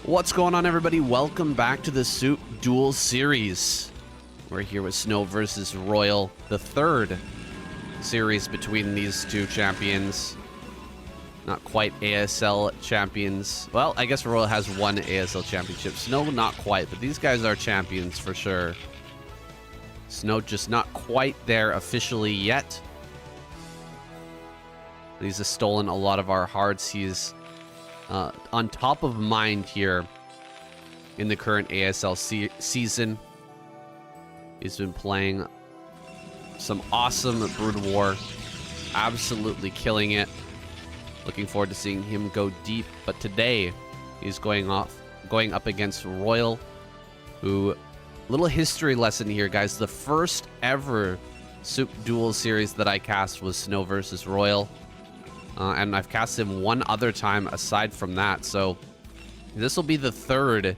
What's going on, everybody? Welcome back to the SOOP DEUL series. We're here with SnOw versus RoyaL, the third series between these two champions. Not quite ASL champions. Well, I guess RoyaL has one ASL championship. SnOw, not quite, but these guys are champions for sure. SnOw just not quite there officially yet. He's stolen a lot of our hearts. He's on top of mind here in the current ASL season. He's been playing some awesome Broodwar, absolutely killing it. Looking forward to seeing him go deep, but today he's going up against RoyaL, who, little history lesson here, guys. The first ever SOOP DEUL series that I cast was SNOW versus RoyaL. And I've cast him one other time aside from that. So this will be the third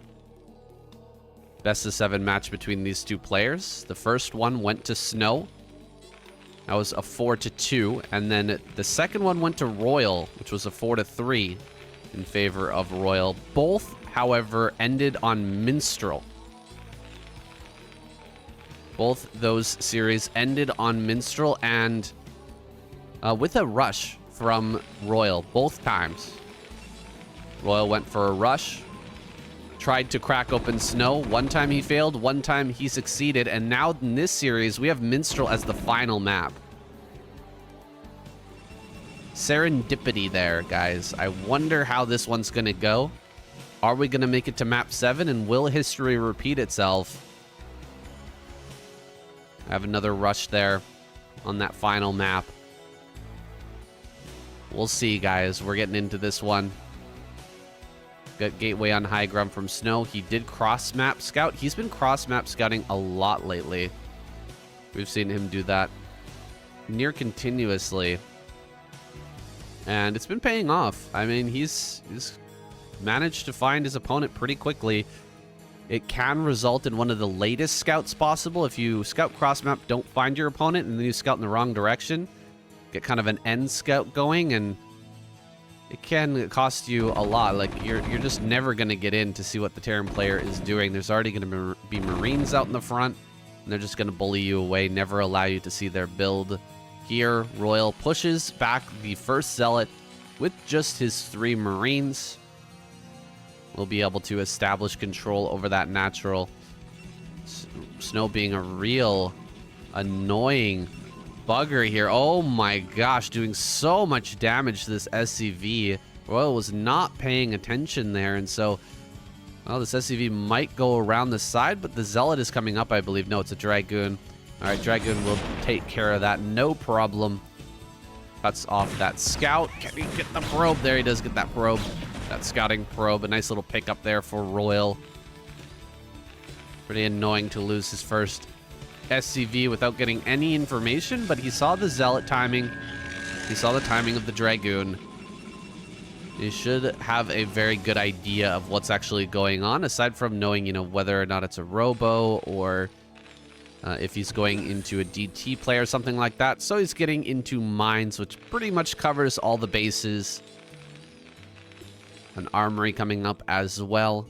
best of 7 match between these two players. The first one went to SNOW. That was a 4-2. And then the second one went to RoyaL, which was a 4-3 in favor of RoyaL. Both, however, ended on Minstrel. Both those series ended on Minstrel and with a rush from RoyaL both times. RoyaL went for a rush, tried to crack open SNOW. One time he failed, one time he succeeded, and now in this series we have Minstrel as the final map. Serendipity there, guys. I wonder how this one's gonna go. Are we gonna make it to map 7, and will history repeat itself? I have another rush there on that final map. We'll see, guys. We're getting into this one. Got Gateway on high ground from SNOW. He did cross-map scout. He's been cross-map scouting a lot lately. We've seen him do that near continuously. And it's been paying off. I mean, he's managed to find his opponent pretty quickly. It can result in one of the latest scouts possible. If you scout cross-map, don't find your opponent, and then you scout in the wrong direction, get kind of an end scout going, and it can cost you a lot. Like, you're just never going to get in to see what the Terran player is doing. There's already going to be Marines out in the front, and they're just going to bully you away, never allow you to see their build. Here, RoyaL pushes back the first Zealot with just his 3 Marines. We'll be able to establish control over that natural. SNOW being a real annoying bugger here. Oh my gosh, doing so much damage to this SCV. RoyaL was not paying attention there, and so, well, this SCV might go around the side, but the Zealot is coming up, I believe. No, it's a Dragoon. All right, Dragoon will take care of that, no problem. Cuts off that scout. Can he get the probe? There he does get that probe. That scouting probe. A nice little pickup there for RoyaL. Pretty annoying to lose his first SCV without getting any information, but he saw the Zealot timing. He saw the timing of the Dragoon. He should have a very good idea of what's actually going on, aside from knowing, you know, whether or not it's a robo or if he's going into a DT play or something like that. So he's getting into mines, which pretty much covers all the bases. An armory coming up as well.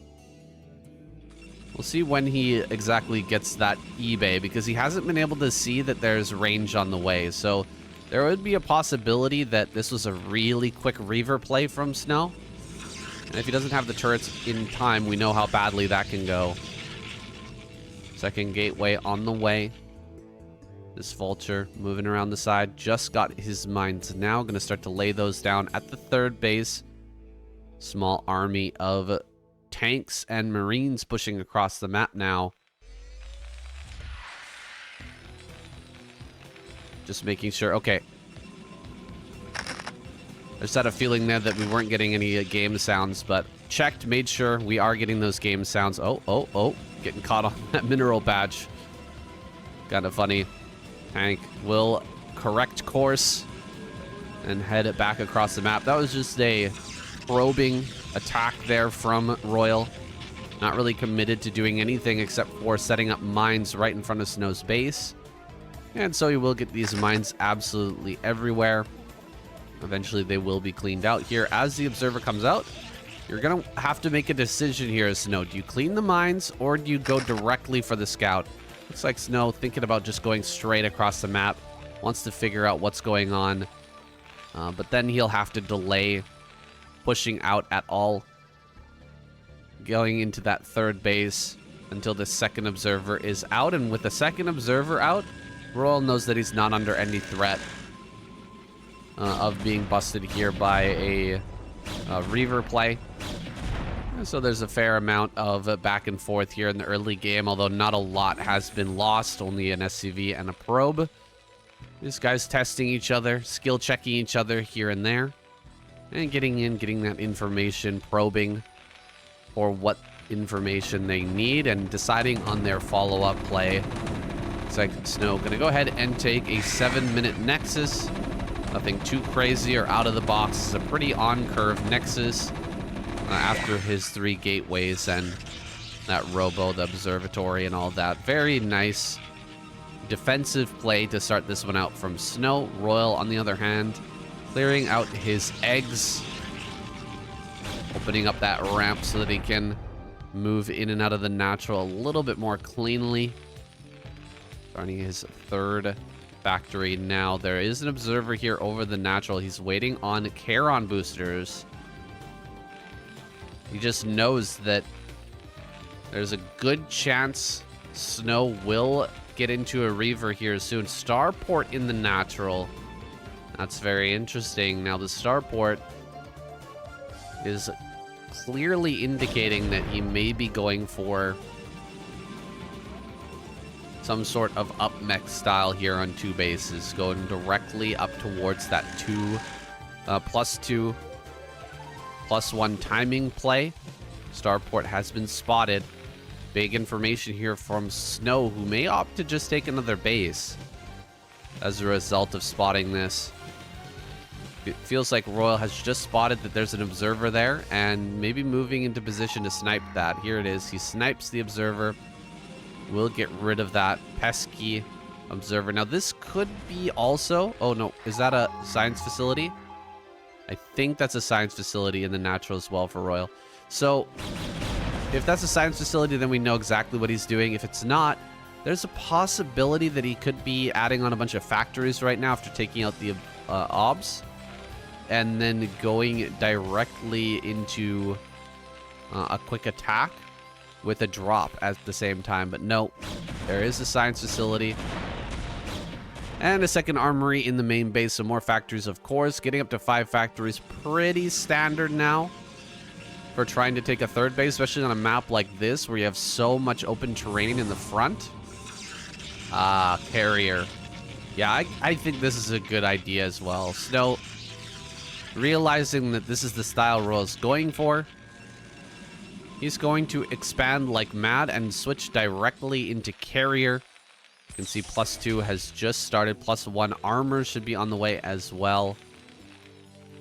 We'll see when he exactly gets that eBay, because he hasn't been able to see that there's range on the way. So there would be a possibility that this was a really quick Reaver play from SNOW. And if he doesn't have the turrets in time, we know how badly that can go. Second gateway on the way. This Vulture moving around the side. Just got his mines now. Going to start to lay those down at the third base. Small army of tanks and Marines pushing across the map now. Just making sure. Okay. I just had a feeling there that we weren't getting any game sounds, but checked, made sure we are getting those game sounds. Oh. Getting caught on that mineral badge. Kind of funny. Tank will correct course and head it back across the map. That was just a probing attack there from RoyaL. Not really committed to doing anything except for setting up mines right in front of SNOW's base. And so you will get these mines absolutely everywhere. Eventually they will be cleaned out here as the observer comes out. You're going to have to make a decision here as SnOw. Do you clean the mines or do you go directly for the scout? Looks like SnOw thinking about just going straight across the map. Wants to figure out what's going on. But then he'll have to delay pushing out at all. Going into that third base until the second observer is out. And with the second observer out, RoyaL knows that he's not under any threat of being busted here by a Reaver play. So there's a fair amount of back and forth here in the early game, although not a lot has been lost, only an SCV and a probe. These guys testing each other, skill checking each other here and there, and getting that information, probing for what information they need, and deciding on their follow-up play. It's like SnOw gonna go ahead and take a 7-minute Nexus. Nothing too crazy or out of the box. It's a pretty on-curve Nexus after his 3 gateways and that robo, the observatory, and all that. Very nice defensive play to start this one out from SnOw. RoyaL, on the other hand, clearing out his eggs, opening up that ramp so that he can move in and out of the natural a little bit more cleanly. Starting his third factory now. There is an observer here over the natural. He's waiting on Charon boosters. He just knows that there's a good chance SnOw will get into a Reaver here soon. Starport in the natural. That's very interesting. Now the Starport is clearly indicating that he may be going for some sort of up mech style here on 2 bases, going directly up towards that +2, +1 timing play. Starport has been spotted. Big information here from SnOw, who may opt to just take another base as a result of spotting this. It feels like RoyaL has just spotted that there's an observer there and maybe moving into position to snipe that. Here it is. He snipes the observer. We'll get rid of that pesky observer. Now, this could be also... Oh, no. Is that a science facility? I think that's a science facility in the natural as well for RoyaL. So, if that's a science facility, then we know exactly what he's doing. If it's not, there's a possibility that he could be adding on a bunch of factories right now after taking out the obs. And then going directly into a quick attack with a drop at the same time. But no, there is a science facility and a second armory in the main base. So more factories, of course. Getting up to 5 factories, pretty standard now for trying to take a third base, especially on a map like this where you have so much open terrain in the front. Carrier. Yeah, I think this is a good idea as well. SnOw, realizing that this is the style RoyaL's going for, he's going to expand like mad and switch directly into carrier. You can see +2 has just started. +1 armor should be on the way as well.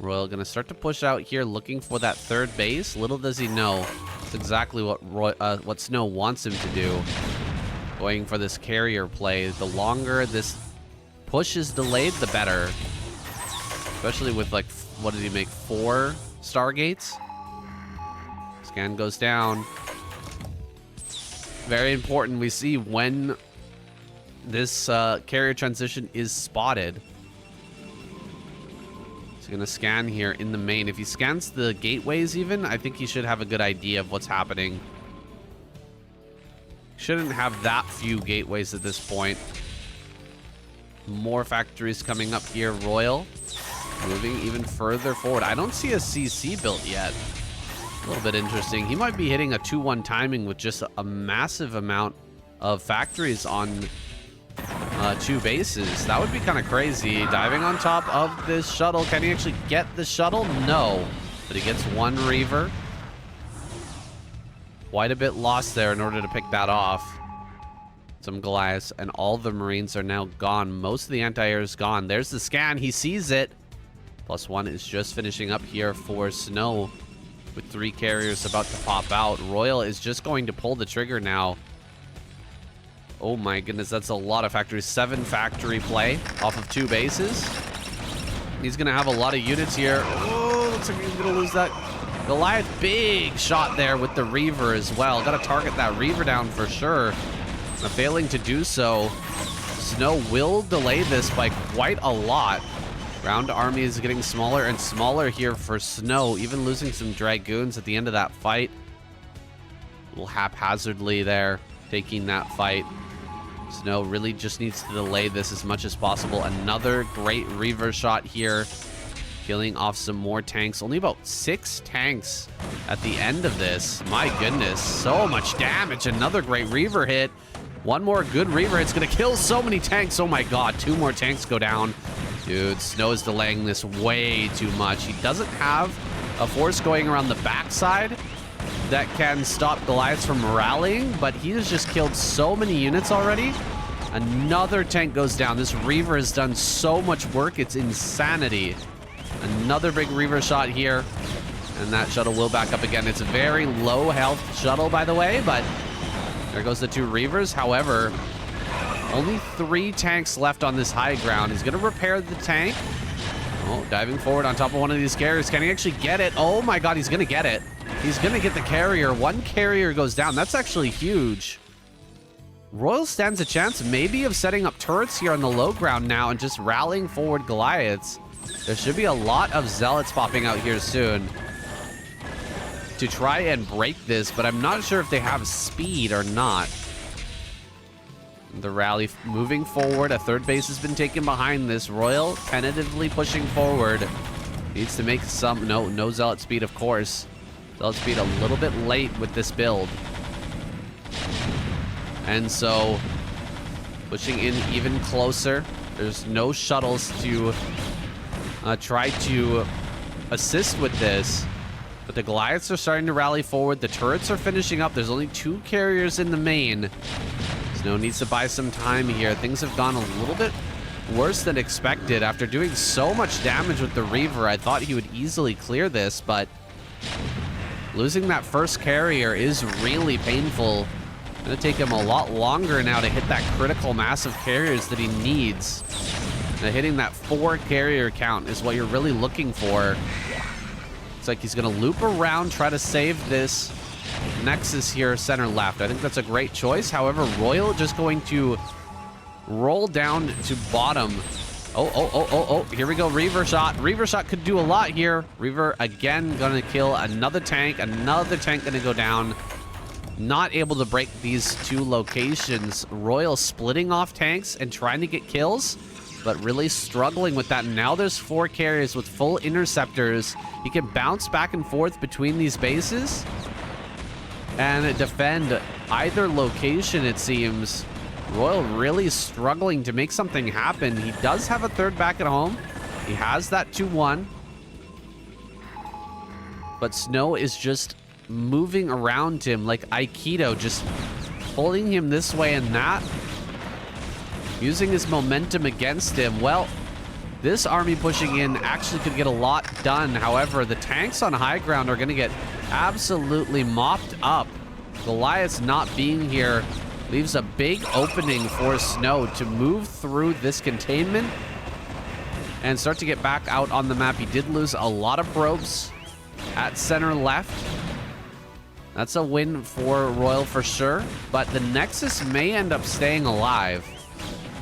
RoyaL gonna start to push out here, looking for that third base. Little does he know, it's exactly what SnOw wants him to do. Going for this carrier play. The longer this push is delayed, the better. Especially with, like, what did he make? 4 Stargates? Scan goes down. Very important. We see when this carrier transition is spotted. He's going to scan here in the main. If he scans the gateways even, I think he should have a good idea of what's happening. Shouldn't have that few gateways at this point. More factories coming up here. RoyaL moving even further forward. I don't see a CC built yet. A little bit interesting. He might be hitting a 2-1 timing with just a massive amount of factories on 2 bases. That would be kind of crazy. Diving on top of this shuttle. Can he actually get the shuttle? No. But he gets 1 Reaver. Quite a bit lost there in order to pick that off. Some Goliaths, and all the Marines are now gone. Most of the anti-air is gone. There's the scan. He sees it. +1 is just finishing up here for SnOw with 3 carriers about to pop out. RoyaL is just going to pull the trigger now. Oh my goodness, that's a lot of factories. 7 factory play off of 2 bases. He's going to have a lot of units here. Oh, looks like he's going to lose that Goliath, big shot there with the Reaver as well. Got to target that Reaver down for sure. Failing to do so. SnOw will delay this by quite a lot. Ground army is getting smaller and smaller here for SnOw, even losing some Dragoons at the end of that fight. A little haphazardly there, taking that fight. SnOw really just needs to delay this as much as possible. Another great Reaver shot here, killing off some more tanks. Only about 6 tanks at the end of this. My goodness, so much damage. Another great Reaver hit. One more good Reaver hit's gonna kill so many tanks. Oh my god, 2 more tanks go down. Dude, SnOw is delaying this way too much. He doesn't have a force going around the backside that can stop Goliaths from rallying, but he has just killed so many units already. Another tank goes down. This Reaver has done so much work, it's insanity. Another big Reaver shot here, and that shuttle will back up again. It's a very low health shuttle, by the way, but there goes the 2 Reavers. However, only 3 tanks left on this high ground. He's going to repair the tank. Oh, diving forward on top of one of these carriers. Can he actually get it? Oh my god, he's going to get it. He's going to get the carrier. 1 carrier goes down. That's actually huge. RoyaL stands a chance maybe of setting up turrets here on the low ground now and just rallying forward Goliaths. There should be a lot of Zealots popping out here soon to try and break this, but I'm not sure if they have speed or not. The rally moving forward. A 3rd base has been taken behind this. RoyaL tentatively pushing forward. Needs to make some... No Zealot speed, of course. Zealot speed a little bit late with this build. And so, pushing in even closer. There's no shuttles to try to assist with this. But the Goliaths are starting to rally forward. The turrets are finishing up. There's only 2 carriers in the main. SnOw needs to buy some time here. Things have gone a little bit worse than expected. After doing so much damage with the Reaver, I thought he would easily clear this, but losing that first carrier is really painful. It's going to take him a lot longer now to hit that critical mass of carriers that he needs. Now, hitting that 4 carrier count is what you're really looking for. It's like he's going to loop around, try to save this Nexus here center left. I think that's a great choice. However, RoyaL just going to roll down to bottom. Oh, here we go. Reaver shot. Reaver shot could do a lot here. Reaver again gonna kill another tank. Another tank gonna go down. Not able to break these 2 locations. RoyaL splitting off tanks and trying to get kills, but really struggling with that. Now there's 4 carriers with full interceptors. He can bounce back and forth between these bases and defend either location, it seems. RoyaL really struggling to make something happen. He does have a 3rd back at home. He has that 2-1. But SnOw is just moving around him like Aikido, just pulling him this way and that, using his momentum against him. Well, this army pushing in actually could get a lot done. However, the tanks on high ground are going to get absolutely mopped up. Goliaths not being here leaves a big opening for SnOw to move through this containment and start to get back out on the map. He did lose a lot of probes at center left. That's a win for RoyaL for sure, but the Nexus may end up staying alive.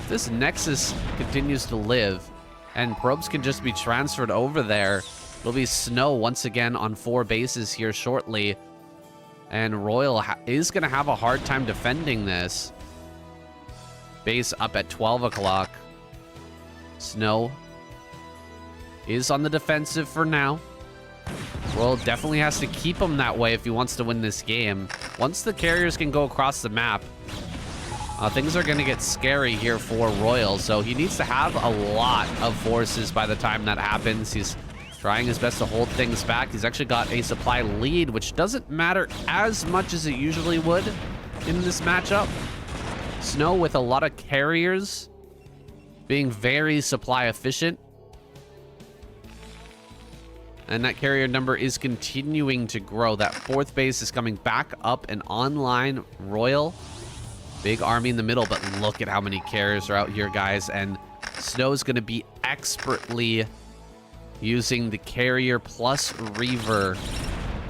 If this Nexus continues to live and probes can just be transferred over there, it'll be SnOw once again on 4 bases here shortly. And RoyaL is going to have a hard time defending this. Base up at 12 o'clock. SnOw is on the defensive for now. RoyaL definitely has to keep him that way if he wants to win this game. Once the carriers can go across the map, things are going to get scary here for RoyaL. So he needs to have a lot of forces by the time that happens. He's trying his best to hold things back. He's actually got a supply lead, which doesn't matter as much as it usually would in this matchup. SnOw with a lot of carriers being very supply efficient. And that carrier number is continuing to grow. That 4th base is coming back up and online. RoyaL, big army in the middle, but look at how many carriers are out here, guys. And SnOw is going to be expertly using the carrier plus Reaver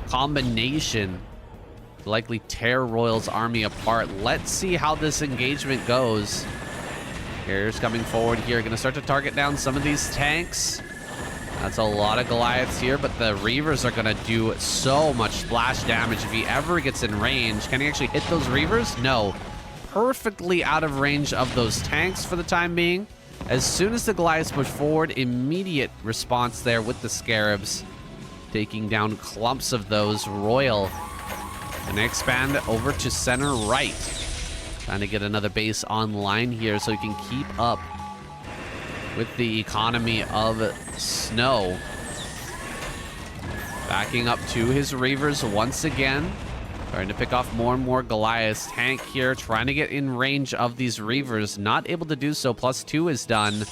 combination to likely tear Royal's army apart. Let's see how this engagement goes. Here's coming forward here. Going to start to target down some of these tanks. That's a lot of Goliaths here, but the Reavers are going to do so much splash damage if he ever gets in range. Can he actually hit those Reavers? No. Perfectly out of range of those tanks for the time being. As soon as the Goliaths push forward, immediate response there with the Scarabs. Taking down clumps of those. RoyaL and expand over to center right. Trying to get another base online here so he can keep up with the economy of SnOw. Backing up to his Reavers once again. Trying to pick off more and more Goliaths. Tank here trying to get in range of these Reavers. Not able to do so. +2 is done.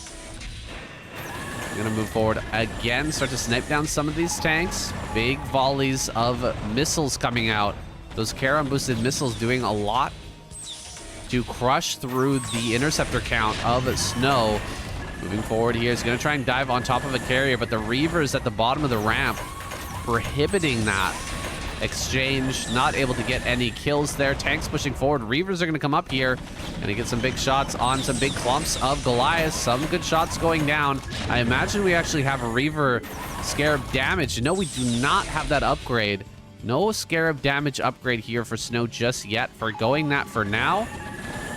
Gonna move forward again. Start to snipe down some of these tanks. Big volleys of missiles coming out. Those Charon boosted missiles doing a lot to crush through the interceptor count of SnOw. Moving forward here, he's going to try and dive on top of a carrier, but the Reavers at the bottom of the ramp prohibiting that exchange. Not able to get any kills there. Tanks pushing forward. Reavers are going to come up here and get some big shots on some big clumps of Goliath. Some good shots going down. I imagine we actually have a Reaver Scarab damage. No, we do not have that upgrade. No Scarab damage upgrade here for SnOw just yet. Forgoing that for now.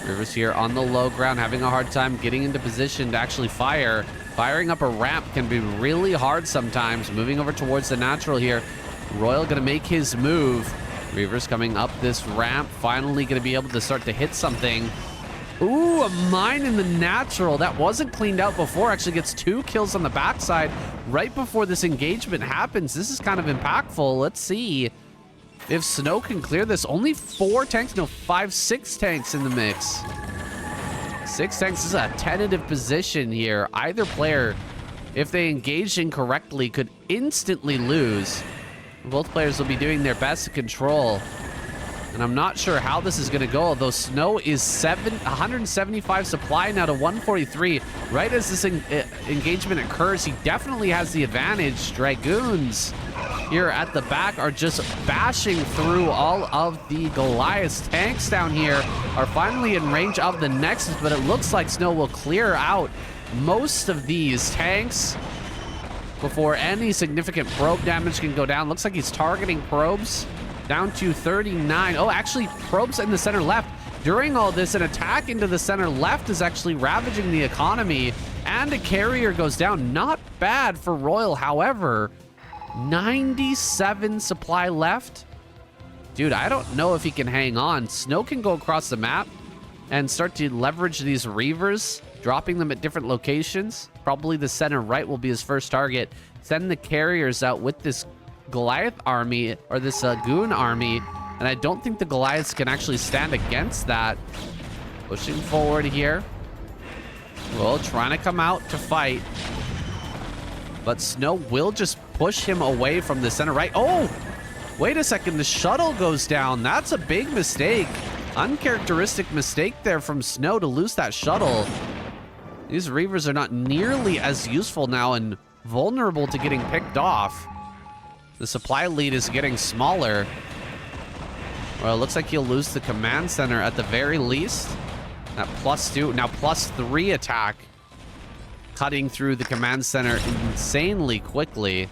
Reavers here on the low ground, having a hard time getting into position to actually fire. Firing up a ramp can be really hard sometimes. Moving over towards the natural here. RoyaL going to make his move. Reavers coming up this ramp. Finally going to be able to start to hit something. Ooh, a mine in the natural. That wasn't cleaned out before. Actually gets 2 kills on the backside right before this engagement happens. This is kind of impactful. Let's see if SnOw can clear this. Only 4 tanks, no, 5, 6 tanks in the mix. 6 tanks is a tentative position here. Either player, if they engage incorrectly, could instantly lose. Both players will be doing their best to control. And I'm not sure how this is going to go, although SnOw is 175 supply now to 143. Right as this engagement occurs, he definitely has the advantage. Dragoons here at the back are just bashing through all of the Goliaths. Tanks down here are finally in range of the Nexus, but it looks like SnOw will clear out most of these tanks before any significant probe damage can go down. Looks like he's targeting probes down to 39. Oh, actually, probes in the center left. During all this, an attack into the center left is actually ravaging the economy, and a carrier goes down. Not bad for RoyaL, however. 97 supply left. Dude, I don't know if he can hang on. SnOw can go across the map and start to leverage these Reavers, dropping them at different locations. Probably the center right will be his first target. Send the carriers out with this Goliath army, or this Goon army, and I don't think the Goliaths can actually stand against that. Pushing forward here. Well, trying to come out to fight, but SnOw will just push him away from the center right. Oh, wait a second, the shuttle goes down. That's a big mistake. Uncharacteristic mistake there from SnOw to lose that shuttle. These Reavers are not nearly as useful now and vulnerable to getting picked off. The supply lead is getting smaller. Well, it looks like he'll lose the command center at the very least. That +2, now +3 attack. Cutting through the command center insanely quickly.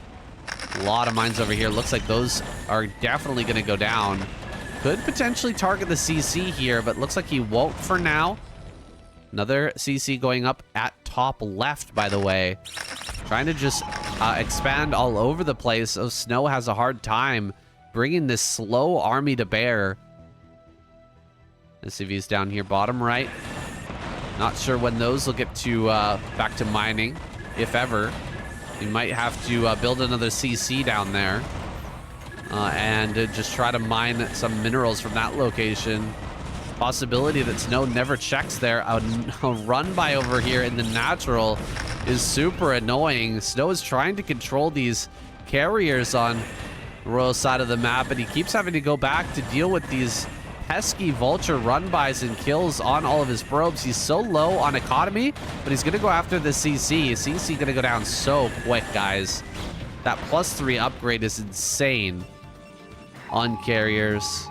A lot of mines over here. Looks like those are definitely going to go down. Could potentially target the CC here, but looks like he won't for now. Another CC going up at top left, by the way. Trying to just expand all over the place. So SnOw has a hard time bringing this slow army to bear. Let's see if he's down here bottom right. Not sure when those will get to back to mining, if ever. You might have to build another CC down there and just try to mine some minerals from that location. Possibility that SnOw never checks there. A run by over here in the natural is super annoying. SnOw is trying to control these carriers on the RoyaL side of the map, and he keeps having to go back to deal with these pesky vulture run-bys and kills on all of his probes. He's so low on economy, but he's going to go after the CC. CC going to go down so quick, guys. That +3 upgrade is insane. on carriers.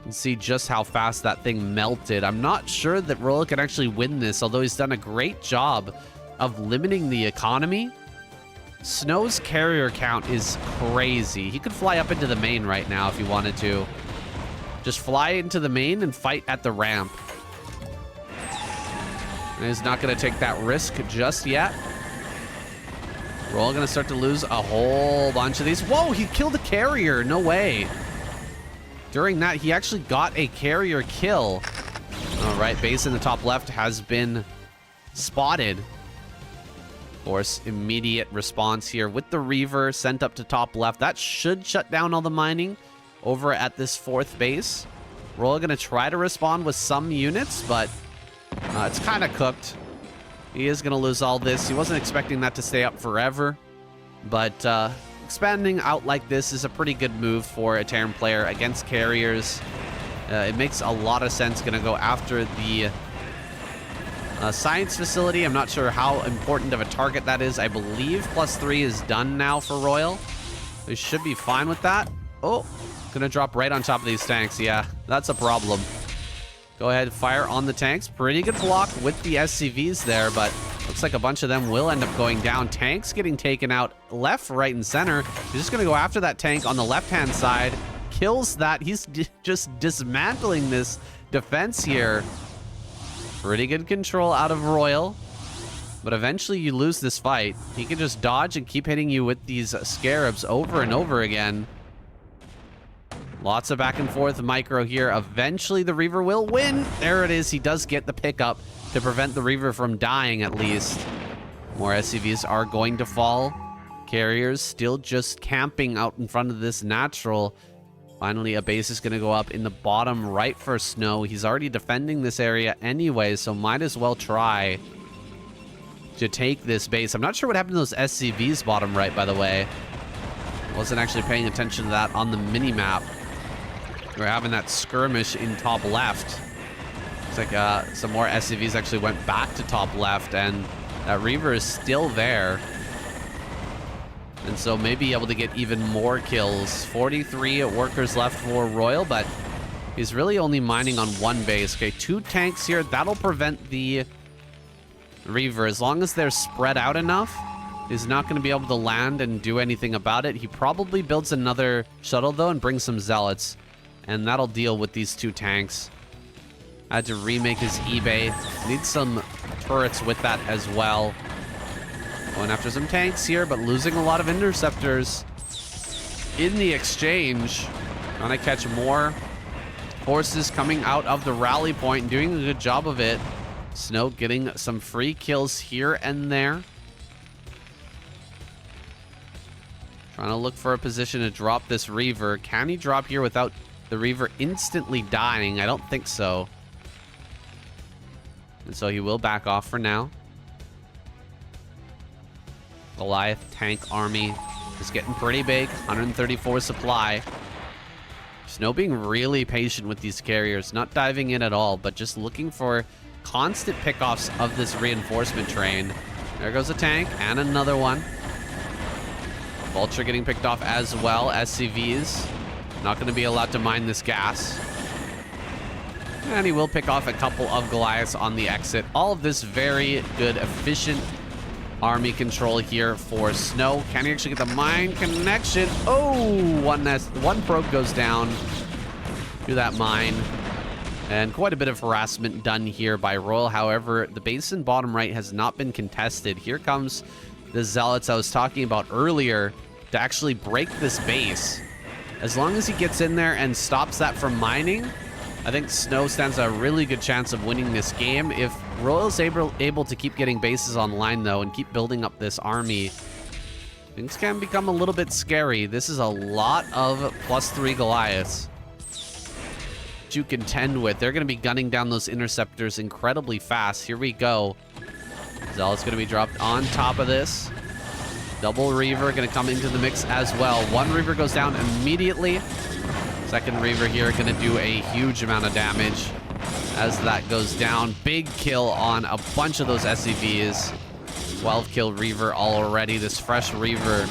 And see just how fast that thing melted. I'm not sure that RoyaL can actually win this, although he's done a great job of limiting the economy. SnOw's carrier count is crazy. He could fly up into the main right now if he wanted to. Just fly into the main and fight at the ramp. And he's not going to take that risk just yet. RoyaL going to start to lose a whole bunch of these. Whoa, he killed a carrier. No way. During that, he actually got a carrier kill. All right, base in the top left has been spotted. Of course, immediate response here with the Reaver sent up to top left. That should shut down all the mining over at this fourth base. RoyaL going to try to respond with some units, but it's kind of cooked. He is going to lose all this. He wasn't expecting that to stay up forever, but expanding out like this is a pretty good move for a Terran player against carriers. It makes a lot of sense. Going to go after the science facility. I'm not sure how important of a target that is. I believe +3 is done now for RoyaL. They should be fine with that. Oh, gonna drop right on top of these tanks. Yeah, that's a problem. Go ahead, fire on the tanks. Pretty good block with the SCVs there, but looks like a bunch of them will end up going down. Tanks getting taken out left, right, and center. He's just gonna go after that tank on the left-hand side. Kills that. He's just dismantling this defense here. Pretty good control out of RoyaL. But eventually you lose this fight. He can just dodge and keep hitting you with these scarabs over and over again. Lots of back and forth micro here. Eventually the Reaver will win. There it is. He does get the pickup to prevent the Reaver from dying at least. More SCVs are going to fall. Carriers still just camping out in front of this natural. Finally, a base is going to go up in the bottom right for SnOw. He's already defending this area anyway, so might as well try to take this base. I'm not sure what happened to those SCVs bottom right, by the way. Wasn't actually paying attention to that on the mini-map. We're having that skirmish in top left. Looks like some more SCVs actually went back to top left, and that Reaver is still there. And so maybe able to get even more kills. 43 workers left for RoyaL, but he's really only mining on one base. Okay, 2 tanks here. That'll prevent the Reaver. As long as they're spread out enough, he's not going to be able to land and do anything about it. He probably builds another shuttle, though, and brings some zealots. And that'll deal with these 2 tanks. Had to remake his eBay. Needs some turrets with that as well. Going after some tanks here, but losing a lot of interceptors in the exchange. Trying to catch more forces coming out of the rally point and doing a good job of it. SnOw getting some free kills here and there. Trying to look for a position to drop this Reaver. Can he drop here without the Reaver instantly dying? I don't think so. And so he will back off for now. Goliath tank army is getting pretty big. 134 supply. SnOw being really patient with these carriers. Not diving in at all, but just looking for constant pickoffs of this reinforcement train. There goes a tank and another one. Vulture getting picked off as well. SCVs not going to be allowed to mine this gas. And he will pick off a couple of Goliaths on the exit. All of this very good, efficient army control here for SnOw. Can he actually get the mine connection? Oh, one probe goes down to that mine. And quite a bit of harassment done here by RoyaL. However, the basin bottom right has not been contested. Here comes the zealots I was talking about earlier to actually break this base. As long as he gets in there and stops that from mining, I think SnOw stands a really good chance of winning this game. If RoyaL's able to keep getting bases online, though, and keep building up this army, things can become a little bit scary. This is a lot of +3 Goliaths to contend with. They're going to be gunning down those interceptors incredibly fast. Here we go. Zealot's going to be dropped on top of this. Double Reaver going to come into the mix as well. One Reaver goes down immediately. Second Reaver here going to do a huge amount of damage as that goes down. Big kill on a bunch of those SCVs. 12 kill Reaver already. This fresh Reaver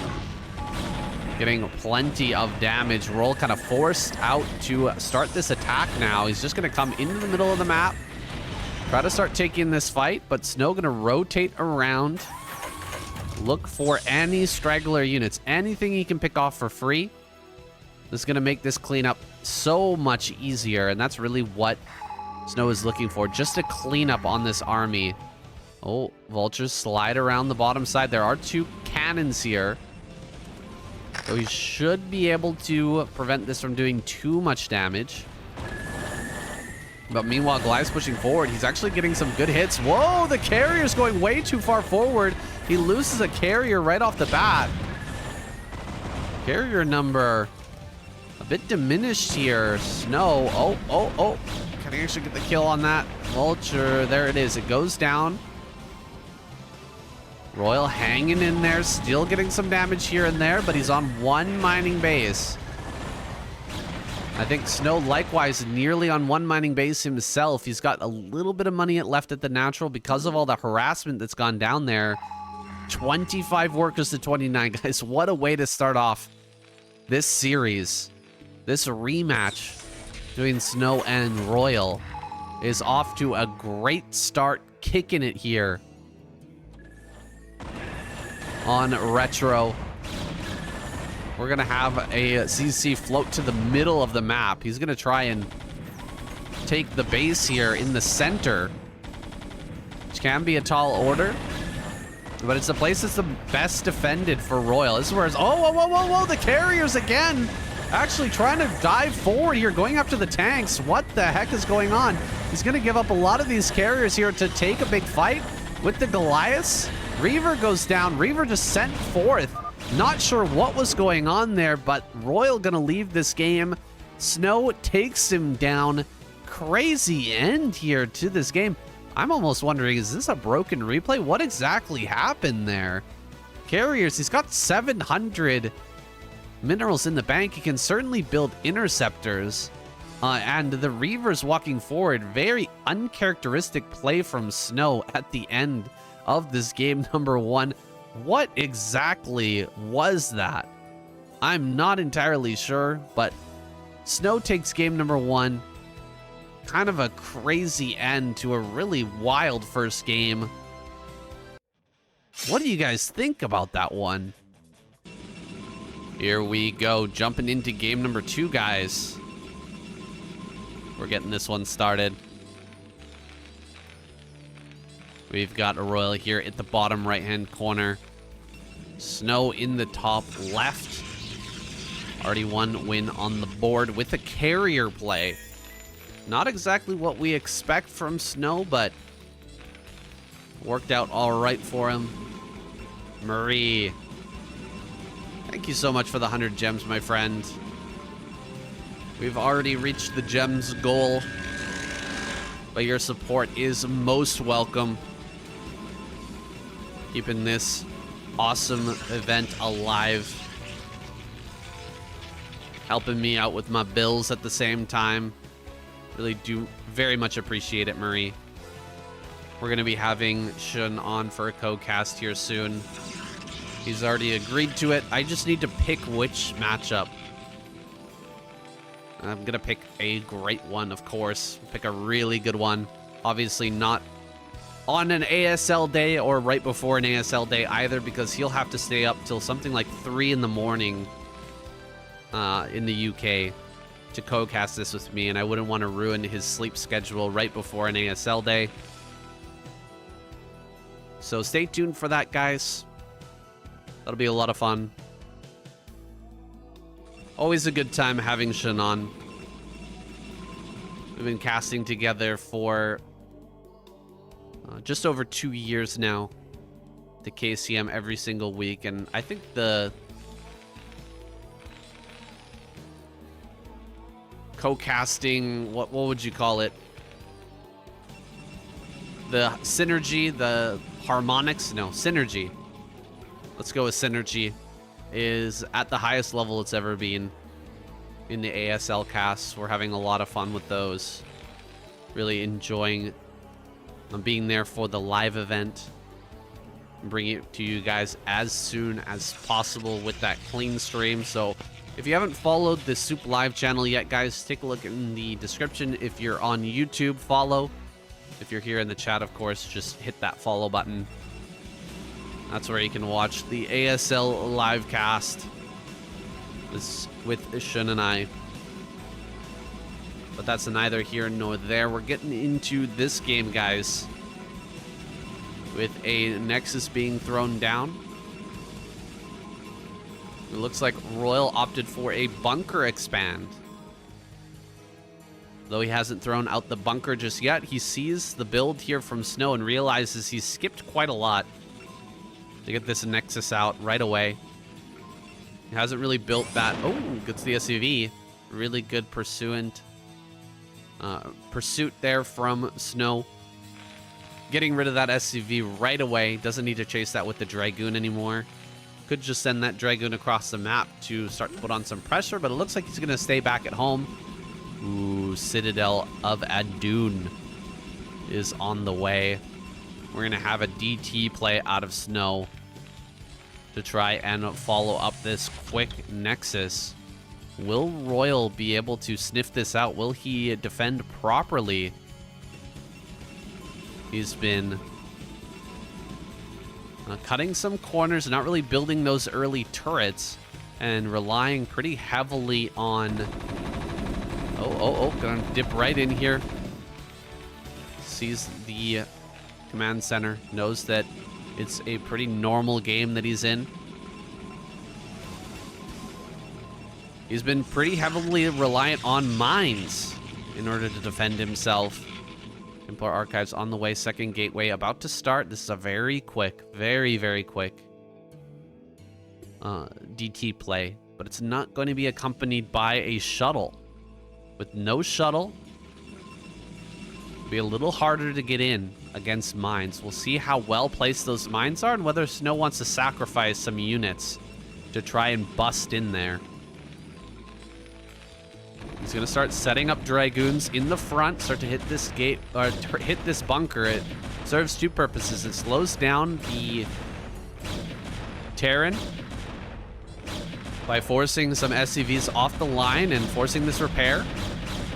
Getting plenty of damage. RoyaL kind of forced out to start this attack now. He's just going to come into the middle of the map. Try to start taking this fight, but SnOw going to rotate around. Look for any straggler units. Anything he can pick off for free. This is going to make this cleanup so much easier, and that's really what SnOw is looking for. Just a cleanup on this army. Oh, vultures slide around the bottom side. There are 2 cannons here. So he should be able to prevent this from doing too much damage. But meanwhile, Goliath's pushing forward. He's actually getting some good hits. Whoa, the carrier's going way too far forward. He loses a carrier right off the bat. Carrier number a bit diminished here. SnOw. Oh. Can he actually get the kill on that? Vulture. There it is. It goes down. RoyaL hanging in there, still getting some damage here and there, but he's on 1 mining base. I think SnOw likewise nearly on 1 mining base himself. He's got a little bit of money left at the natural because of all the harassment that's gone down there. 25 workers to 29, guys. What a way to start off this series. This rematch between SnOw and RoyaL is off to a great start, kicking it here on Retro. We're going to have a CC float to the middle of the map. He's going to try and take the base here in the center, which can be a tall order, but it's the place that's the best defended for RoyaL. This is where it's... Oh, whoa, the carriers again. Actually trying to dive forward here, going after the tanks. What the heck is going on? He's going to give up a lot of these carriers here to take a big fight with the Goliaths. Reaver goes down. Reaver just sent forth. Not sure what was going on there, but RoyaL gonna leave this game. SnOw takes him down. Crazy end here to this game. I'm almost wondering, is this a broken replay? What exactly happened there? Carriers, he's got 700 minerals in the bank. He can certainly build interceptors. And the Reaver's walking forward. Very uncharacteristic play from SnOw at the end of this game number 1. What exactly was that? I'm not entirely sure, but SnOw takes game number 1. Kind of a crazy end to a really wild first game. What do you guys think about that one? Here we go, jumping into game number 2, guys. We're getting this one started. We've got a RoyaL here at the bottom right-hand corner. SnOw in the top left. Already 1 win on the board with a carrier play. Not exactly what we expect from SnOw, but worked out all right for him. Marie. Thank you so much for the 100 gems, my friend. We've already reached the gems goal, but your support is most welcome. Keeping this awesome event alive. Helping me out with my bills at the same time. Really do very much appreciate it, Marie. We're going to be having Shun on for a co-cast here soon. He's already agreed to it. I just need to pick which matchup. I'm going to pick a great one, of course. Pick a really good one. Obviously not on an ASL day or right before an ASL day either, because he'll have to stay up till something like 3 in the morning in the UK to co-cast this with me, and I wouldn't want to ruin his sleep schedule right before an ASL day. So stay tuned for that, guys. That'll be a lot of fun. Always a good time having Shun on. We've been casting together for just over 2 years now to KCM every single week, and I think the co-casting, what would you call it? The synergy, the harmonics? No, synergy. Let's go with synergy. Is at the highest level it's ever been in the ASL casts. We're having a lot of fun with those. Really enjoying being there for the live event. bring it to you guys as soon as possible with that clean stream. So if you haven't followed the SOOP live channel yet, guys, take a look in the description. If you're on YouTube, follow. If you're here in the chat, of course, just hit that follow button. That's where you can watch the ASL live cast with Shun and I. But that's neither here nor there. We're getting into this game, guys, with a Nexus being thrown down. It looks like RoyaL opted for a bunker expand. Though he hasn't thrown out the bunker just yet, he sees the build here from SnOw and realizes he's skipped quite a lot to get this Nexus out right away. He hasn't really built that. Oh, gets the SUV. Really good pursuit there from SnOw. Getting rid of that SUV right away. Doesn't need to chase that with the Dragoon anymore. Could just send that Dragoon across the map to start to put on some pressure, but it looks like he's going to stay back at home. Ooh, Citadel of Adun is on the way. We're going to have a DT play out of SnOw to try and follow up this quick Nexus. Will RoyaL be able to sniff this out? Will he defend properly? He's been cutting some corners, not really building those early turrets, and relying pretty heavily on... Oh, gonna dip right in here. Sees the command center, knows that it's a pretty normal game that he's in. He's been pretty heavily reliant on mines in order to defend himself. Import archives on the way. Second gateway about to start. This is a very quick, very quick DT play, but it's not going to be accompanied by a shuttle. With no shuttle, it'll be a little harder to get in against mines. We'll see how well placed those mines are and whether SnOw wants to sacrifice some units to try and bust in there. He's going to start setting up Dragoons in the front, start to hit this gate, or hit this bunker. It serves two purposes. It slows down the Terran by forcing some SCVs off the line and forcing this repair.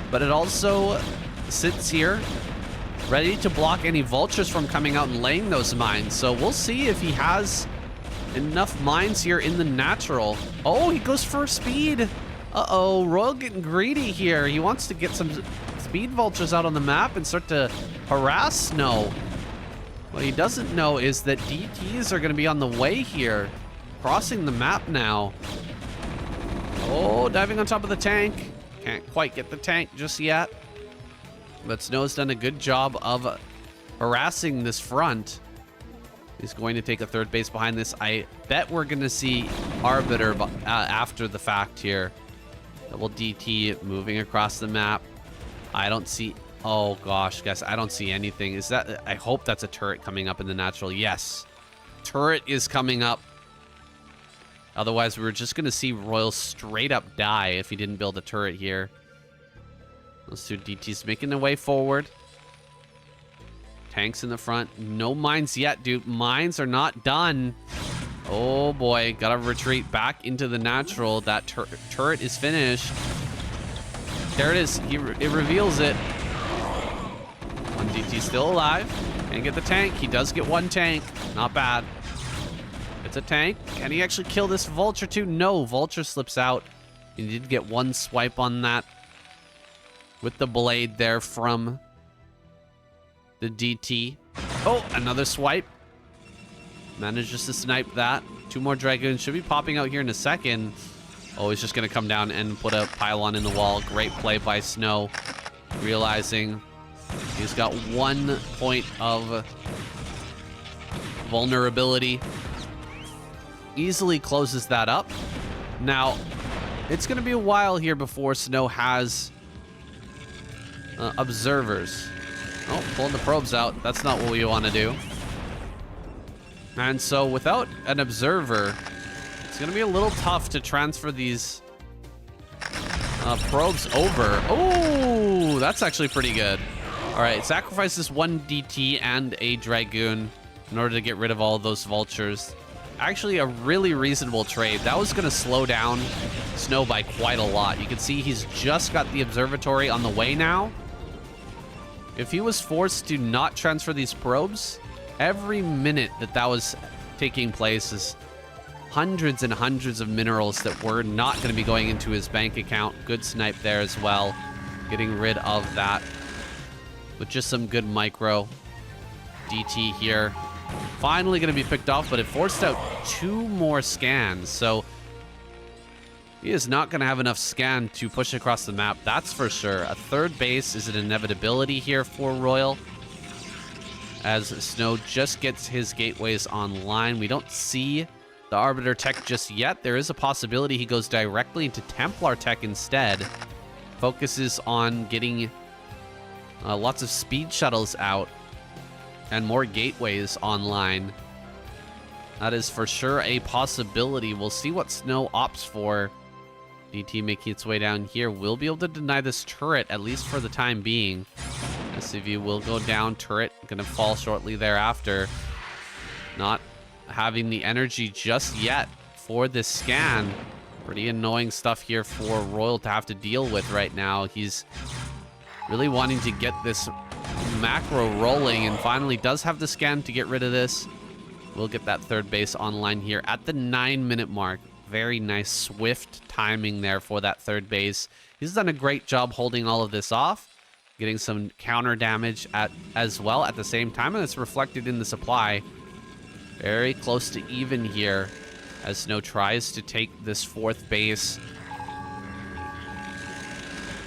But it also sits here ready to block any vultures from coming out and laying those mines. So we'll see if he has enough mines here in the natural. Oh, he goes for speed. Uh-oh, RoyaL getting greedy here. He wants to get some speed vultures out on the map and start to harass SnOw. What he doesn't know is that DTs are going to be on the way here, crossing the map now. Oh, diving on top of the tank. Can't quite get the tank just yet. But SnOw's done a good job of harassing this front. He's going to take a third base behind this. I bet we're going to see Arbiter after the fact here. Double DT moving across the map. I don't see... Oh, gosh, guys, I don't see anything. Is that... I hope that's a turret coming up in the natural. Yes. Turret is coming up. Otherwise, we were just going to see RoyaL straight up die if he didn't build a turret here. Those two DTs making their way forward. Tanks in the front. No mines yet, dude. Mines are not done. Oh, boy. Gotta retreat back into the natural. That turret is finished. There it is. It reveals it. One DT still alive. Can't get the tank. He does get one tank. Not bad. It's a tank. Can he actually kill this vulture too? No, vulture slips out. He did get one swipe on that with the blade there from the DT. Oh, another swipe. Manages to snipe that. Two more Dragoons should be popping out here in a second. Oh, he's just going to come down and put a pylon in the wall. Great play by SnOw. Realizing he's got 1 point of vulnerability. Easily closes that up. Now, it's going to be a while here before SnOw has observers. Oh, pulling the probes out. That's not what we want to do. And so without an observer, it's going to be a little tough to transfer these probes over. Oh, that's actually pretty good. All right, sacrifices one DT and a Dragoon in order to get rid of all of those vultures. Actually, a really reasonable trade. That was going to slow down SnOw by quite a lot. You can see he's just got the observatory on the way now. If he was forced to not transfer these probes, every minute that was taking place is hundreds and hundreds of minerals that were not going to be going into his bank account. Good snipe there as well. Getting rid of that with just some good micro. DT here. Finally going to be picked off, but it forced out 2 more scans. So he is not going to have enough scan to push across the map. That's for sure. A 3rd base is an inevitability here for RoyaL, as SnOw just gets his gateways online. We don't see the Arbiter tech just yet. There is a possibility he goes directly into Templar tech instead. Focuses on getting lots of speed shuttles out and more gateways online. That is for sure a possibility. We'll see what SnOw opts for. DT making its way down here. Will be able to deny this turret, at least for the time being. SCV will go down. Turret gonna fall shortly thereafter. Not having the energy just yet for this scan. Pretty annoying stuff here for RoyaL to have to deal with right now. He's really wanting to get this macro rolling, and finally does have the scan to get rid of this. We'll get that 3rd base online here at the 9-minute mark. Very nice, swift timing there for that 3rd base. He's done a great job holding all of this off, getting some counter damage as well at the same time, and it's reflected in the supply. Very close to even here as SnOw tries to take this 4th base.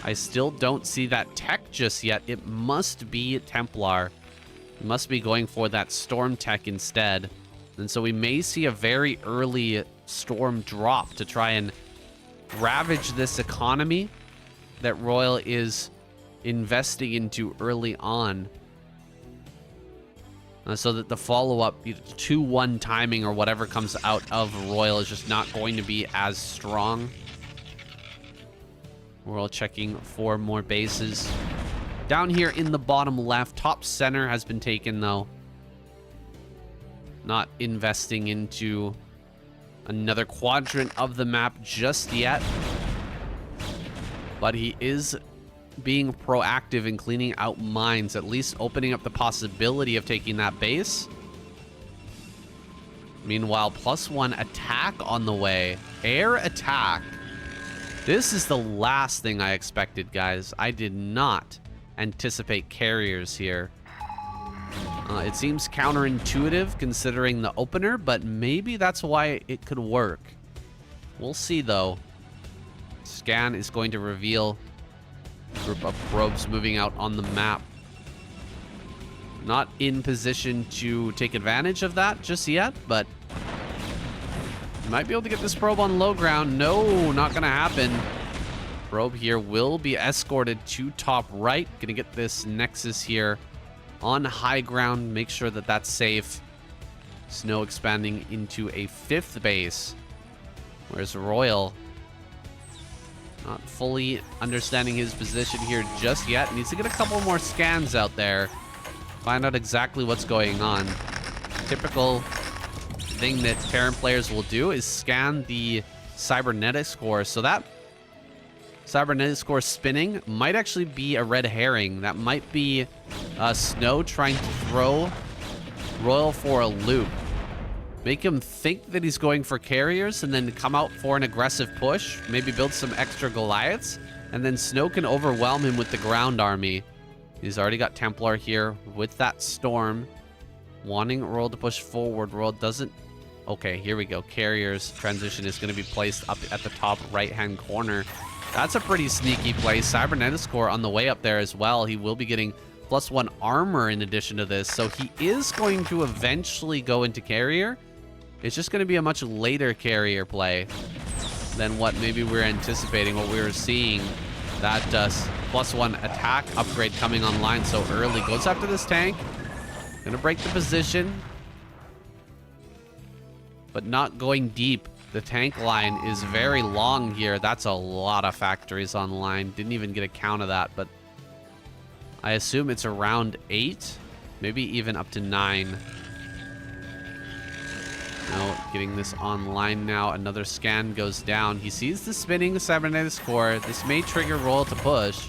I still don't see that tech just yet. It must be Templar. It must be going for that Storm tech instead. And so we may see a very early Storm drop to try and ravage this economy that RoyaL is investing into early on. So that the follow-up 2-1 timing or whatever comes out of RoyaL is just not going to be as strong. We're all checking for more bases. Down here in the bottom left, top center has been taken though. Not investing into another quadrant of the map just yet. But he is being proactive in cleaning out mines, at least opening up the possibility of taking that base. Meanwhile, +1 attack on the way. Air attack. This is the last thing I expected, guys. I did not anticipate carriers here. It seems counterintuitive considering the opener, but maybe that's why it could work. We'll see, though. Scan is going to reveal a group of probes moving out on the map. Not in position to take advantage of that just yet, but might be able to get this probe on low ground. No, not gonna happen. Probe here will be escorted to top right. Gonna get this Nexus here on high ground. Make sure that that's safe. SnOw expanding into a 5th base. Where's RoyaL? Not fully understanding his position here just yet. Needs to get a couple more scans out there. Find out exactly what's going on. Typical thing that Terran players will do is scan the cybernetic score. So that cybernetic score spinning might actually be a red herring. That might be SnOw trying to throw RoyaL for a loop. Make him think that he's going for carriers and then come out for an aggressive push. Maybe build some extra Goliaths. And then SnOw can overwhelm him with the ground army. He's already got Templar here with that Storm. Wanting RoyaL to push forward. RoyaL doesn't... Okay, here we go. Carriers transition is going to be placed up at the top right-hand corner. That's a pretty sneaky play. Cybernetic core on the way up there as well. He will be getting +1 armor in addition to this. So he is going to eventually go into carrier. It's just going to be a much later carrier play than what maybe we were anticipating, what we were seeing. That +1 attack upgrade coming online so early. Goes after this tank. Gonna break the position, but not going deep. The tank line is very long here. That's a lot of factories online. Didn't even get a count of that, but I assume it's around 8, maybe even up to 9. No, getting this online now. Another scan goes down. He sees the spinning cybernetics core. This may trigger RoyaL to push.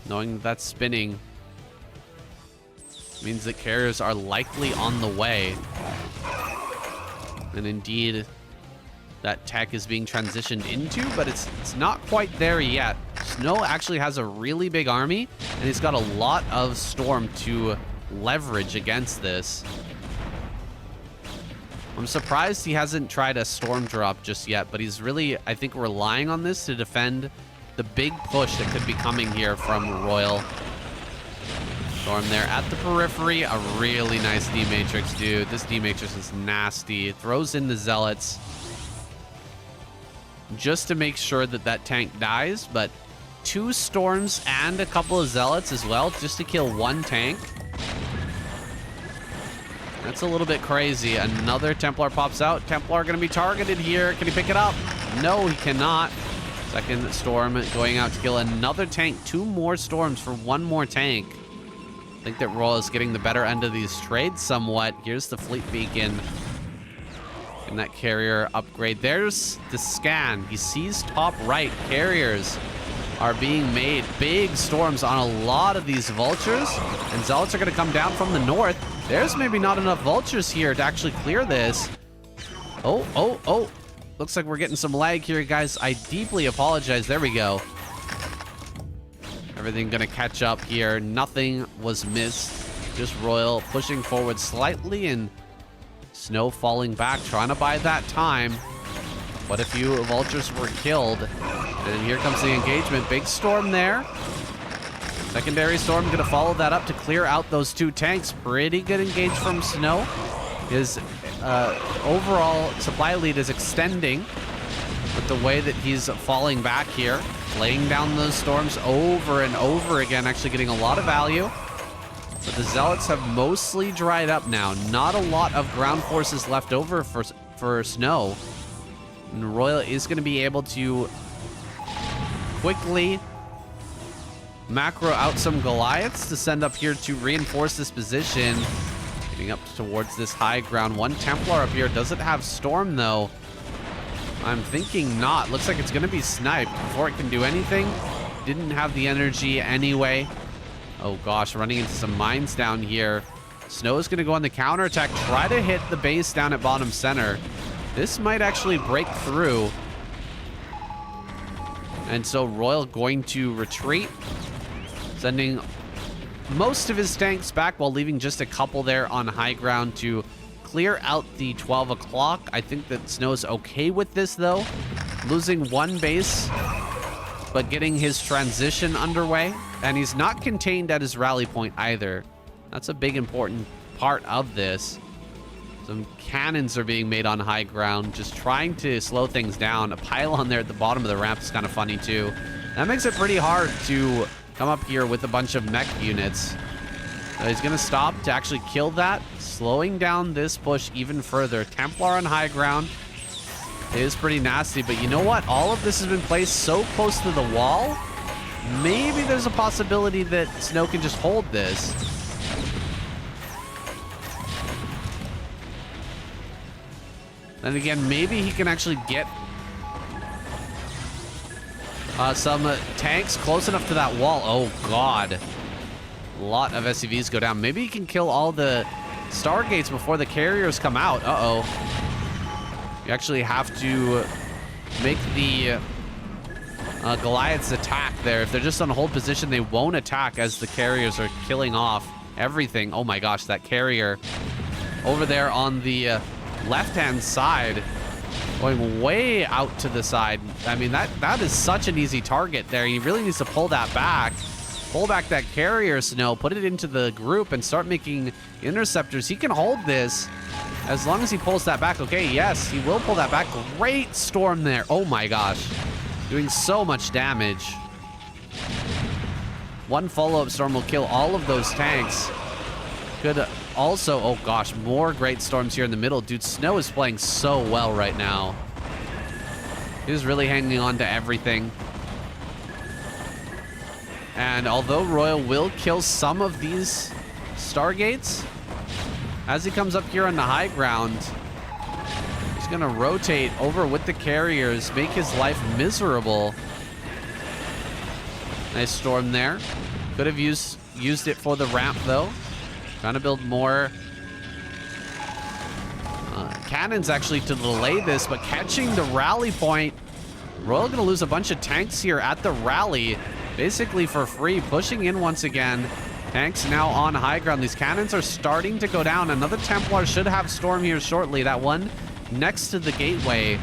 Knowing that that's spinning means that carriers are likely on the way. And indeed, that tech is being transitioned into, but it's not quite there yet. SnOw actually has a really big army, and he's got a lot of Storm to leverage against this. I'm surprised he hasn't tried a Storm drop just yet, but he's really, I think, relying on this to defend the big push that could be coming here from RoyaL. Storm there at the periphery. A really nice D-Matrix, dude. This D-Matrix is nasty. Throws in the Zealots just to make sure that that tank dies, but 2 Storms and a couple of Zealots as well just to kill 1 tank. That's a little bit crazy. Another Templar pops out. Templar going to be targeted here. Can he pick it up? No, he cannot. Second Storm going out to kill another tank. 2 more Storms for 1 more tank. I think that RoyaL is getting the better end of these trades somewhat. Here's the fleet beacon. And that carrier upgrade. There's the scan. He sees top right. Carriers are being made. Big Storms on a lot of these vultures. And Zealots are going to come down from the north. There's maybe not enough vultures here to actually clear this. Oh. Looks like we're getting some lag here, guys. I deeply apologize. There we go. Everything going to catch up here. Nothing was missed. Just RoyaL pushing forward slightly and SnOw falling back, trying to buy that time. But a few vultures were killed. And here comes the engagement. Big Storm there. Secondary Storm going to follow that up to clear out those 2 tanks. Pretty good engage from SnOw. His overall supply lead is extending with the way that he's falling back here. Laying down those Storms over and over again, actually getting a lot of value. But the Zealots have mostly dried up now. Not a lot of ground forces left over for SnOw. And RoyaL is going to be able to quickly macro out some Goliaths to send up here to reinforce this position. Getting up towards this high ground. 1 Templar up here. Does it have Storm, though? I'm thinking not. Looks like it's going to be sniped before it can do anything. Didn't have the energy anyway. Oh, gosh. Running into some mines down here. SnOw is going to go on the counterattack. Try to hit the base down at bottom center. This might actually break through. And so RoyaL going to retreat, sending most of his tanks back while leaving just a couple there on high ground to clear out the 12 o'clock. I think that SnOw's okay with this, though. Losing 1 base, but getting his transition underway. And he's not contained at his rally point either. That's a big important part of this. Some cannons are being made on high ground, just trying to slow things down. A pylon there at the bottom of the ramp is kind of funny, too. That makes it pretty hard to come up here with a bunch of mech units. So he's going to stop to actually kill that, slowing down this push even further. Templar on high ground. It is pretty nasty, but you know what? All of this has been placed so close to the wall. Maybe there's a possibility that SnOw can just hold this. Then again, maybe he can actually get some tanks close enough to that wall. Oh, God. A lot of SCVs go down. Maybe he can kill all the Stargates before the carriers come out. Uh-oh. You actually have to make the Goliaths attack there. If they're just on hold position, they won't attack as the carriers are killing off everything. Oh, my gosh. That carrier over there on the left-hand side, going way out to the side. I mean, that is such an easy target there. He really needs to pull that back. Pull back that carrier, SnOw, put it into the group and start making interceptors. He can hold this as long as he pulls that back. Okay, yes, he will pull that back. Great Storm there. Oh my gosh. Doing so much damage. 1 follow-up Storm will kill all of those tanks. Could also, oh gosh, more great Storms here in the middle. Dude, SnOw is playing so well right now. He's really hanging on to everything. And although RoyaL will kill some of these Stargates, as he comes up here on the high ground, gonna rotate over with the carriers, make his life miserable. Nice storm there. Could have used it for the ramp though. Trying to build more cannons actually to delay this, but catching the rally point. RoyaL gonna lose a bunch of tanks here at the rally, basically for free, pushing in once again. Tanks now on high ground. These cannons are starting to go down. Another Templar should have storm here shortly. That one next to the gateway.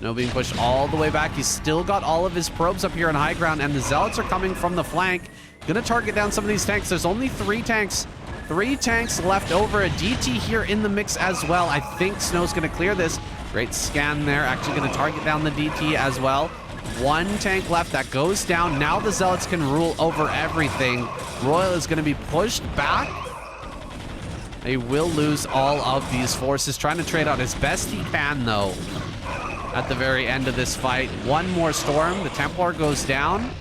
No being pushed all the way back. He's still got all of his probes up here on high ground, and the Zealots are coming from the flank. Gonna target down some of these tanks. There's only 3 tanks. 3 tanks left over. A DT here in the mix as well. I think SnOw's gonna clear this. Great scan there. Actually gonna target down the DT as well. 1 tank left that goes down. Now the Zealots can rule over everything. RoyaL is gonna be pushed back. They will lose all of these forces. Trying to trade out as best he can though. At the very end of this fight, 1 more storm. The Templar goes down.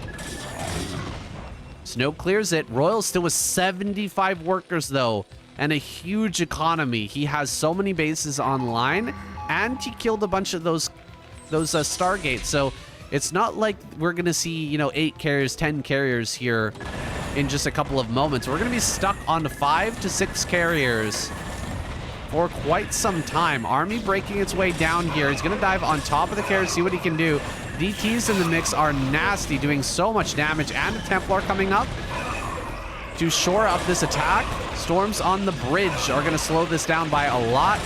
SnOw clears it. RoyaL still with 75 workers though, and a huge economy. He has so many bases online, and he killed a bunch of those Stargates. So it's not like we're gonna see, you know, 8 carriers, 10 carriers here in just a couple of moments. We're gonna be stuck on 5 to 6 carriers for quite some time. Army breaking its way down here. He's gonna dive on top of the carriers, see what he can do. DTs in the mix are nasty, doing so much damage, and a Templar coming up to shore up this attack. Storms on the bridge are gonna slow this down by a lot.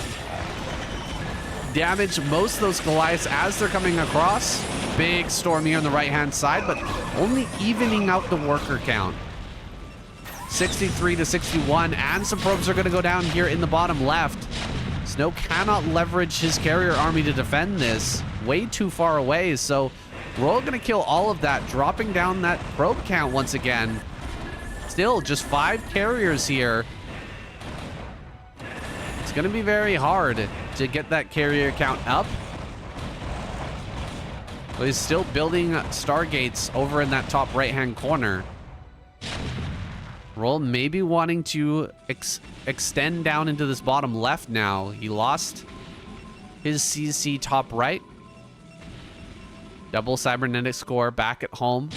Damage most of those Goliaths as they're coming across. Big storm here on the right-hand side, but only evening out the worker count. 63 to 61, and some probes are going to go down here in the bottom left. SnOw cannot leverage his carrier army to defend this. Way too far away, so RoyaL going to kill all of that, dropping down that probe count once again. Still, just 5 carriers here. It's going to be very hard to get that carrier count up. But he's still building Stargates over in that top right-hand corner. RoyaL maybe wanting to extend down into this bottom left now. He lost his CC top right. Double cybernetic score back at home.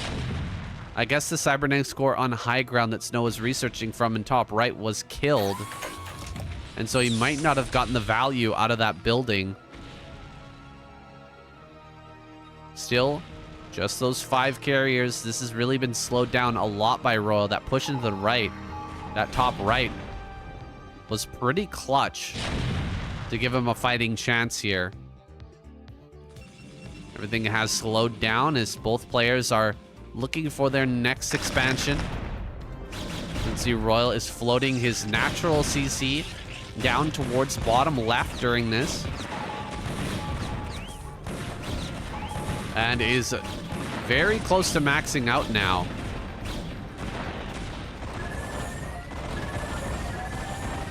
I guess the cybernetic score on high ground that SnOw was researching from in top right was killed. And so he might not have gotten the value out of that building. Still, just those 5 carriers. This has really been slowed down a lot by RoyaL. That push into the right, that top right, was pretty clutch to give him a fighting chance here. Everything has slowed down as both players are looking for their next expansion. You can see RoyaL is floating his natural CC down towards bottom left during this. And is very close to maxing out now.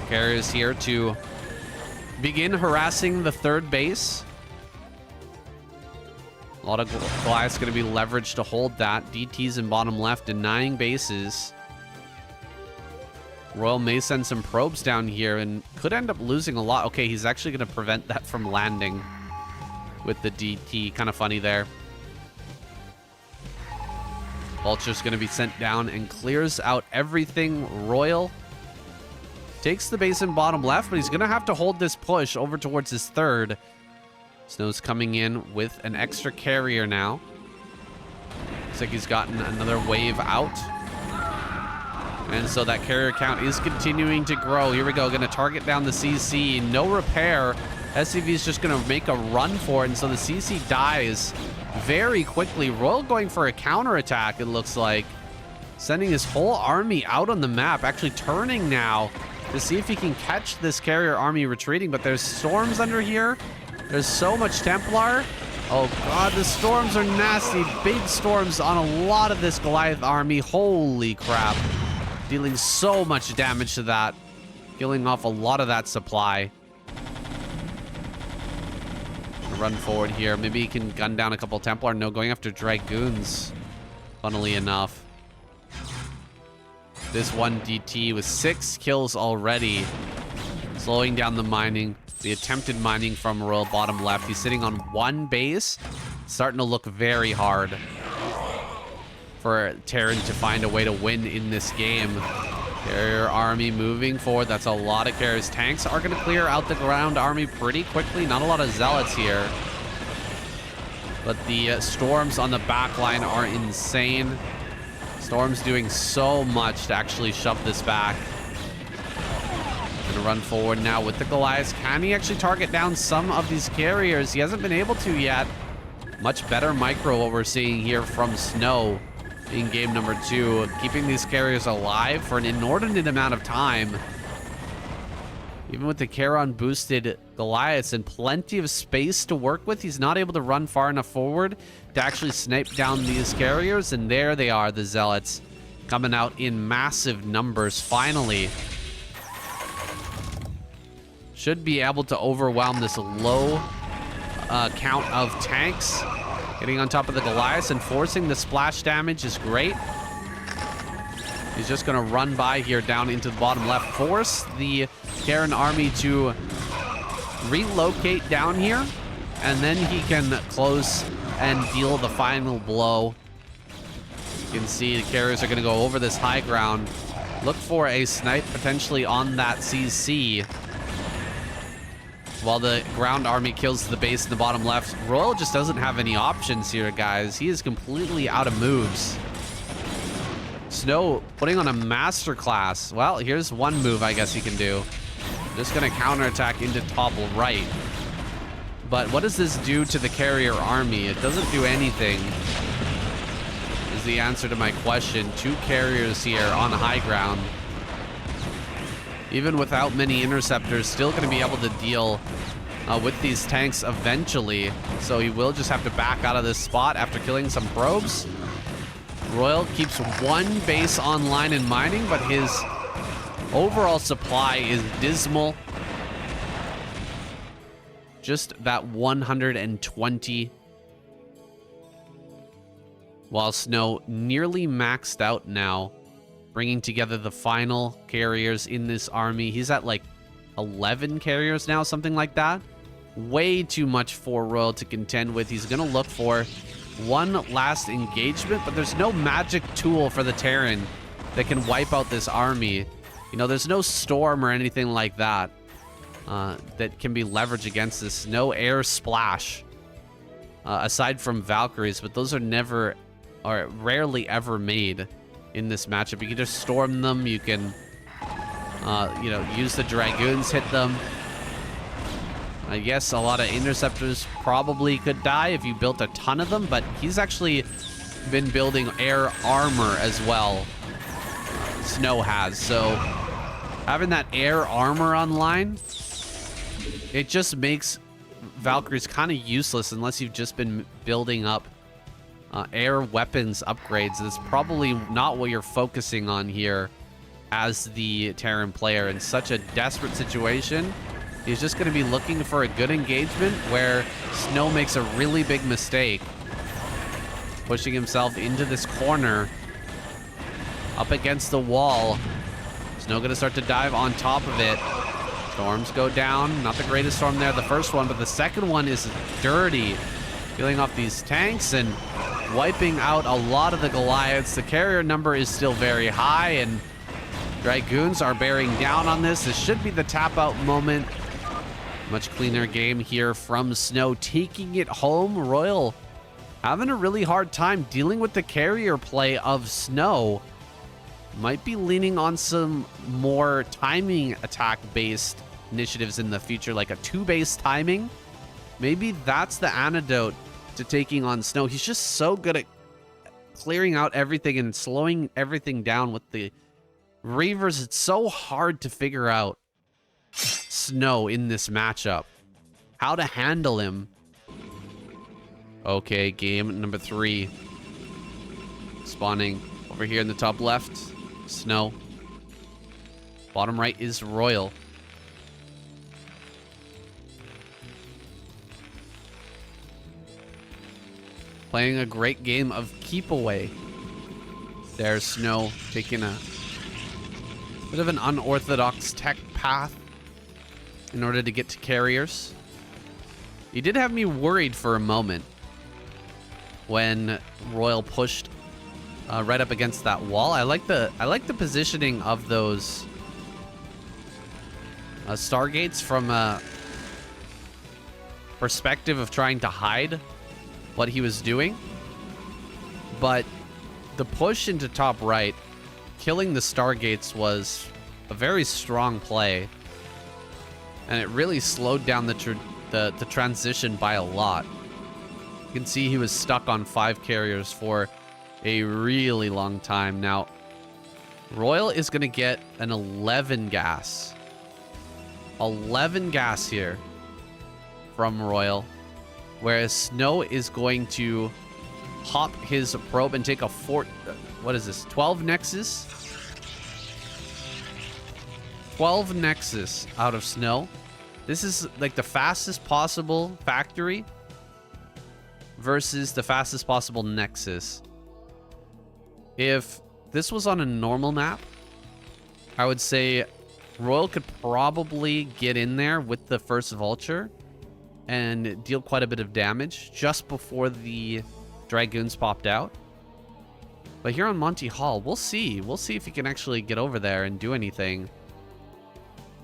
Carriers here to begin harassing the 3rd base. A lot of Goliaths going to be leveraged to hold that. DTs in bottom left, denying bases. RoyaL may send some probes down here and could end up losing a lot. Okay, he's actually going to prevent that from landing with the DT. Kind of funny there. Vulture's going to be sent down and clears out everything. RoyaL takes the base in bottom left, but he's going to have to hold this push over towards his 3rd. SnOw's coming in with an extra carrier now. Looks like he's gotten another wave out. And so that carrier count is continuing to grow. Here we go. Going to target down the CC. No repair. SCV is just going to make a run for it. And so the CC dies very quickly. RoyaL going for a counterattack, it looks like. Sending his whole army out on the map. Actually turning now to see if he can catch this carrier army retreating. But there's storms under here. There's so much Templar. Oh god, the storms are nasty. Big storms on a lot of this Goliath army. Holy crap. Dealing so much damage to that. Killing off a lot of that supply. Run forward here. Maybe he can gun down a couple Templar. No, going after Dragoons. Funnily enough. This one DT with 6 kills already. Slowing down the mining. The attempted mining from RoyaL bottom left. He's sitting on one base. Starting to look very hard for Terran to find a way to win in this game. Carrier army moving forward. That's a lot of carriers. Tanks are going to clear out the ground army pretty quickly. Not a lot of zealots here. But the storms on the back line are insane. Storm's doing so much to actually shove this back. Gonna run forward now with the Goliaths. Can he actually target down some of these carriers? He hasn't been able to yet. Much better micro what we're seeing here from SnOw in game number 2. Keeping these carriers alive for an inordinate amount of time. Even with the Charon boosted Goliaths and plenty of space to work with, he's not able to run far enough forward to actually snipe down these carriers. And there they are, the Zealots, coming out in massive numbers finally. Should be able to overwhelm this low count of tanks. Getting on top of the Goliaths and forcing the splash damage is great. He's just going to run by here down into the bottom left. Force the Terran army to relocate down here. And then he can close and deal the final blow. You can see the carriers are going to go over this high ground. Look for a snipe potentially on that CC. While the ground army kills the base in the bottom left. RoyaL just doesn't have any options here, guys. He is completely out of moves. SnOw putting on a masterclass. Well, here's one move I guess he can do. Just gonna counterattack into top right. But what does this do to the carrier army? It doesn't do anything. Is the answer to my question. 2 carriers here on high ground. Even without many interceptors, still going to be able to deal with these tanks eventually. So he will just have to back out of this spot after killing some probes. RoyaL keeps one base online and mining, but his overall supply is dismal. Just that 120. While SnOw nearly maxed out now, bringing together the final carriers in this army. He's at like 11 carriers now, something like that. Way too much for RoyaL to contend with. He's going to look for one last engagement, but there's no magic tool for the Terran that can wipe out this army. You know, there's no storm or anything like that that can be leveraged against this. No air splash, aside from Valkyries, but those are never, or rarely ever made in this matchup. You can just storm them. You can, you know, use the Dragoons, hit them. I guess a lot of interceptors probably could die if you built a ton of them, but he's actually been building air armor as well. SnOw has. So having that air armor online, it just makes Valkyries kind of useless unless you've just been building up air weapons upgrades. That's probably not what you're focusing on here as the Terran player. In such a desperate situation, he's just going to be looking for a good engagement where SnOw makes a really big mistake, pushing himself into this corner up against the wall. SnOw going to start to dive on top of it. Storms go down. Not the greatest storm there, the first one, but the second one is dirty, killing off these tanks and wiping out a lot of the Goliaths. The carrier number is still very high, and Dragoons are bearing down on this. This should be the tap out moment. Much cleaner game here from SnOw, taking it home. RoyaL having a really hard time dealing with the carrier play of SnOw. Might be leaning on some more timing attack based initiatives in the future, like a 2-base timing. Maybe that's the antidote to taking on SnOw. He's just so good at clearing out everything and slowing everything down with the Reavers. It's so hard to figure out SnOw in this matchup, how to handle him. Okay, game number 3 spawning over here in the top left. SnOw. Bottom right is RoyaL. Playing a great game of keep away. There's SnOw taking a bit of an unorthodox tech path in order to get to carriers. He did have me worried for a moment when RoyaL pushed right up against that wall. I like the positioning of those Stargates from a perspective of trying to hide what he was doing. But the push into top right, killing the Stargates, was a very strong play. And it really slowed down the transition by a lot. You can see he was stuck on 5 carriers for a really long time. Now, RoyaL is going to get an 11 gas. 11 gas here from RoyaL. Whereas SnOw is going to hop his probe and take a what is this? 12 Nexus? 12 Nexus out of SnOw. This is like the fastest possible factory versus the fastest possible Nexus. If this was on a normal map, I would say RoyaL could probably get in there with the first Vulture and deal quite a bit of damage just before the Dragoons popped out. But here on Monty Hall, we'll see. We'll see if he can actually get over there and do anything.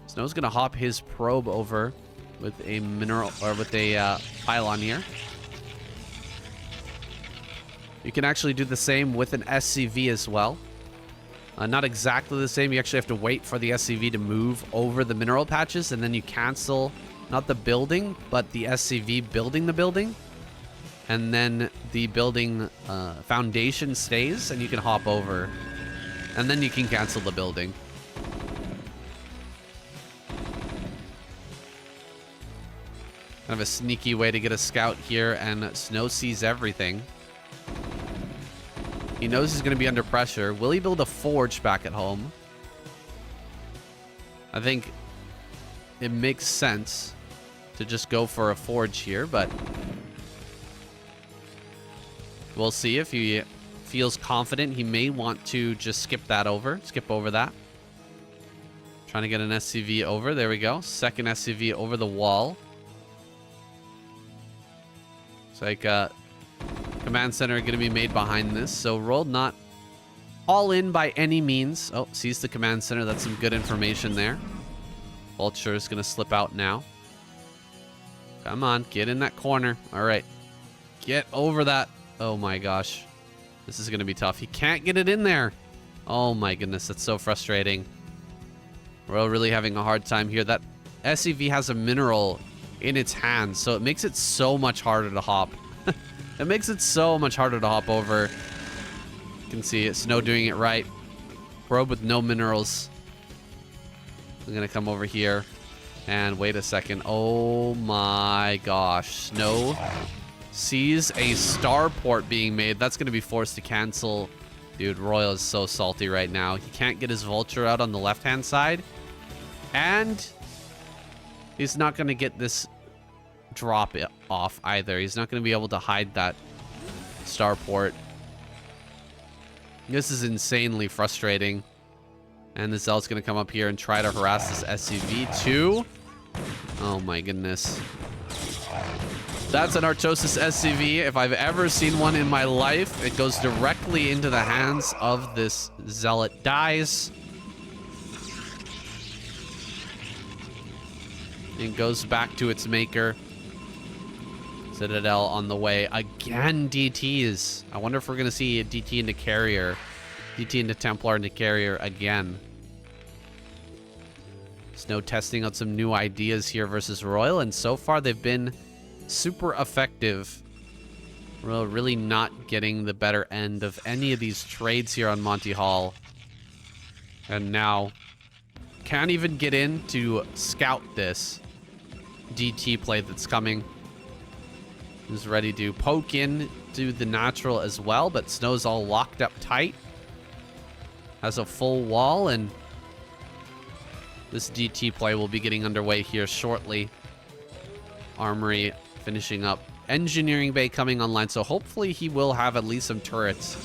SnOw's going to hop his probe over with a mineral, or with a pylon here. You can actually do the same with an SCV as well. Not exactly the same. You actually have to wait for the SCV to move over the mineral patches, and then you cancel not the building, but the SCV building the building. And then the building foundation stays, and you can hop over. And then you can cancel the building. Kind of a sneaky way to get a scout here, and SnOw sees everything. He knows he's going to be under pressure. Will he build a forge back at home? I think it makes sense to just go for a forge here, but we'll see if he feels confident. He may want to just skip over that. Trying to get an SCV over. There we go. Second SCV over the wall. It's like command center going to be made behind this, so RoyaL not all in by any means. Oh, sees the command center. That's some good information there. Vulture is going to slip out now. Come on, get in that corner. All right, get over that. Oh my gosh, this is going to be tough. He can't get it in there. Oh my goodness, that's so frustrating. RoyaL really having a hard time here. That SCV has a mineral in its hands, so it makes it so much harder to hop. It makes it so much harder to hop over. You can see it. SnOw doing it right. Probe with no minerals. I'm going to come over here. And wait a second. Oh my gosh. SnOw sees a starport being made. That's going to be forced to cancel. Dude, RoyaL is so salty right now. He can't get his Vulture out on the left-hand side. And he's not going to get this drop it off either. He's not going to be able to hide that starport. This is insanely frustrating. And the Zell's going to come up here and try to harass this SCV too. Oh my goodness. That's an Artosis SCV. If I've ever seen one in my life, it goes directly into the hands of this Zealot. Dies. It goes back to its maker. Citadel on the way. Again, DTs. I wonder if we're going to see a DT into carrier. DT into Templar into carrier again. SnOw testing out some new ideas here versus RoyaL, and so far they've been super effective. RoyaL really not getting the better end of any of these trades here on Monty Hall. And now can't even get in to scout this DT play that's coming. He's ready to poke in to the natural as well, but SnOw's all locked up tight. Has a full wall, and this DT play will be getting underway here shortly. Armory finishing up. Engineering bay coming online, so hopefully he will have at least some turrets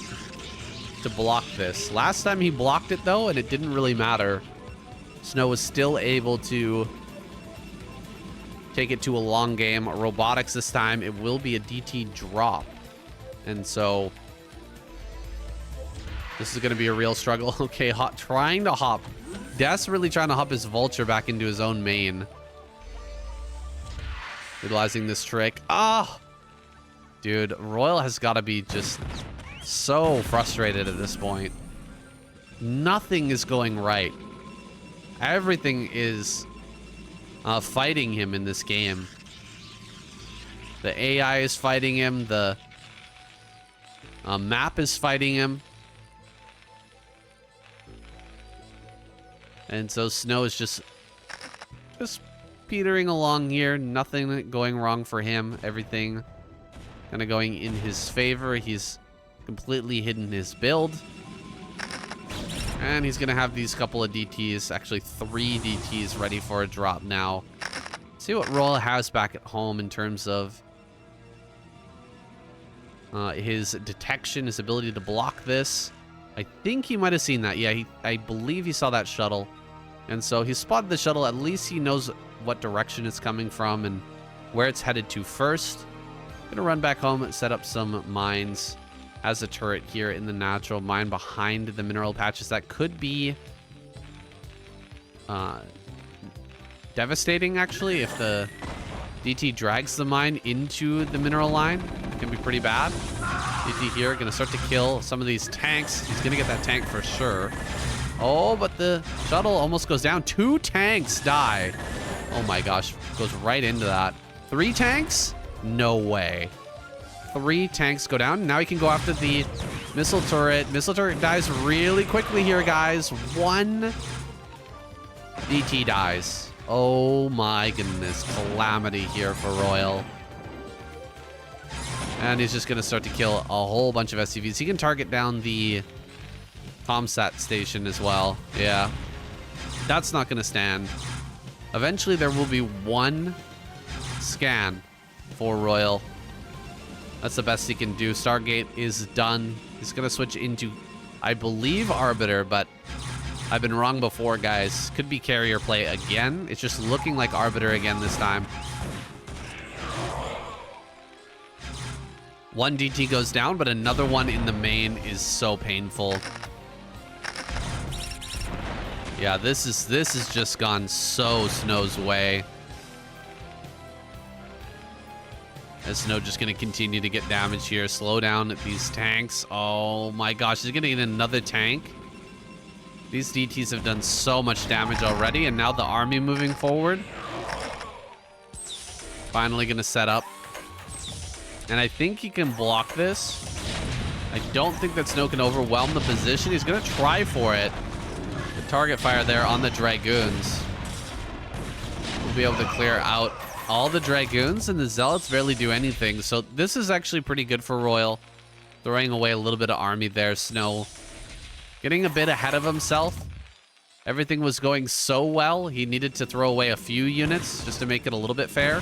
to block this. Last time he blocked it though, and it didn't really matter. SnOw was still able to take it to a long game. Robotics this time, it will be a DT drop. And so this is going to be a real struggle. Okay, trying to hop. Desperately trying to hop his Vulture back into his own main. Utilizing this trick. Ah! Dude, RoyaL has got to be just so frustrated at this point. Nothing is going right. Everything is fighting him in this game. The AI is fighting him. The map is fighting him. And so SnOw is just petering along here. Nothing going wrong for him. Everything kind of going in his favor. He's completely hidden his build. And he's going to have these couple of DTs, actually 3 DTs ready for a drop now. See what RoyaL has back at home in terms of his detection, his ability to block this. I think he might have seen that. Yeah, I believe he saw that shuttle. And so he spotted the shuttle. At least he knows what direction it's coming from and where it's headed to first. Gonna run back home and set up some mines as a turret here in the natural mine behind the mineral patches. That could be devastating, actually, if the DT drags the mine into the mineral line. It can be pretty bad. DT here gonna start to kill some of these tanks. He's gonna get that tank for sure. Oh, but the shuttle almost goes down. 2 tanks die. Oh my gosh, goes right into that. 3 tanks? No way. 3 tanks go down. Now he can go after the missile turret. Missile turret dies really quickly here, guys. 1 DT dies. Oh my goodness. Calamity here for RoyaL. And he's just going to start to kill a whole bunch of SCVs. He can target down the Comsat station as well. Yeah. That's not going to stand. Eventually there will be 1 scan for RoyaL. That's the best he can do. Stargate is done. He's going to switch into, I believe, Arbiter, but I've been wrong before, guys. Could be carrier play again. It's just looking like Arbiter again this time. 1 DT goes down, but another one in the main is so painful. Yeah, this is just gone so SnOw's way. As SnOw just going to continue to get damage here. Slow down these tanks. Oh my gosh, he's going to get another tank. These DTs have done so much damage already, and now the army moving forward. Finally going to set up. And I think he can block this. I don't think that SnOw can overwhelm the position. He's going to try for it. The target fire there on the Dragoons. We'll be able to clear out all the Dragoons, and the Zealots barely do anything. So this is actually pretty good for RoyaL. Throwing away a little bit of army there. SnOw getting a bit ahead of himself. Everything was going so well. He needed to throw away a few units just to make it a little bit fair.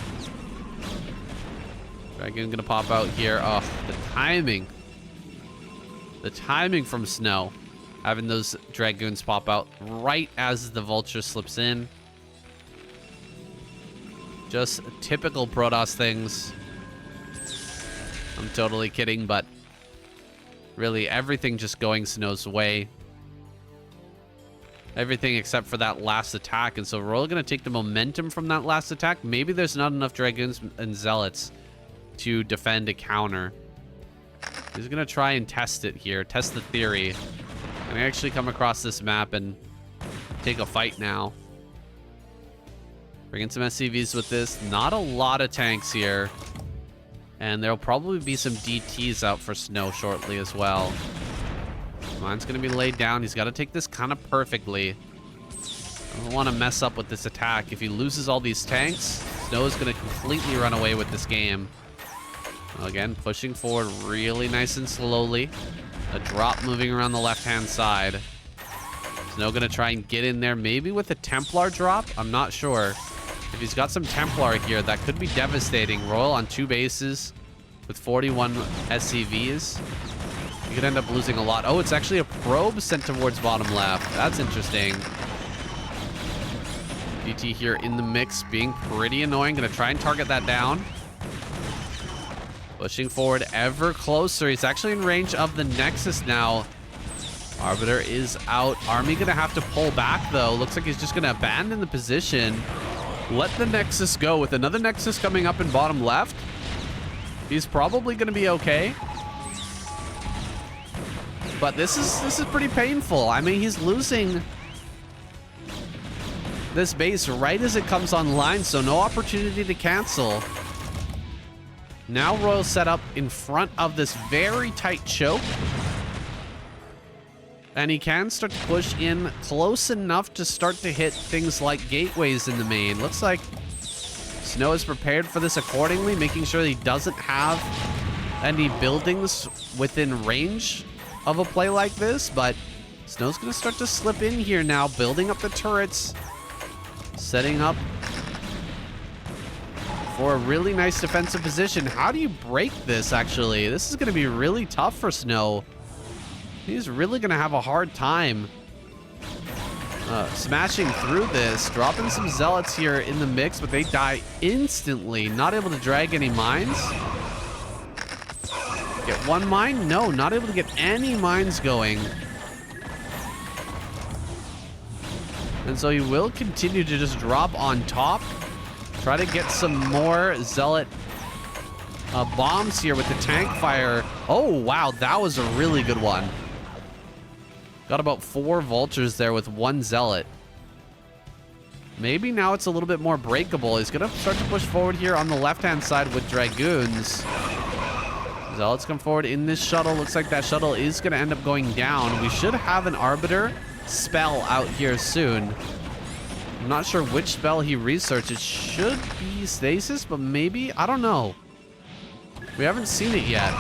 Dragoon gonna pop out here. Oh, the timing. The timing from SnOw. Having those Dragoons pop out right as the Vulture slips in. Just typical Protoss things. I'm totally kidding, but really everything just going SnOw's way. Everything except for that last attack. And so RoyaL going to take the momentum from that last attack. Maybe there's not enough Dragoons and Zealots to defend a counter. He's going to try and test it here. Test the theory. Can I actually come across this map and take a fight now? Bring in some SCVs with this. Not a lot of tanks here. And there'll probably be some DTs out for SnOw shortly as well. Mine's going to be laid down. He's got to take this kind of perfectly. I don't want to mess up with this attack. If he loses all these tanks, SnOw is going to completely run away with this game. Again, pushing forward really nice and slowly. A drop moving around the left-hand side. SnOw going to try and get in there, maybe with a Templar drop. I'm not sure. If he's got some Templar here, that could be devastating. RoyaL on 2 bases with 41 SCVs. You could end up losing a lot. Oh, it's actually a probe sent towards bottom left. That's interesting. DT here in the mix, being pretty annoying. Gonna try and target that down. Pushing forward ever closer. He's actually in range of the Nexus now. Arbiter is out. Army gonna have to pull back though. Looks like he's just gonna abandon the position. Let the Nexus go. With another Nexus coming up in bottom left, he's probably gonna be okay. But this is pretty painful. I mean, he's losing this base right as it comes online, so no opportunity to cancel. Now RoyaL set up in front of this very tight choke. And he can start to push in close enough to start to hit things like gateways in the main. Looks like SnOw is prepared for this accordingly, making sure that he doesn't have any buildings within range of a play like this. But SnOw's going to start to slip in here now, building up the turrets, setting up for a really nice defensive position. How do you break this, actually? This is going to be really tough for SnOw. He's really going to have a hard time smashing through this. Dropping some Zealots here in the mix, but they die instantly. Not able to drag any mines. Get one mine? No, not able to get any mines going. And so he will continue to just drop on top. Try to get some more Zealot bombs here with the tank fire. Oh, wow. That was a really good one. Got about 4 vultures there with 1 Zealot. Maybe now it's a little bit more breakable. He's going to start to push forward here on the left-hand side with Dragoons. Zealots come forward in this shuttle. Looks like that shuttle is going to end up going down. We should have an Arbiter spell out here soon. I'm not sure which spell he researched. It should be Stasis, but maybe? I don't know. We haven't seen it yet.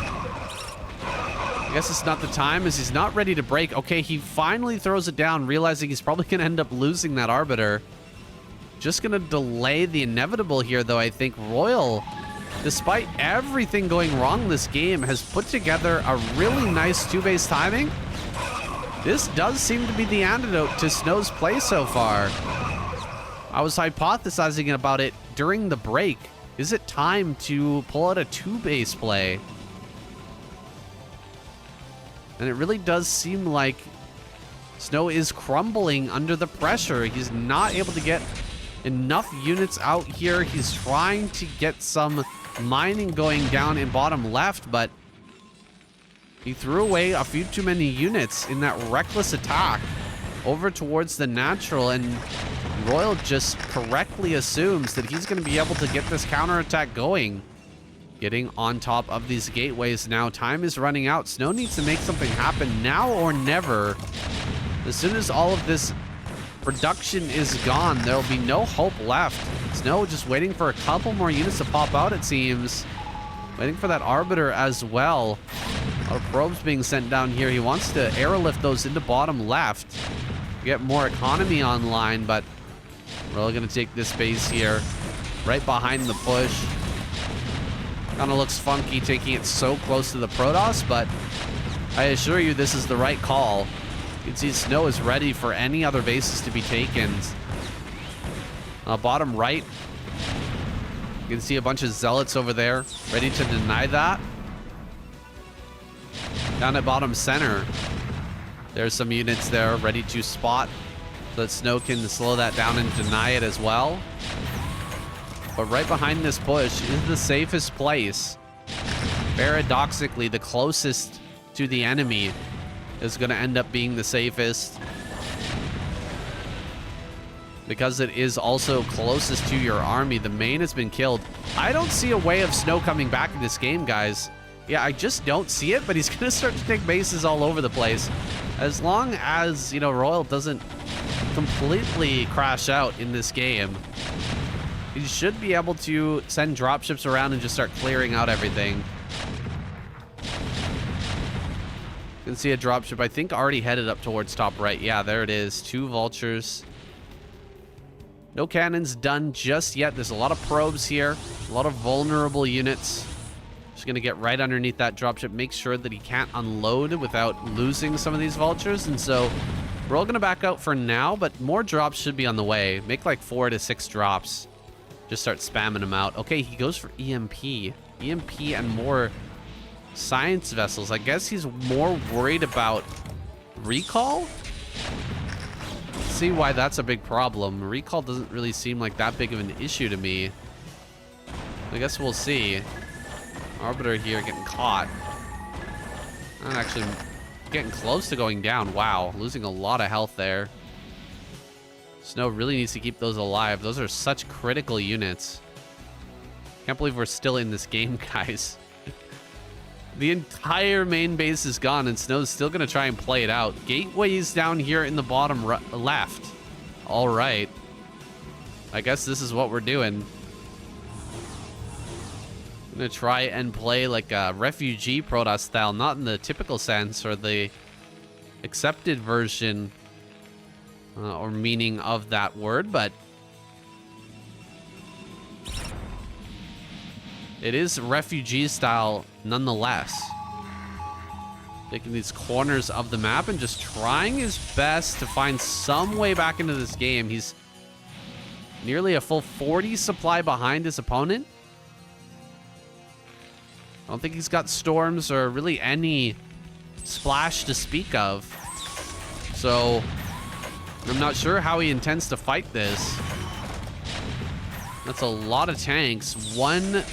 I guess it's not the time, as he's not ready to break. Okay, he finally throws it down, realizing he's probably going to end up losing that Arbiter. Just going to delay the inevitable here, though. I think RoyaL, despite everything going wrong this game, has put together a really nice 2-base timing. This does seem to be the antidote to SnOw's play so far. I was hypothesizing about it during the break. Is it time to pull out a 2-base play? And it really does seem like SnOw is crumbling under the pressure. He's not able to get enough units out here. He's trying to get some mining going down in bottom left, but he threw away a few too many units in that reckless attack over towards the natural, and RoyaL just correctly assumes that he's going to be able to get this counterattack going. Getting on top of these gateways now. Time is running out. SnOw needs to make something happen now or never. As soon as all of this production is gone, there will be no hope left. SnOw just waiting for a couple more units to pop out, it seems. Waiting for that Arbiter as well. A lot of probes being sent down here. He wants to airlift those into bottom left. Get more economy online, but we're really going to take this base here. Right behind the push. Kind of looks funky taking it so close to the Protoss, but I assure you this is the right call. You can see SnOw is ready for any other bases to be taken. Bottom right, you can see a bunch of Zealots over there ready to deny that. Down at bottom center, there's some units there ready to spot so that SnOw can slow that down and deny it as well. But right behind this push is the safest place. Paradoxically, the closest to the enemy is going to end up being the safest, because it is also closest to your army. The main has been killed. I don't see a way of SnOw coming back in this game, guys. Yeah, I just don't see it, but he's going to start to take bases all over the place. As long as, you know, RoyaL doesn't completely crash out in this game, he should be able to send dropships around and just start clearing out everything. You can see a dropship, I think, already headed up towards top right. Yeah, there it is. 2 vultures. No cannons done just yet. There's a lot of probes here. A lot of vulnerable units. Just going to get right underneath that dropship. Make sure that he can't unload without losing some of these vultures. And so We're all going to back out for now, but more drops should be on the way. Make like 4 to 6 drops. Just start spamming them out. Okay, he goes for EMP. EMP and more science vessels. I guess he's more worried about recall? See why that's a big problem. Recall doesn't really seem like that big of an issue to me. I guess we'll see. Arbiter here getting caught. Not actually getting close to going down. Wow, losing a lot of health there. SnOw really needs to keep those alive. Those are such critical units. Can't believe we're still in this game, guys. The entire main base is gone, and SnOw's still going to try and play it out. Gateway's down here in the bottom left. All right. I guess this is what we're doing. I'm going to try and play like a refugee Protoss style, not in the typical sense or the accepted version or meaning of that word, but it is refugee style nonetheless. Taking these corners of the map and just trying his best to find some way back into this game. He's nearly a full 40 supply behind his opponent. I don't think he's got storms or really any splash to speak of. So I'm not sure how he intends to fight this. That's a lot of tanks. One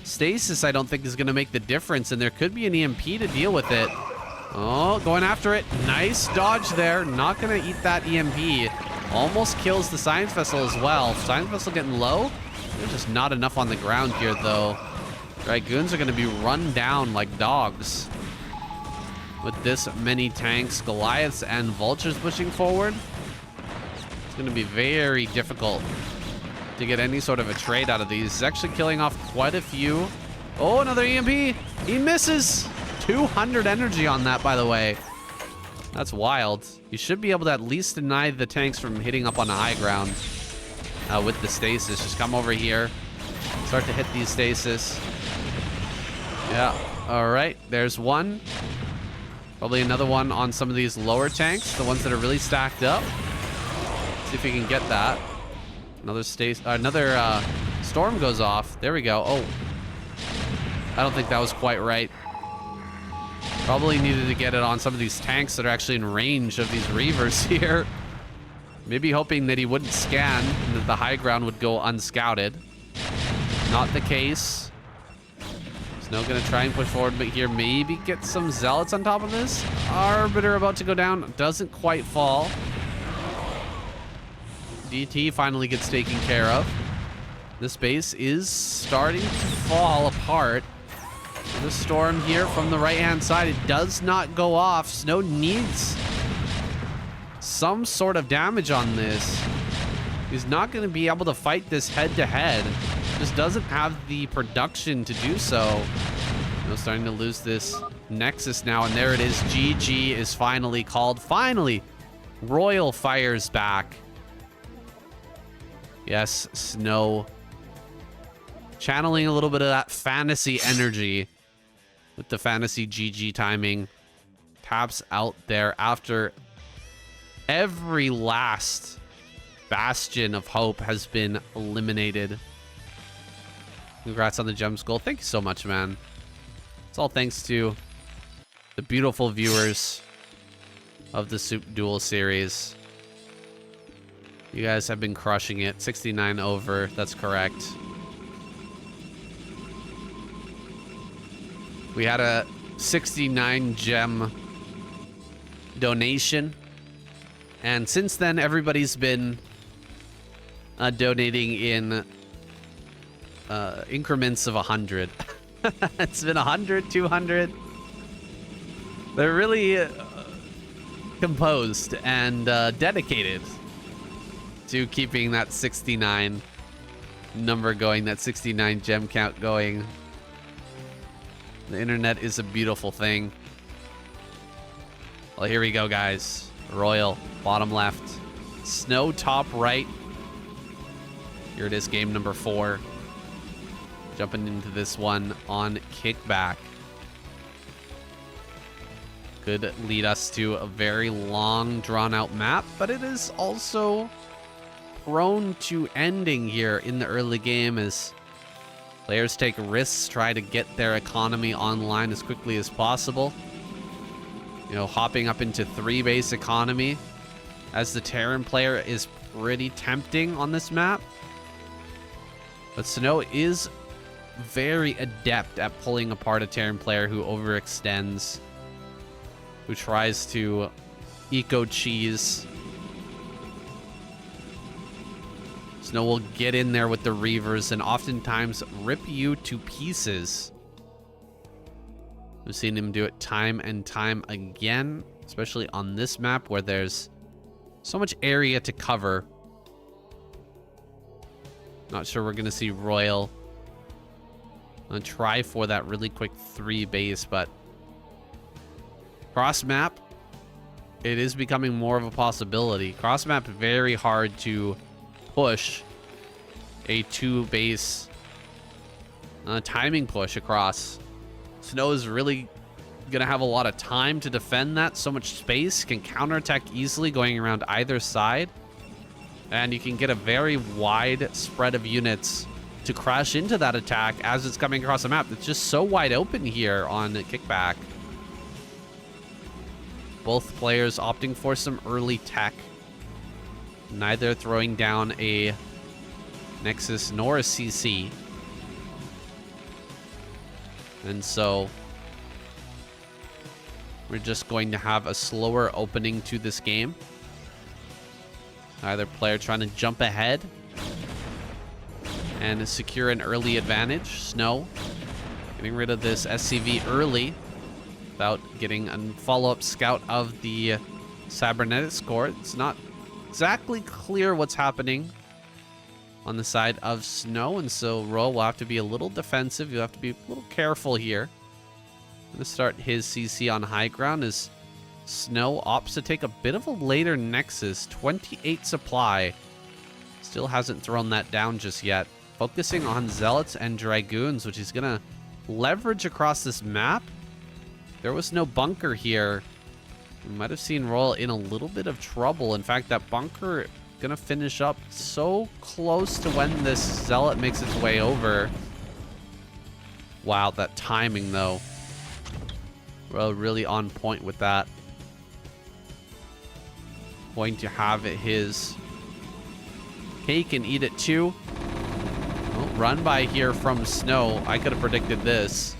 stasis I don't think is going to make the difference, and there could be an EMP to deal with it. Oh, going after it. Nice dodge there. Not going to eat that EMP. Almost kills the science vessel as well. Science vessel getting low. There's just not enough on the ground here, though. Dragoons are going to be run down like dogs. With this many tanks, Goliaths, and Vultures pushing forward, it's going to be very difficult to get any sort of a trade out of these. He's actually killing off quite a few. Oh, another EMP. He misses. 200 energy on that, by the way. That's wild. You should be able to at least deny the tanks from hitting up on the high ground with the stasis. Just come over here. Start to hit these stasis. Yeah. All right. There's one. Probably another one on some of these lower tanks, the ones that are really stacked up. See if we can get that. Another storm goes off. There we go. Oh, I don't think that was quite right. Probably needed to get it on some of these tanks that are actually in range of these Reavers here. Maybe hoping that he wouldn't scan and that the high ground would go unscouted. Not the case. SnOw gonna try and push forward, but here maybe get some Zealots on top of this. Arbiter about to go down. Doesn't quite fall. DT finally gets taken care of. This base is starting to fall apart. The storm here from the right-hand side, it does not go off. SnOw needs some sort of damage on this. He's not going to be able to fight this head-to-head. Just doesn't have the production to do so. Starting to lose this Nexus now, and there it is. GG is finally called. Finally, RoyaL fires back. Yes, SnOw channeling a little bit of that fantasy energy with the fantasy GG timing. Taps out there after every last bastion of hope has been eliminated. Congrats on the gems goal. Thank you so much, man. It's all thanks to the beautiful viewers of the SOOP Duel series. You guys have been crushing it. 69 over. That's correct. We had a 69 gem donation. And since then, everybody's been donating in increments of 100. It's been 100, 200. They're really composed and dedicated to keeping that 69 number going, that 69 gem count going. The internet is a beautiful thing. Well, here we go, guys. RoyaL, bottom left. SnOw, top right. Here it is, game number 4. Jumping into this one on kickback. Could lead us to a very long, drawn-out map, but it is also prone to ending here in the early game as players take risks, try to get their economy online as quickly as possible. You know, hopping up into 3-base economy as the Terran player is pretty tempting on this map. But SnOw is very adept at pulling apart a Terran player who overextends, who tries to eco-cheese. SnOw will get in there with the Reavers and oftentimes rip you to pieces. We've seen him do it time and time again, especially on this map where there's so much area to cover. Not sure we're going to see RoyaL. I'm going to try for that really quick 3-base, but cross map, it is becoming more of a possibility. Cross map, very hard to push a 2-base timing push across. SnOw is really going to have a lot of time to defend that. So much space, can counterattack easily going around either side. And you can get a very wide spread of units to crash into that attack as it's coming across the map. It's just so wide open here on kickback. Both players opting for some early tech. Neither throwing down a Nexus nor a CC. And so we're just going to have a slower opening to this game. Either player trying to jump ahead and secure an early advantage. SnOw getting rid of this SCV early without getting a follow-up scout of the cybernetic score. It's not exactly clear what's happening on the side of SnOw, and so RoyaL will have to be a little defensive. You'll have to be a little careful here. Going to start his CC on high ground as SnOw opts to take a bit of a later Nexus. 28 supply. Still hasn't thrown that down just yet. Focusing on Zealots and Dragoons, which he's going to leverage across this map. There was no bunker here. We might have seen RoyaL in a little bit of trouble. In fact, that bunker going to finish up so close to when this Zealot makes its way over. Wow, that timing, though. RoyaL really on point with that. Going to have his cake and eat it too. Oh, run by here from SnOw. I could have predicted this.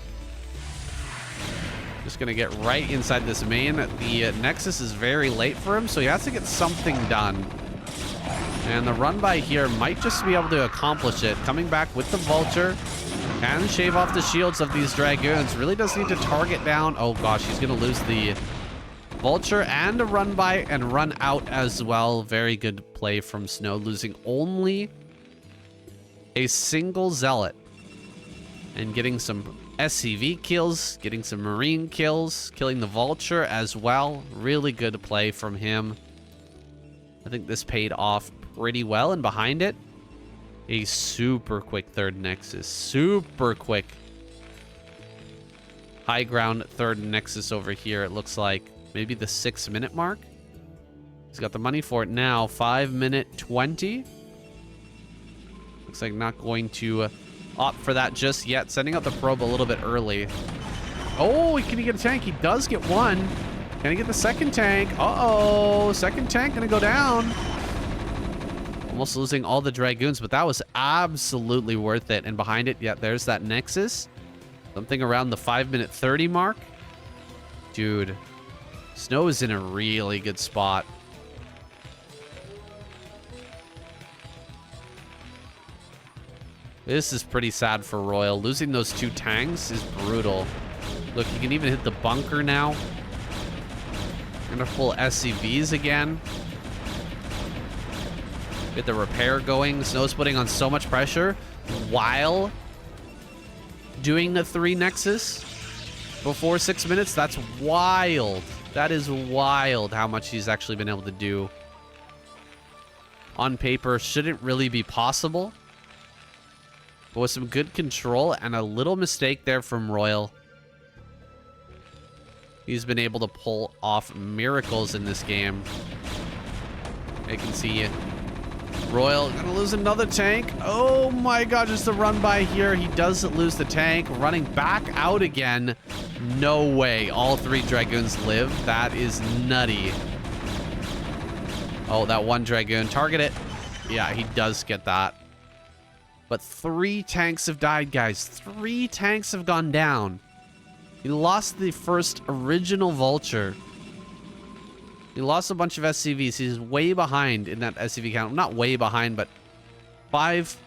Just going to get right inside this main. The Nexus is very late for him, so he has to get something done. And the run by here might just be able to accomplish it. Coming back with the Vulture. Can shave off the shields of these Dragoons. Really does need to target down. Oh gosh, he's going to lose the Vulture and a run by and run out as well. Very good play from SnOw, losing only a single Zealot and getting some SCV kills, getting some Marine kills, killing the Vulture as well. Really good play from him. I think this paid off pretty well, and behind it, a super quick third Nexus. Super quick. High ground third Nexus over here. It looks like maybe the 6-minute mark. He's got the money for it now. 5-minute 20. Looks like not going to opt for that just yet. Sending out the probe a little bit early. Oh, can he get a tank? He does get one. Can he get the second tank? Uh-oh. Second tank gonna go down. Almost losing all the Dragoons, but that was absolutely worth it. And behind it, yeah, there's that Nexus. Something around the 5-minute 30 mark. Dude, SnOw is in a really good spot. This is pretty sad for RoyaL. Losing those 2 tanks is brutal. Look, you can even hit the bunker now. Gonna pull SCVs again. Get the repair going. SnOw's putting on so much pressure while doing the 3 Nexus before 6 minutes. That's wild. That is wild how much he's actually been able to do. On paper, shouldn't really be possible. But with some good control and a little mistake there from RoyaL, He's been able to pull off miracles in this game. I can see RoyaL gonna lose another tank. Oh my god, just a run by here. He does lose the tank. Running back out again. No way. All 3 Dragoons live. That is nutty. Oh, that one Dragoon. Target it. Yeah, he does get that. But 3 tanks have died, guys. 3 tanks have gone down. He lost the first original Vulture. He lost a bunch of SCVs. He's way behind in that SCV count. Not way behind, but 5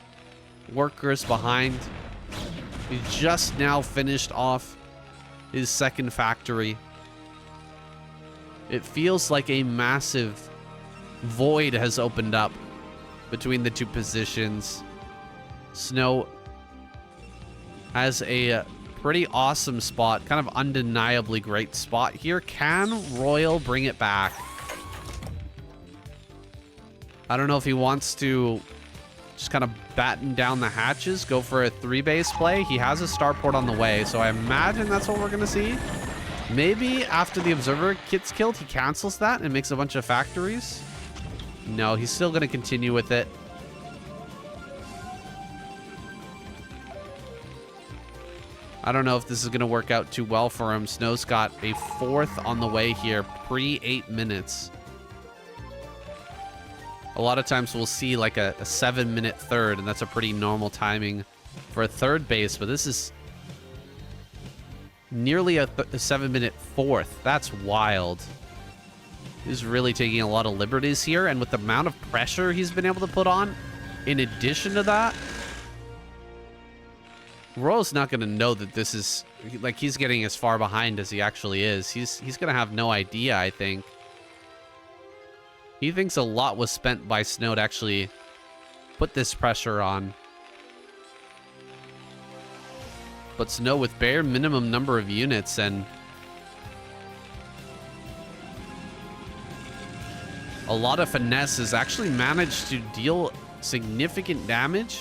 workers behind. He just now finished off his second factory. It feels like a massive void has opened up between the 2 positions. SnOw has a pretty awesome spot, kind of undeniably great spot here. Can RoyaL bring it back? I don't know if he wants to just kind of batten down the hatches, go for a 3-base play. He has a starport on the way, so I imagine that's what we're gonna see. Maybe after the observer gets killed, he cancels that and makes a bunch of factories. No, he's still gonna continue with it. I don't know if this is going to work out too well for him. SnOw's got a 4th on the way here, pre-8 minutes. A lot of times we'll see like a 7-minute third, and that's a pretty normal timing for a 3rd base, but this is nearly a 7-minute 4th. That's wild. He's really taking a lot of liberties here, and with the amount of pressure he's been able to put on, in addition to that, RoyaL's not going to know that this is, like, he's getting as far behind as he actually is. He's going to have no idea, I think. He thinks a lot was spent by SnOw to actually put this pressure on. But SnOw with bare minimum number of units and a lot of finesse has actually managed to deal significant damage.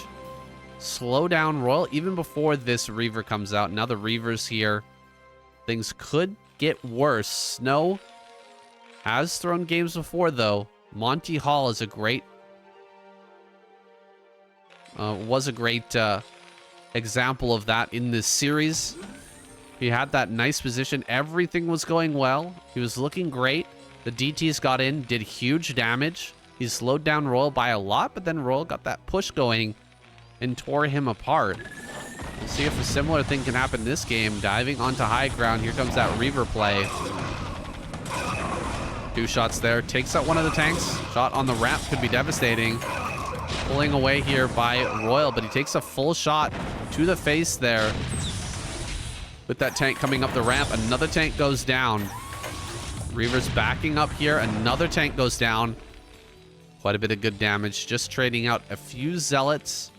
Slow down RoyaL even before this Reaver comes out. Now the Reaver's here. Things could get worse. SnOw has thrown games before, though. Monty Hall is a great... was a great example of that in this series. He had that nice position. Everything was going well. He was looking great. The DTs got in, did huge damage. He slowed down RoyaL by a lot, but then RoyaL got that push going and tore him apart. We'll see if a similar thing can happen this game. Diving onto high ground. Here comes that Reaver play. 2 shots there. Takes out one of the tanks. Shot on the ramp could be devastating. Pulling away here by RoyaL, but he takes a full shot to the face there. With that tank coming up the ramp, another tank goes down. Reaver's backing up here. Another tank goes down. Quite a bit of good damage. Just trading out a few zealots.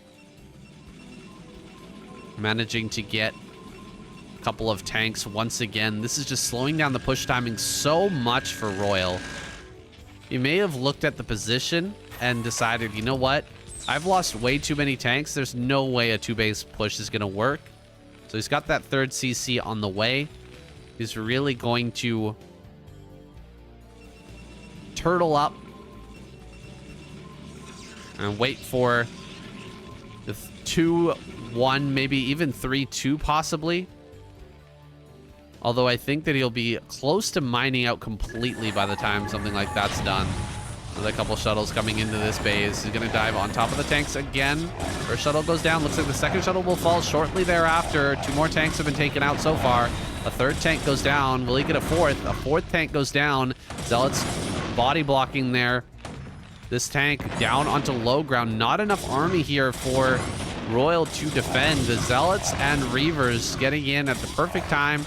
Managing to get a couple of tanks once again. This is just slowing down the push timing so much for RoyaL. He may have looked at the position and decided, you know what? I've lost way too many tanks. There's no way a 2-base push is going to work. So he's got that 3rd CC on the way. He's really going to turtle up and wait for the 2-1, maybe even 3-2 possibly. Although I think that he'll be close to mining out completely by the time something like that's done. Another couple shuttles coming into this base. He's going to dive on top of the tanks again. First shuttle goes down. Looks like the second shuttle will fall shortly thereafter. 2 more tanks have been taken out so far. A 3rd tank goes down. Will he get a 4th? A 4th tank goes down. Zealots body blocking there. This tank down onto low ground. Not enough army here for RoyaL to defend. The Zealots and Reavers getting in at the perfect time,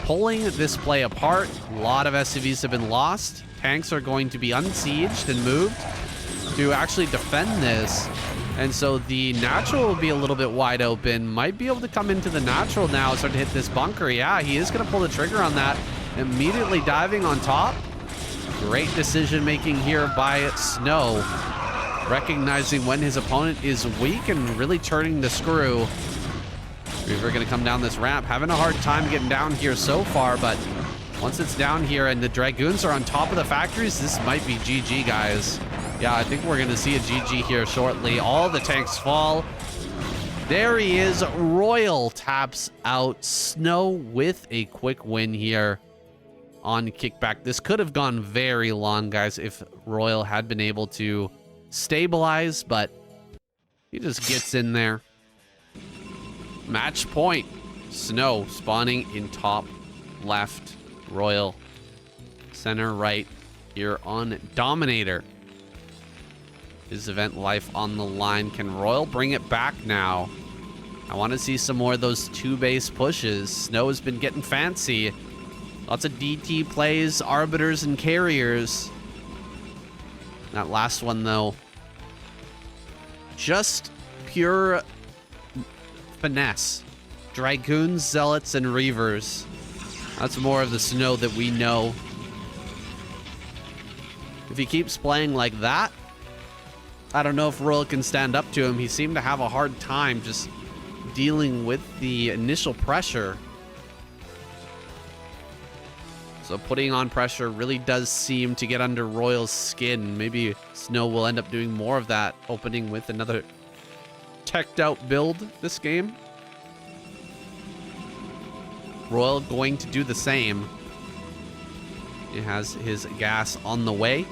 pulling this play apart. A lot of SCVs have been lost. Tanks are going to be unsieged and moved to actually defend this. And so the natural will be a little bit wide open. Might be able to come into the natural now and start to hit this bunker. Yeah, he is going to pull the trigger on that. Immediately diving on top. Great decision making here by SnOw. Recognizing when his opponent is weak and really turning the screw. Reaver going to come down this ramp. Having a hard time getting down here so far, but Once it's down here and the Dragoons are on top of the factories, this might be GG, guys. Yeah, I think we're going to see a GG here shortly. All the tanks fall. There he is. RoyaL taps out SnOw with a quick win here on kickback. This could have gone very long, guys, if RoyaL had been able to stabilize, but he just gets in there. Match point. SnOw spawning in top left. RoyaL center right here on Dominator. His event life on the line. Can RoyaL bring it back now? I want to see some more of those 2-base pushes. SnOw has been getting fancy. Lots of DT plays, arbiters, and carriers. That last one, though, just pure finesse. Dragoons, Zealots, and Reavers. That's more of the SnOw that we know. If he keeps playing like that, I don't know if RoyaL can stand up to him. He seemed to have a hard time just dealing with the initial pressure. So putting on pressure really does seem to get under RoyaL's skin. Maybe SnOw will end up doing more of that, opening with another teched out build this game. RoyaL going to do the same. He has his gas on the way.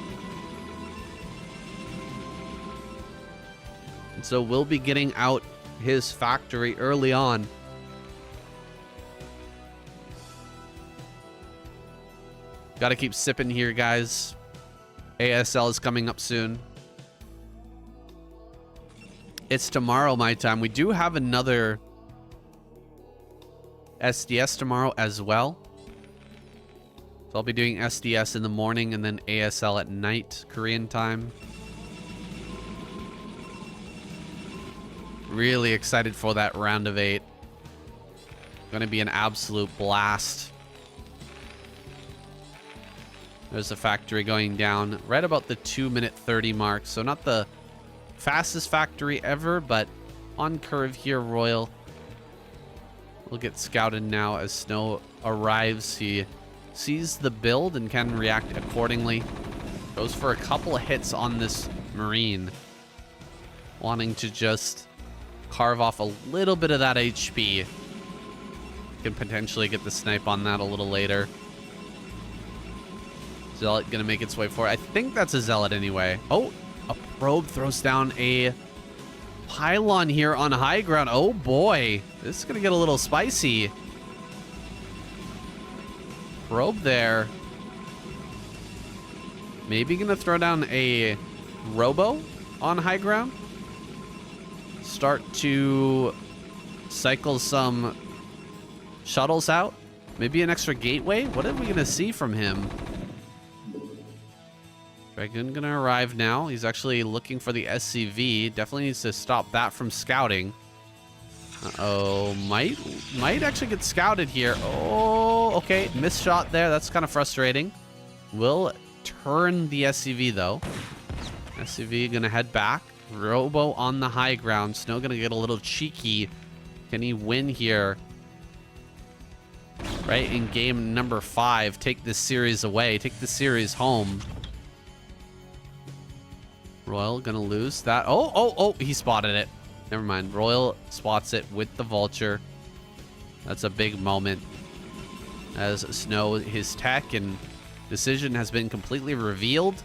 And so we'll be getting out his factory early on. Got to keep sipping here, guys. ASL is coming up soon. It's tomorrow my time. We do have another SDS tomorrow as well. So I'll be doing SDS in the morning and then ASL at night, Korean time. Really excited for that round of 8. Gonna be an absolute blast. There's a factory going down right about the 2-minute 30 mark. So not the fastest factory ever, but on curve here, RoyaL will get scouted now as SnOw arrives. He sees the build and can react accordingly. Goes for a couple of hits on this Marine, wanting to just carve off a little bit of that HP. Can potentially get the snipe on that a little later. Zealot gonna make its way forward. I think that's a Zealot anyway. Oh, a probe throws down a pylon here on high ground. Oh boy, this is gonna get a little spicy. Probe there. Maybe gonna throw down a robo on high ground. Start to cycle some shuttles out. Maybe an extra gateway. What are we gonna see from him? Dragoon gonna arrive now. He's actually looking for the SCV. Definitely needs to stop that from scouting. Uh-oh, might actually get scouted here. Oh, okay, missed shot there. That's kind of frustrating. Will turn the SCV though. SCV gonna head back. Robo on the high ground. SnOw gonna get a little cheeky. Can he win here? Right in game number 5. Take this series away. Take the series home. RoyaL gonna lose that. Oh, he spotted it. Never mind. RoyaL spots it with the vulture. That's a big moment. As SnOw, his tech and decision has been completely revealed.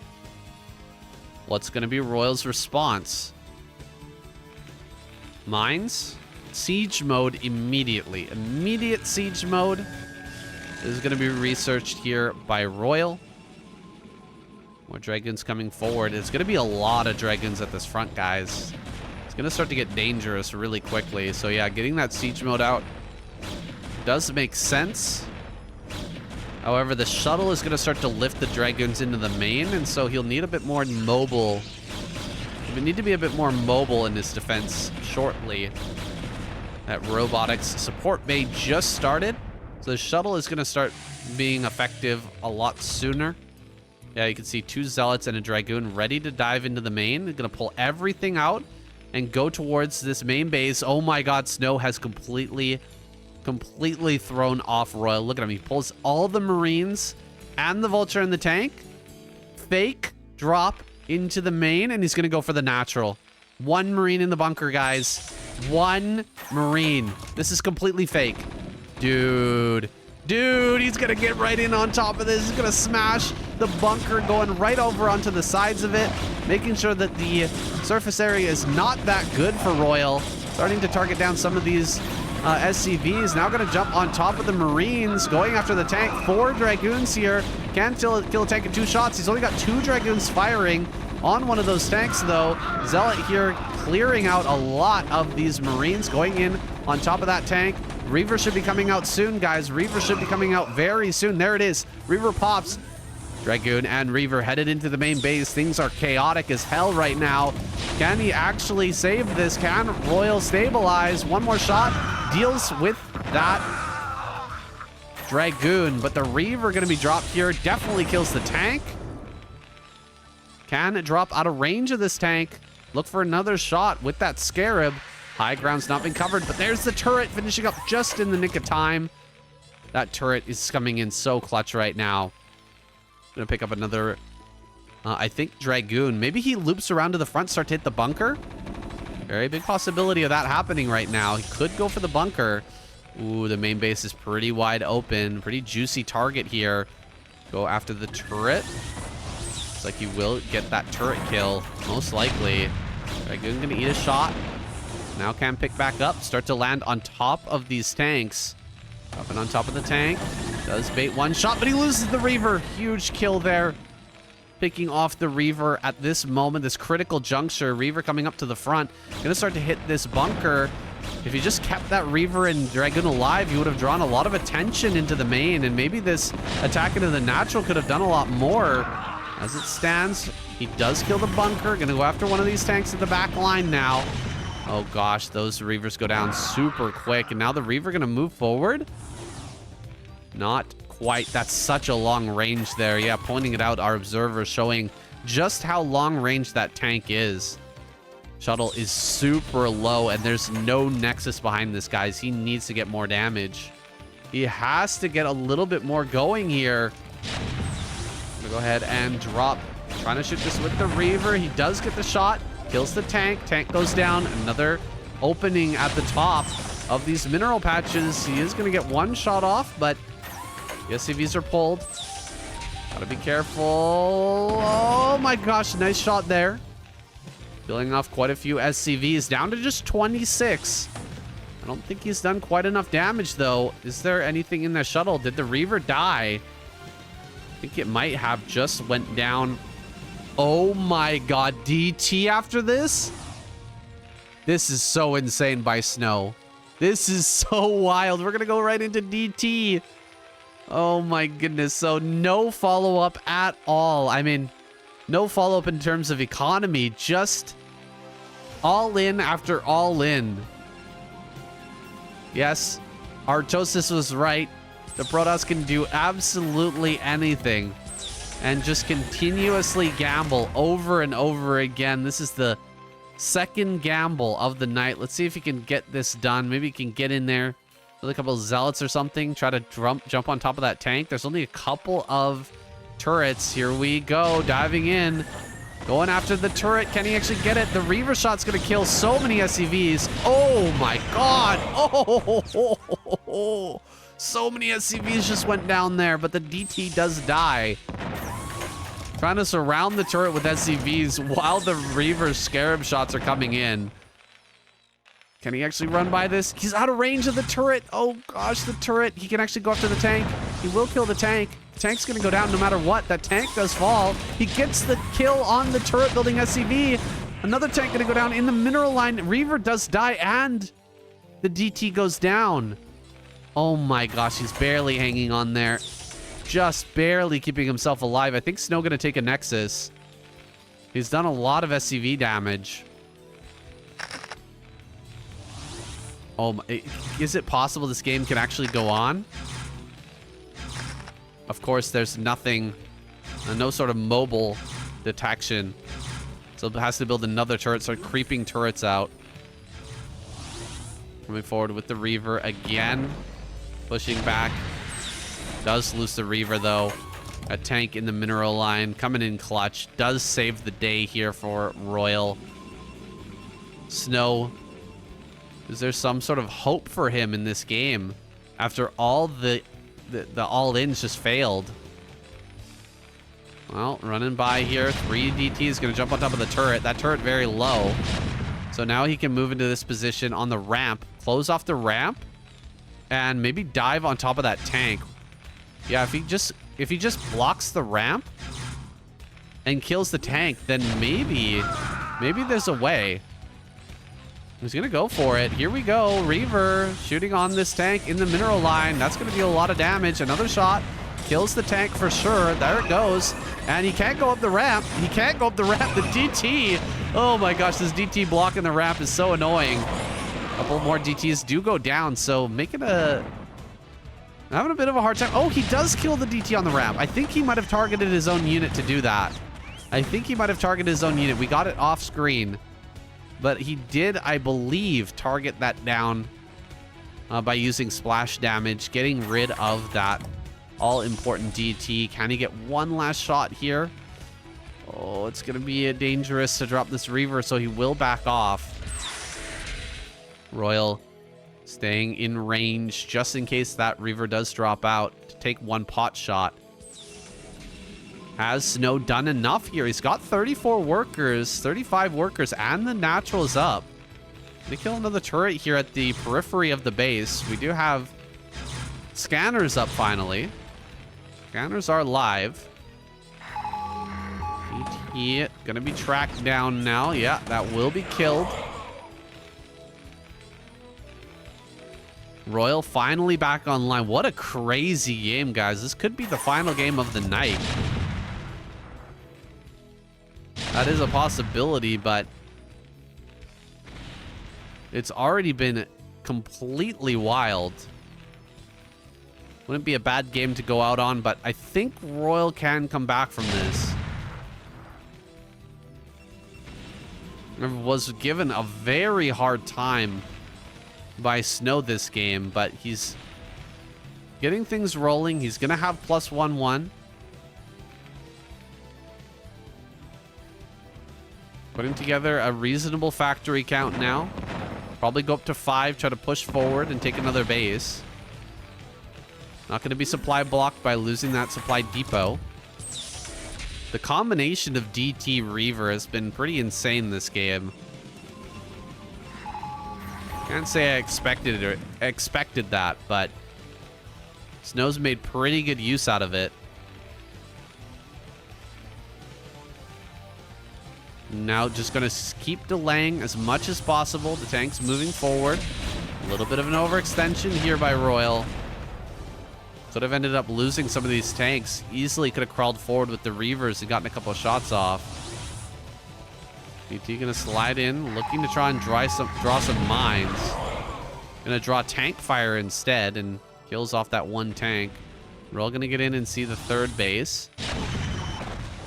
What's gonna be RoyaL's response? Mines? Siege mode immediately. Immediate siege mode. This is gonna be researched here by RoyaL. More Dragons coming forward. It's going to be a lot of Dragons at this front, guys. It's going to start to get dangerous really quickly. So yeah, getting that siege mode out does make sense. However, the shuttle is going to start to lift the Dragons into the main, and so he'll need a bit more mobile. He'll need to be a bit more mobile in his defense shortly. That robotics support bay just started, so the shuttle is going to start being effective a lot sooner. Yeah, you can see 2 Zealots and a Dragoon ready to dive into the main. They're going to pull everything out and go towards this main base. Oh my god, SnOw has completely completely thrown off RoyaL. Look at him. He pulls all the Marines and the Vulture in the tank. Fake drop into the main, and he's going to go for the natural. 1 Marine in the bunker, guys. 1 Marine. This is completely fake. Dude, he's going to get right in on top of this. He's going to smash the bunker, going right over onto the sides of it, making sure that the surface area is not that good for RoyaL. Starting to target down some of these SCVs. Now going to jump on top of the Marines, going after the tank. 4 Dragoons here. Can kill a tank in 2 shots. He's only got 2 Dragoons firing on one of those tanks, though. Zealot here clearing out a lot of these Marines, going in on top of that tank. Reaver should be coming out soon, guys. Reaver should be coming out very soon. There it is. Reaver pops. Dragoon and Reaver headed into the main base. Things are chaotic as hell right now. Can he actually save this? Can RoyaL stabilize? 1 more shot. Deals with that Dragoon, but the Reaver going to be dropped here. Definitely kills the tank. Can it drop out of range of this tank? Look for another shot with that Scarab. High ground's not been covered, but there's the turret finishing up just in the nick of time. That turret is coming in so clutch right now. Gonna pick up another, I think, Dragoon. Maybe he loops around to the front, start to hit the bunker. Very big possibility of that happening right now. He could go for the bunker. Ooh, the main base is pretty wide open. Pretty juicy target here. Go after the turret. Looks like he will get that turret kill, most likely. Dragoon gonna eat a shot. Now can pick back up, start to land on top of these tanks. Up and on top of the tank. Does bait 1 shot, but he loses the Reaver. Huge kill there. Picking off the Reaver at this moment, this critical juncture. Reaver coming up to the front. Gonna start to hit this bunker. If he just kept that Reaver and Dragoon alive, he would have drawn a lot of attention into the main, and maybe this attack into the natural could have done a lot more. As it stands, he does kill the bunker. Gonna go after one of these tanks at the back line now. Oh gosh, those Reavers go down super quick, and now the Reaver gonna move forward. Not quite. That's such a long range there. Yeah, pointing it out, our observer showing just how long range that tank is. Shuttle is super low, and there's no nexus behind this, guys. He needs to get more damage. He has to get a little bit more going here. I'm gonna go ahead and drop. Trying to shoot this with the Reaver. He does get the shot. Kills the tank. Tank goes down. Another opening at the top of these mineral patches. He is going to get 1 shot off, but the SCVs are pulled. Gotta be careful. Oh my gosh, nice shot there. Killing off quite a few SCVs. Down to just 26. I don't think he's done quite enough damage, though. Is there anything in the shuttle? Did the Reaver die? I think it might have just went down. Oh my god, DT after this? This is so insane by SnOw. This is so wild. We're gonna go right into DT. Oh my goodness. So no follow-up at all. I mean, no follow-up in terms of economy. Just all in after all in. Yes, Artosis was right. The Protoss can do absolutely anything and just continuously gamble over and over again. This is the 2nd gamble of the night. Let's see if he can get this done. Maybe he can get in there with a couple of zealots or something. Try to jump on top of that tank. There's only a couple of turrets. Here we go. Diving in. Going after the turret. Can he actually get it? The Reaver shot's going to kill so many SCVs. Oh my god. Oh, so many SCVs just went down there, but the DT does die. Trying to surround the turret with SCVs while the Reaver Scarab shots are coming in. Can he actually run by this? He's out of range of the turret. Oh gosh, the turret. He can actually go after the tank. He will kill the tank. The tank's gonna go down no matter what. That tank does fall. He gets the kill on the turret building SCV. Another tank gonna go down in the mineral line. Reaver does die and the DT goes down. Oh my gosh, he's barely hanging on there. Just barely keeping himself alive. I think SnOw gonna take a Nexus. He's done a lot of SCV damage. Oh my, is it possible this game can actually go on? Of course, there's nothing, no sort of mobile detection. So it has to build another turret, start creeping turrets out. Coming forward with the Reaver again. Pushing back. Does lose the Reaver, though. A tank in the mineral line. Coming in clutch. Does save the day here for RoyaL. SnOw. Is there some sort of hope for him in this game? After all the all-ins just failed. Well, running by here. 3 DT is going to jump on top of the turret. That turret very low. So now he can move into this position on the ramp. Close off the ramp. And maybe dive on top of that tank. Yeah, if he just blocks the ramp and kills the tank, then maybe there's a way. He's going to go for it. Here we go. Reaver shooting on this tank in the mineral line. That's going to deal a lot of damage. Another shot. Kills the tank for sure. There it goes. And he can't go up the ramp. He can't go up the ramp. The DT. Oh my gosh, this DT blocking the ramp is so annoying. A couple more DTs do go down, so having a bit of a hard time. Oh, he does kill the DT on the ramp. I think he might have targeted his own unit to do that. We got it off screen. But he did, I believe, target that down by using splash damage, getting rid of that all-important DT. Can he get one last shot here? Oh, it's going to be dangerous to drop this Reaver, so he will back off. RoyaL staying in range just in case that Reaver does drop out to take one pot shot. Has SnOw done enough here? He's got 34 workers, 35 workers, and the natural is up. They kill another turret here at the periphery of the base. We do have scanners up finally. Scanners are live. DT gonna be tracked down now. Yeah, that will be killed. RoyaL finally back online. What a crazy game, guys. This could be the final game of the night. That is a possibility, but it's already been completely wild. Wouldn't be a bad game to go out on, but I think RoyaL can come back from this. Was given a very hard time by SnOw this game, but he's getting things rolling. He's gonna have +1/1. Putting together a reasonable factory count now. Probably go up to 5, try to push forward and take another base. Not going to be supply blocked by losing that supply depot. The combination of DT Reaver has been pretty insane this game. Can't say I expected that, but SnOw's made pretty good use out of it. Now just going to keep delaying as much as possible. The tank's moving forward. A little bit of an overextension here by RoyaL. Could have ended up losing some of these tanks. Easily could have crawled forward with the Reavers and gotten a couple of shots off. DT going to slide in, looking to try and draw some mines. Going to draw tank fire instead and kills off that one tank. RoyaL going to get in and see the third base.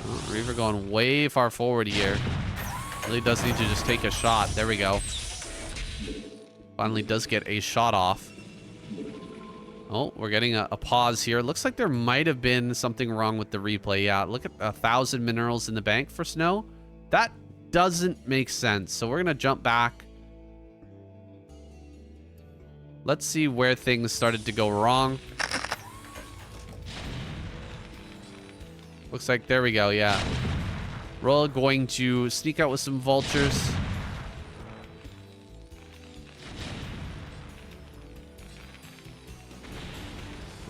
Oh, Reaver going way far forward here. Really does need to just take a shot. There we go. Finally does get a shot off. Oh, we're getting a pause here. Looks like there might have been something wrong with the replay. Yeah, look at 1,000 minerals in the bank for SnOw. That doesn't make sense. So we're going to jump back. Let's see where things started to go wrong. Looks like, there we go, yeah. RoyaL going to sneak out with some vultures.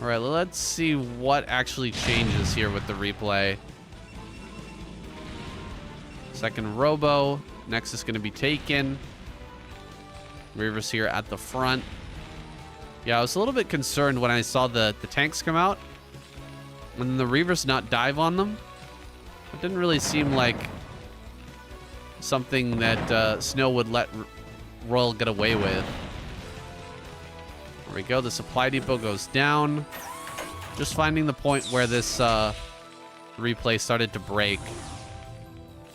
All right, let's see what actually changes here with the replay. Second robo. Next is going to be taken. Reaver's here at the front. Yeah, I was a little bit concerned when I saw the tanks come out. And then the Reavers not dive on them. It didn't really seem like something that SnOw would let RoyaL get away with. There we go. The supply depot goes down. Just finding the point where this replay started to break.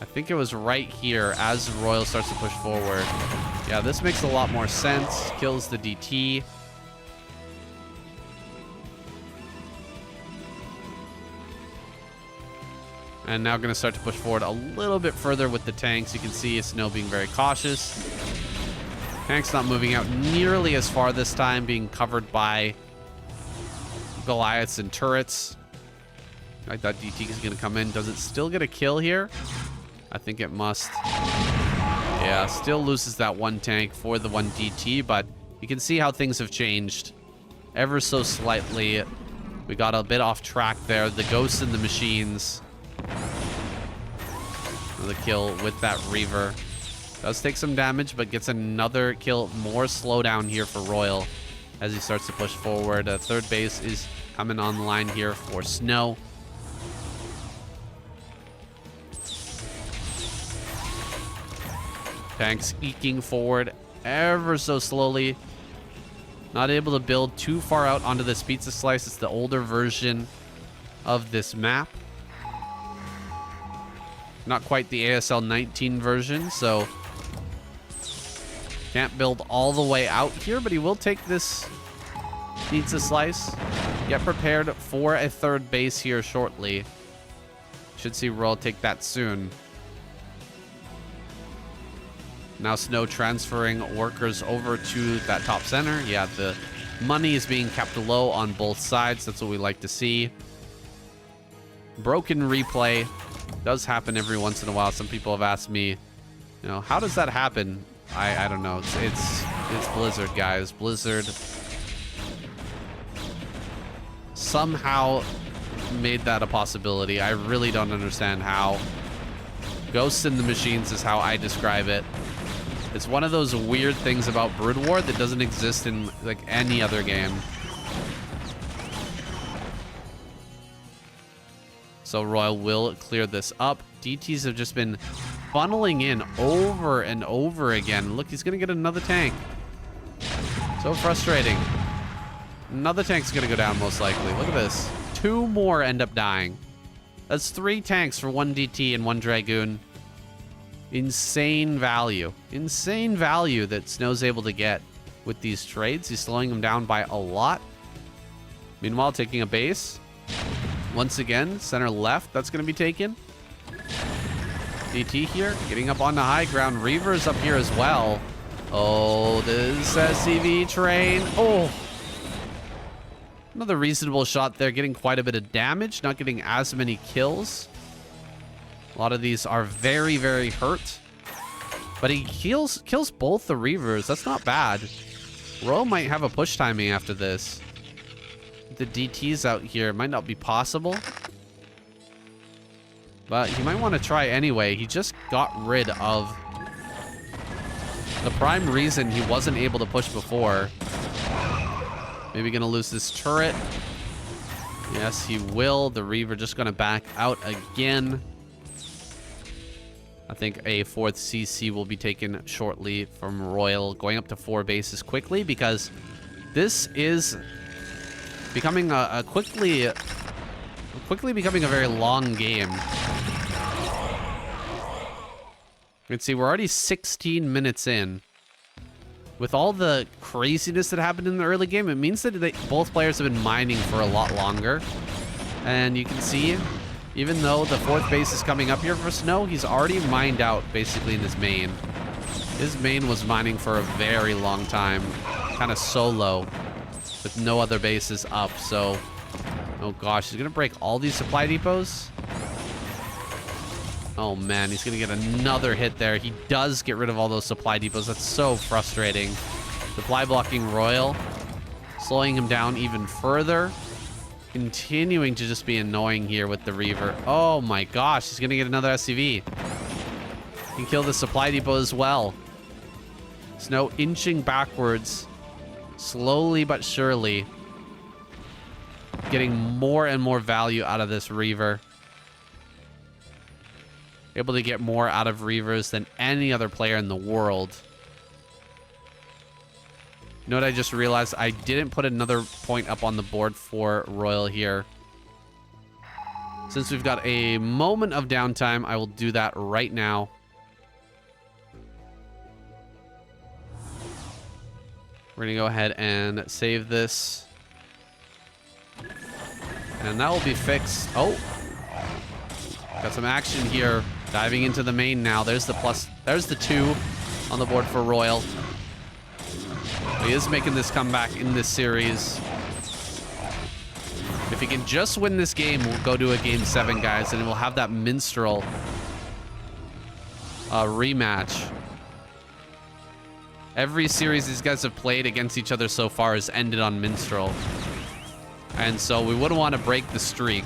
I think it was right here as RoyaL starts to push forward. Yeah, this makes a lot more sense. Kills the DT. And now going to start to push forward a little bit further with the tanks. You can see SnOw being very cautious. Tank's not moving out nearly as far this time, being covered by Goliaths and turrets. I thought DT is going to come in. Does it still get a kill here? I think it must. Yeah, still loses that one tank for the one DT, but you can see how things have changed ever so slightly. We got a bit off track there. The ghosts and the machines. The kill with that Reaver. Does take some damage, but gets another kill. More slowdown here for RoyaL as he starts to push forward. Third base is coming online here for SnOw. Tanks eking forward ever so slowly. Not able to build too far out onto this pizza slice. It's the older version of this map. Not quite the ASL 19 version, so can't build all the way out here, but he will take this pizza slice. Get prepared for a third base here shortly. Should see RoyaL take that soon. Now SnOw transferring workers over to that top center. Yeah, the money is being kept low on both sides. That's what we like to see. Broken replay does happen every once in a while. Some people have asked me, you know, how does that happen? I don't know. It's Blizzard, guys. Blizzard somehow made that a possibility. I really don't understand how. Ghosts in the machines is how I describe it. It's one of those weird things about Broodwar that doesn't exist in like any other game. So RoyaL will clear this up. DTs have just been funneling in over and over again. Look, he's going to get another tank. So frustrating. Another tank's going to go down most likely. Look at this. 2 more end up dying. That's 3 tanks for 1 DT and 1 Dragoon. Insane value. Insane value that SnOw's able to get with these trades. He's slowing them down by a lot. Meanwhile, taking a base. Once again, center left, that's going to be taken. DT here, getting up on the high ground. Reaver's up here as well. Oh, this SCV train. Oh. Another reasonable shot there, getting quite a bit of damage, not getting as many kills. A lot of these are very, very hurt. But he kills both the Reavers. That's not bad. RoyaL might have a push timing after this. The DTs out here might not be possible. But he might want to try anyway. He just got rid of the prime reason he wasn't able to push before. Maybe going to lose this turret. Yes, he will. The Reaver just going to back out again. I think a 4th CC will be taken shortly from RoyaL, going up to 4 bases quickly, because this is becoming quickly becoming a very long game. You can see we're already 16 minutes in. With all the craziness that happened in the early game, it means that both players have been mining for a lot longer. And you can see, even though the 4th base is coming up here for SnOw, he's already mined out basically in his main. His main was mining for a very long time, kind of solo, with no other bases up. So, oh gosh, he's gonna break all these supply depots. Oh man, he's gonna get another hit there. He does get rid of all those supply depots. That's so frustrating. Supply blocking RoyaL, slowing him down even further. Continuing to just be annoying here with the Reaver. Oh my gosh, he's gonna get another SCV. He can kill the supply depot as well. SnOw inching backwards, slowly but surely, getting more and more value out of this Reaver. Able to get more out of Reavers than any other player in the world. You know what I just realized? I didn't put another point up on the board for RoyaL here. Since we've got a moment of downtime, I will do that right now. We're going to go ahead and save this. And that will be fixed. Oh. Got some action here. Diving into the main now. There's the plus. There's the 2 on the board for RoyaL. He is making this comeback in this series. If he can just win this game, we'll go to a game 7, guys, and we'll have that Minstrel rematch. Every series these guys have played against each other so far has ended on Minstrel. And so we wouldn't want to break the streak.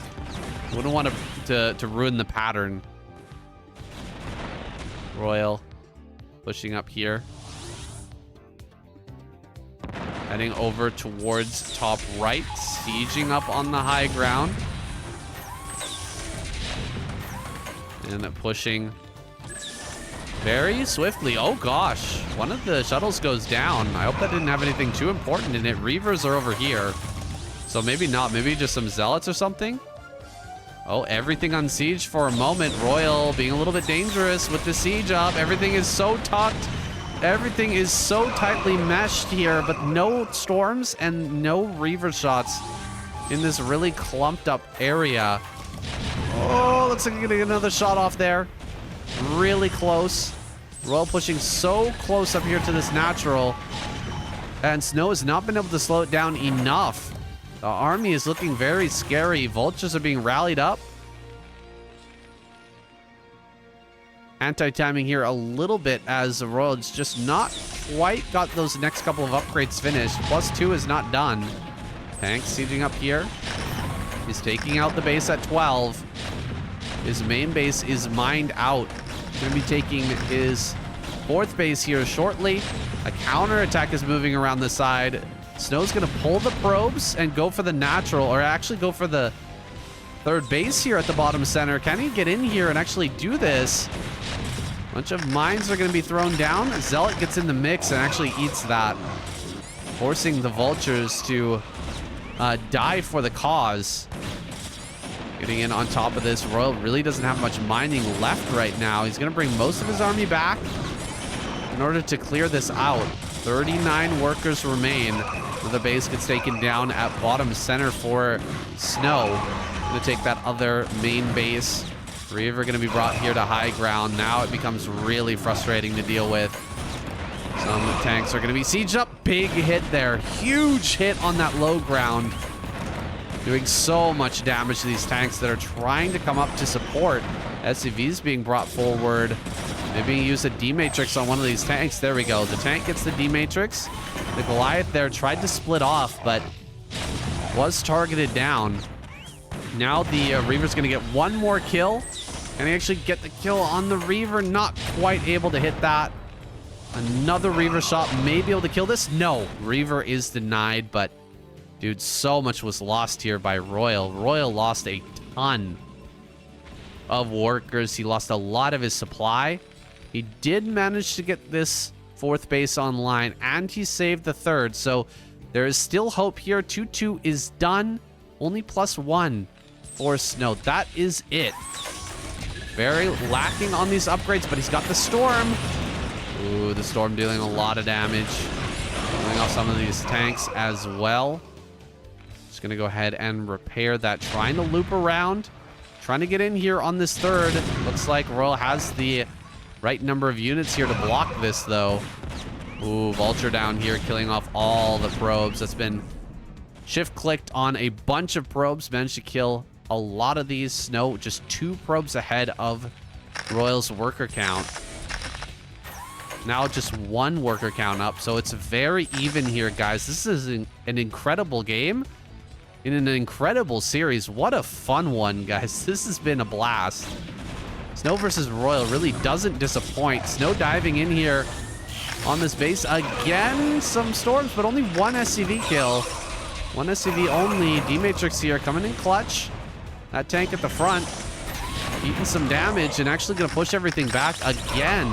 We wouldn't want to ruin the pattern. RoyaL pushing up here. Heading over towards top right. Sieging up on the high ground. And pushing very swiftly. Oh gosh. One of the shuttles goes down. I hope that didn't have anything too important in it. Reavers are over here. So maybe not. Maybe just some zealots or something. Oh, everything on siege for a moment. RoyaL being a little bit dangerous with the siege up. Everything is so tucked. Everything is so tightly meshed here, but no storms and no reaver shots in this really clumped up area. Oh, looks like we're gonna get another shot off there. Really close. RoyaL pushing so close up here to this natural. And SnOw has not been able to slow it down enough. The army is looking very scary. Vultures are being rallied up. Anti-timing here a little bit as RoyaL's just not quite got those next couple of upgrades finished. +2 is not done. Tank sieging up here. He's taking out the base at 12. His main base is mined out. Going to be taking his 4th base here shortly. A counter attack is moving around the side. SnOw's going to pull the probes and go for the natural, or actually go for the 3rd base here at the bottom center. Can he get in here and actually do this? A bunch of mines are going to be thrown down. Zealot gets in the mix and actually eats that, forcing the vultures to die for the cause. Getting in on top of this. RoyaL really doesn't have much mining left right now. He's going to bring most of his army back in order to clear this out. 39 workers remain. The base gets taken down at bottom center for SnOw. Going to take that other main base. Reaver going to be brought here to high ground. Now it becomes really frustrating to deal with. Some tanks are going to be sieged up. Big hit there. Huge hit on that low ground. Doing so much damage to these tanks that are trying to come up to support. SCVs being brought forward. Maybe use a D-Matrix on one of these tanks. There we go. The tank gets the D-Matrix. The Goliath there tried to split off, but was targeted down. Now the Reaver's going to get one more kill. Can he actually get the kill on the Reaver? Not quite able to hit that. Another Reaver shot may be able to kill this. No, Reaver is denied, but dude, so much was lost here by RoyaL. RoyaL lost a ton of workers. He lost a lot of his supply. He did manage to get this 4th base online, and he saved the 3rd. So there is still hope here. 2-2 is done. Only +1 for SnOw. That is it. Very lacking on these upgrades, but he's got the Storm. Ooh, the Storm dealing a lot of damage. Killing off some of these tanks as well. Just going to go ahead and repair that. Trying to loop around. Trying to get in here on this 3rd. Looks like RoyaL has the right number of units here to block this, though. Ooh, Vulture down here, killing off all the probes. That's been shift-clicked on a bunch of probes. Managed to kill a lot of these. SnOw just 2 probes ahead of RoyaL's worker count. Now just 1 worker count up, so it's very even here, guys. This is an incredible game in an incredible series. What a fun one, guys. This has been a blast. SnOw versus RoyaL really doesn't disappoint. SnOw diving in here on this base again. Some storms, but only 1 SCV kill. 1 SCV only. D-Matrix here coming in clutch. That tank at the front eating some damage and actually going to push everything back again.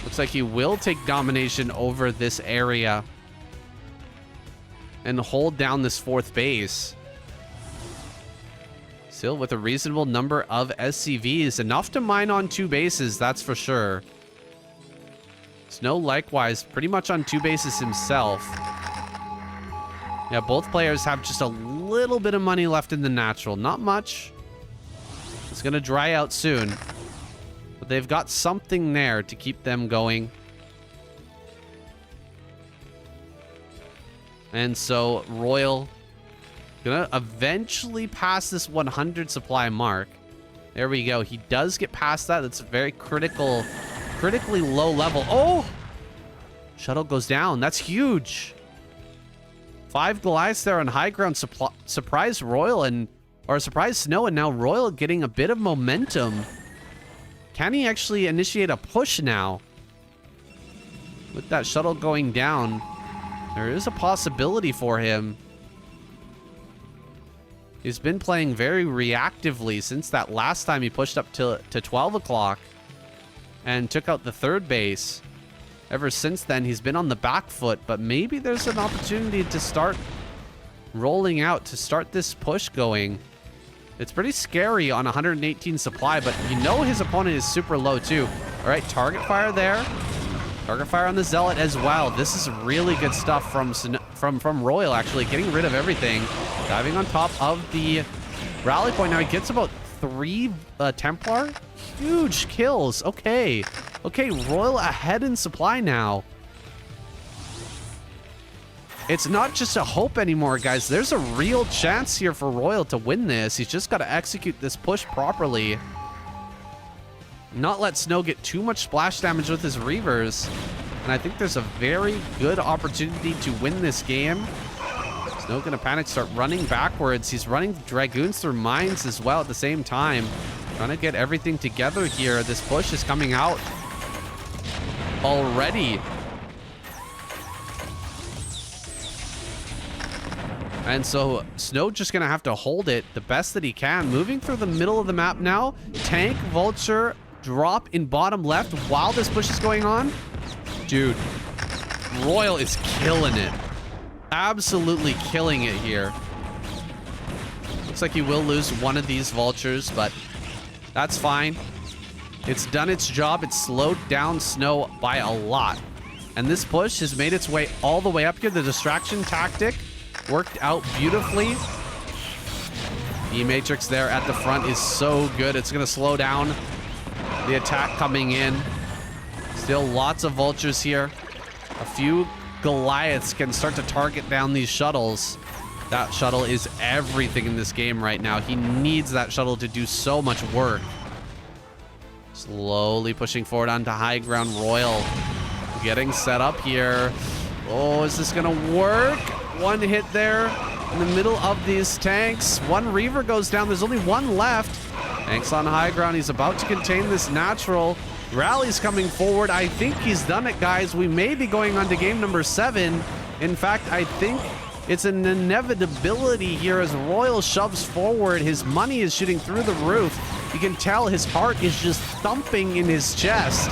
Looks like he will take domination over this area and hold down this 4th base. Still with a reasonable number of SCVs. Enough to mine on 2 bases, that's for sure. SnOw likewise pretty much on 2 bases himself. Yeah, both players have just a little bit of money left in the natural. Not much. It's going to dry out soon. But they've got something there to keep them going. And so RoyaL gonna eventually pass this 100 supply mark. There we go. He does get past that. That's a very critically low level. Oh! Shuttle goes down. That's huge. 5 Goliaths there on high ground. Surprise RoyaL or surprise SnOw, and now RoyaL getting a bit of momentum. Can he actually initiate a push now? With that shuttle going down, there is a possibility for him. He's been playing very reactively since that last time he pushed up to 12 o'clock and took out the 3rd base. Ever since then, he's been on the back foot, but maybe there's an opportunity to start rolling out, to start this push going. It's pretty scary on 118 supply, but you know his opponent is super low too. All right, target fire there. Target fire on the Zealot as well. This is really good stuff from RoyaL, actually, getting rid of everything. Diving on top of the rally point. Now he gets about 3 Templar. Huge kills. Okay. Okay, RoyaL ahead in supply now. It's not just a hope anymore, guys. There's a real chance here for RoyaL to win this. He's just got to execute this push properly. Not let SnOw get too much splash damage with his Reavers. And I think there's a very good opportunity to win this game. SnOw gonna panic, start running backwards. He's running Dragoons through mines as well at the same time. Trying to get everything together here. This push is coming out already. And so SnOw just gonna have to hold it the best that he can. Moving through the middle of the map now. Tank, Vulture, drop in bottom left while this push is going on. Dude, RoyaL is killing it. Absolutely killing it here. Looks like he will lose one of these Vultures, but that's fine. It's done its job. It's slowed down SnOw by a lot. And this push has made its way all the way up here. The distraction tactic worked out beautifully. The Matrix there at the front is so good. It's going to slow down the attack coming in. Still lots of Vultures here. A few Goliaths can start to target down these shuttles. That shuttle is everything in this game right now. He needs that shuttle to do so much work. Slowly pushing forward onto high ground. RoyaL getting set up here. Oh, is this gonna work? One hit there in the middle of these tanks. One Reaver goes down. There's only one left. Tanks on high ground. He's about to contain this natural. Rally's coming forward. I think he's done it, guys. We may be going on to game number 7. In fact, I think it's an inevitability here as RoyaL shoves forward. His money is shooting through the roof. You can tell his heart is just thumping in his chest.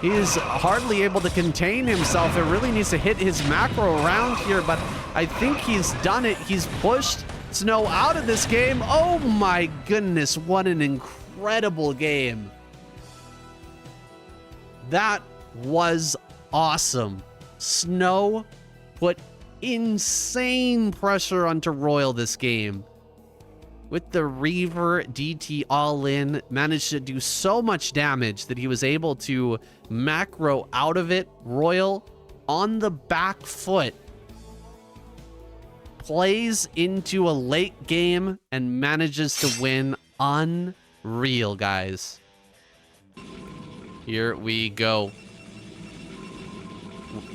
He is hardly able to contain himself. It really needs to hit his macro round here, but I think he's done it. He's pushed SnOw out of this game. Oh my goodness, what an incredible game. That was awesome. SnOw put insane pressure onto RoyaL this game. With the Reaver DT all in, managed to do so much damage that he was able to macro out of it. RoyaL on the back foot plays into a late game and manages to win. Unreal, guys. Here we go.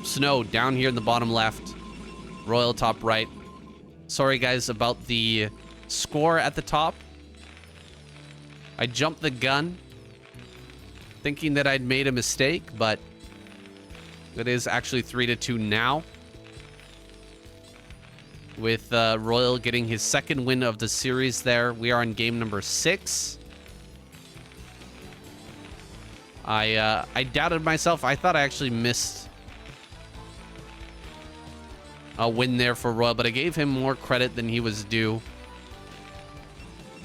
SnOw down here in the bottom left. RoyaL top right. Sorry, guys, about the score at the top. I jumped the gun thinking that I'd made a mistake, but it is actually 3-2 now. With RoyaL getting his second win of the series there. We are in game number 6. I doubted myself. I thought I actually missed a win there for RoyaL, but I gave him more credit than he was due.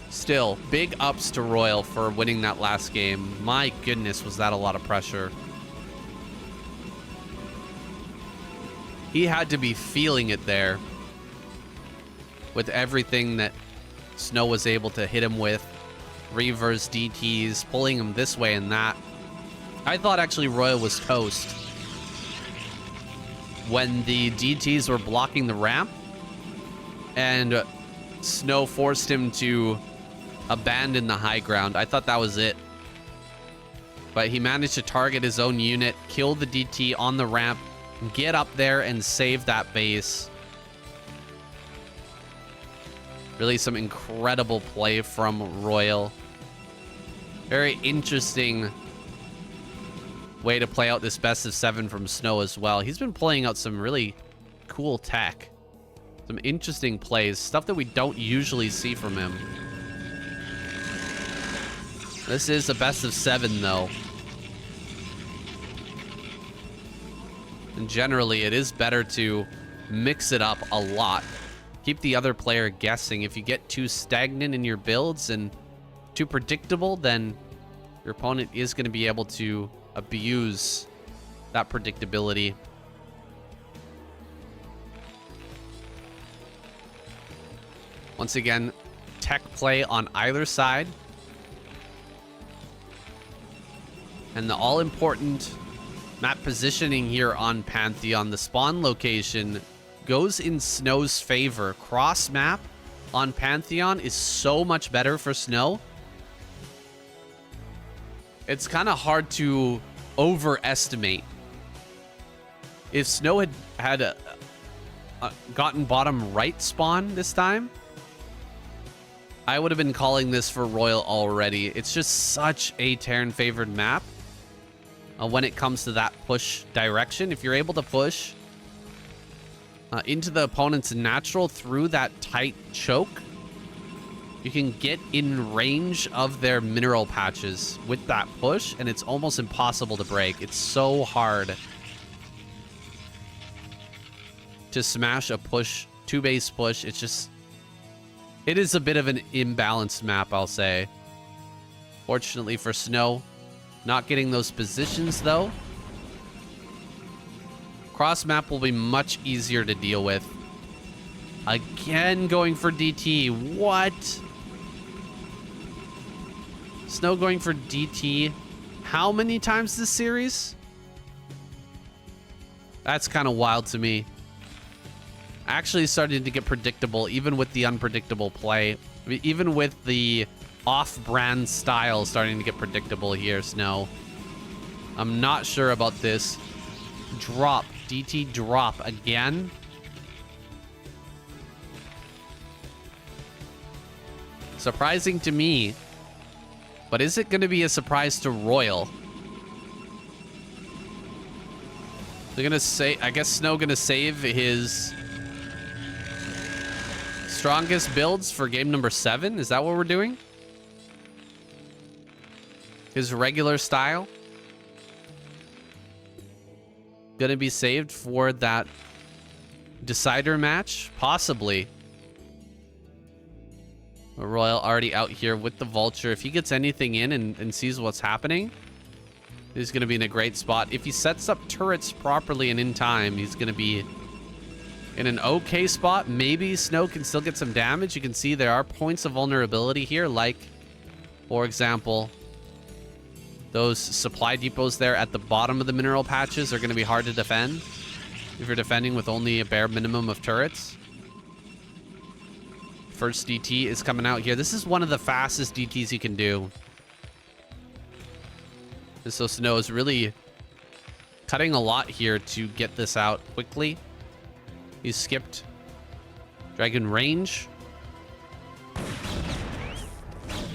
Still, big ups to RoyaL for winning that last game. My goodness, was that a lot of pressure. He had to be feeling it there. with everything that SnOw was able to hit him with. Reverse DTs, pulling him this way and that. I thought actually RoyaL was toast when the DTs were blocking the ramp and SnOw forced him to abandon the high ground. I thought that was it. But he managed to target his own unit, kill the DT on the ramp, get up there and save that base. Really some incredible play from RoyaL. Very interesting way to play out this best of 7 from SnOw as well. He's been playing out some really cool tech. Some interesting plays. Stuff that we don't usually see from him. This is a best of 7 though. And generally, it is better to mix it up a lot. Keep the other player guessing. If you get too stagnant in your builds and too predictable, then your opponent is going to be able to abuse that predictability. Once again, tech play on either side. And the all-important map positioning here on Pantheon, the spawn location, goes in SnOw's favor. Cross map on Pantheon is so much better for SnOw. It's kind of hard to overestimate. If SnOw had gotten bottom right spawn this time, I would have been calling this for RoyaL already. It's just such a Terran favored map when it comes to that push direction. If you're able to push into the opponent's natural through that tight choke, you can get in range of their mineral patches with that push, and it's almost impossible to break. It's so hard to smash a push, 2-base push. It's just, it is a bit of an imbalanced map, I'll say. Fortunately for SnOw, not getting those positions though. Cross map will be much easier to deal with. Again, going for DT. What? SnOw going for DT. How many times this series? That's kind of wild to me. Actually starting to get predictable, even with the unpredictable play. I mean, even with the off-brand style starting to get predictable here, SnOw. I'm not sure about this. Drop. DT drop again. Surprising to me. But is it going to be a surprise to RoyaL? They're going to say, I guess SnOw going to save his strongest builds for game number 7. Is that what we're doing? His regular style gonna be saved for that decider match? Possibly. RoyaL already out here with the Vulture. If he gets anything in and sees what's happening, he's gonna be in a great spot. If he sets up turrets properly and in time, he's gonna be in an okay spot. Maybe SnOw can still get some damage. You can see there are points of vulnerability here, like, for example, those supply depots there at the bottom of the mineral patches are going to be hard to defend if you're defending with only a bare minimum of turrets. First DT is coming out here. This is one of the fastest DTs you can do. And so SnOw is really cutting a lot here to get this out quickly. He skipped Dragon Range.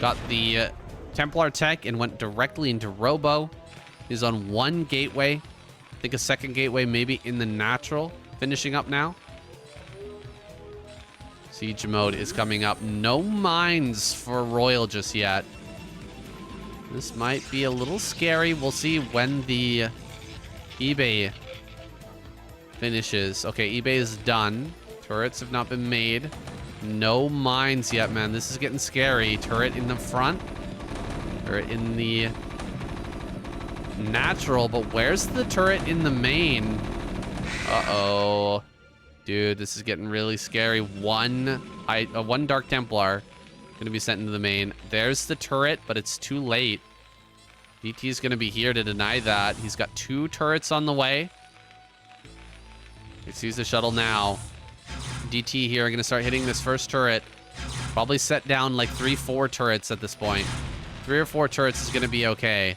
Got the Templar tech and went directly into Robo. He's on one gateway. I think a second gateway maybe in the natural. Finishing up now. Siege mode is coming up. No mines for RoyaL just yet. This might be a little scary. We'll see when the eBay finishes. Okay, eBay is done. Turrets have not been made. No mines yet, man. This is getting scary. Turret in the front. Turret in the natural, but where's the turret in the main? Uh-oh. Dude, this is getting really scary. One Dark Templar gonna be sent into the main. There's the turret, but it's too late. DT's gonna be here to deny that. He's got 2 turrets on the way. He sees the shuttle now. DT here are gonna start hitting this first turret. Probably set down like 3-4 turrets at this point. 3 or 4 turrets is gonna be okay.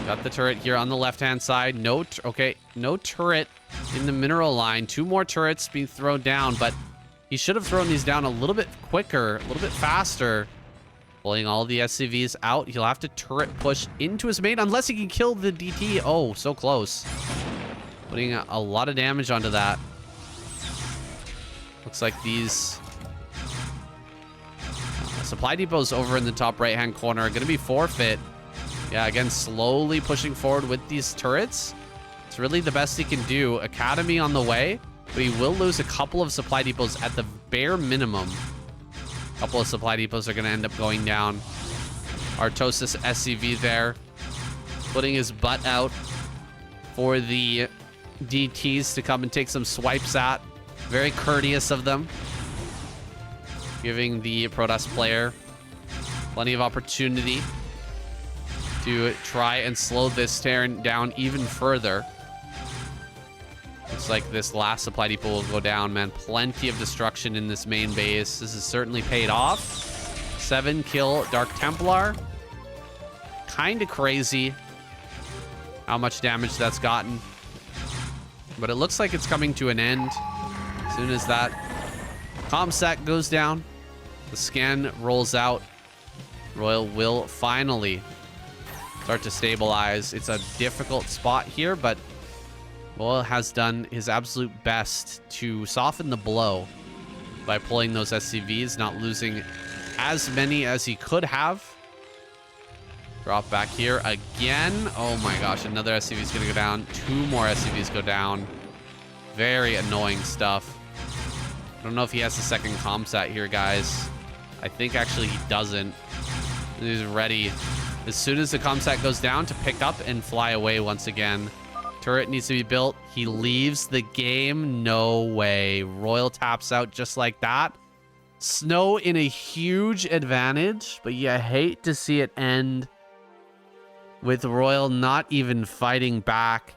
Got the turret here on the left-hand side. No turret in the mineral line. 2 more turrets being thrown down, but he should have thrown these down a little bit quicker, a little bit faster. Pulling all the SCVs out. He'll have to turret push into his main unless he can kill the DT. Oh, so close. Putting a lot of damage onto that. Looks like these supply depots over in the top right-hand corner are going to be forfeit. Yeah, again, slowly pushing forward with these turrets. It's really the best he can do. Academy on the way, but he will lose a couple of supply depots at the bare minimum. A couple of supply depots are going to end up going down. Artosis SCV there, putting his butt out for the DTs to come and take some swipes at. Very courteous of them. Giving the Protoss player plenty of opportunity to try and slow this Terran down even further. Looks like this last supply depot will go down, man. Plenty of destruction in this main base. This has certainly paid off. 7 kill Dark Templar. Kind of crazy how much damage that's gotten. But it looks like it's coming to an end. As soon as that ComSat goes down, the scan rolls out. RoyaL will finally start to stabilize. It's a difficult spot here, but RoyaL has done his absolute best to soften the blow by pulling those SCVs, not losing as many as he could have. Drop back here again. Oh my gosh, another SCV is going to go down. 2 more SCVs go down. Very annoying stuff. I don't know if he has the second ComSat here, guys. I think actually he doesn't. He's ready as soon as the ComSat goes down to pick up and fly away once again. Turret needs to be built. He leaves the game. No way. RoyaL taps out just like that. SnOw in a huge advantage, but you hate to see it end with RoyaL not even fighting back.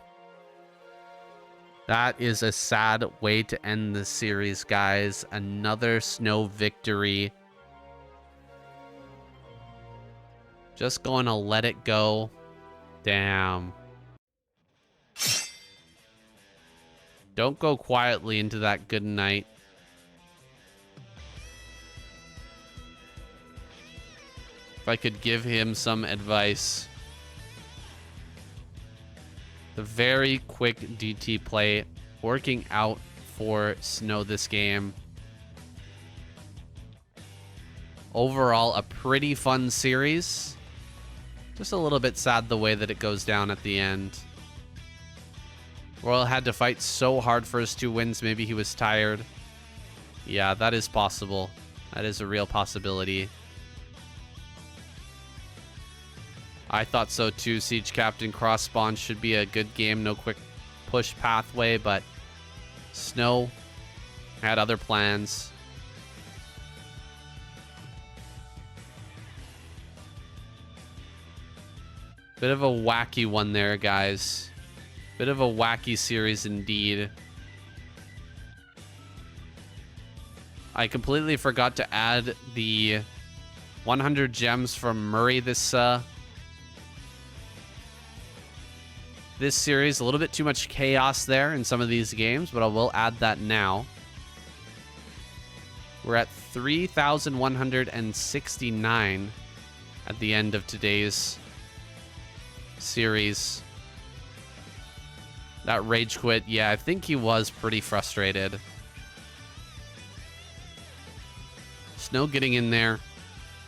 That is a sad way to end the series, guys. Another SnOw victory. Just going to let it go. Damn. Don't go quietly into that good night. If I could give him some advice. The very quick DT play working out for SnOw this game. Overall, a pretty fun series. Just a little bit sad the way that it goes down at the end. RoyaL had to fight so hard for his 2 wins. Maybe he was tired. Yeah, that is possible. That is a real possibility. I thought so too. Siege Captain cross spawn should be a good game. No quick push pathway, but SnOw had other plans. Bit of a wacky one there, guys. Bit of a wacky series indeed. I completely forgot to add the 100 gems from Murray this series. A little bit too much chaos there in some of these games, but I will add that now. We're at 3,169 at the end of today's series. That rage quit, yeah, I think he was pretty frustrated. SnOw getting in there,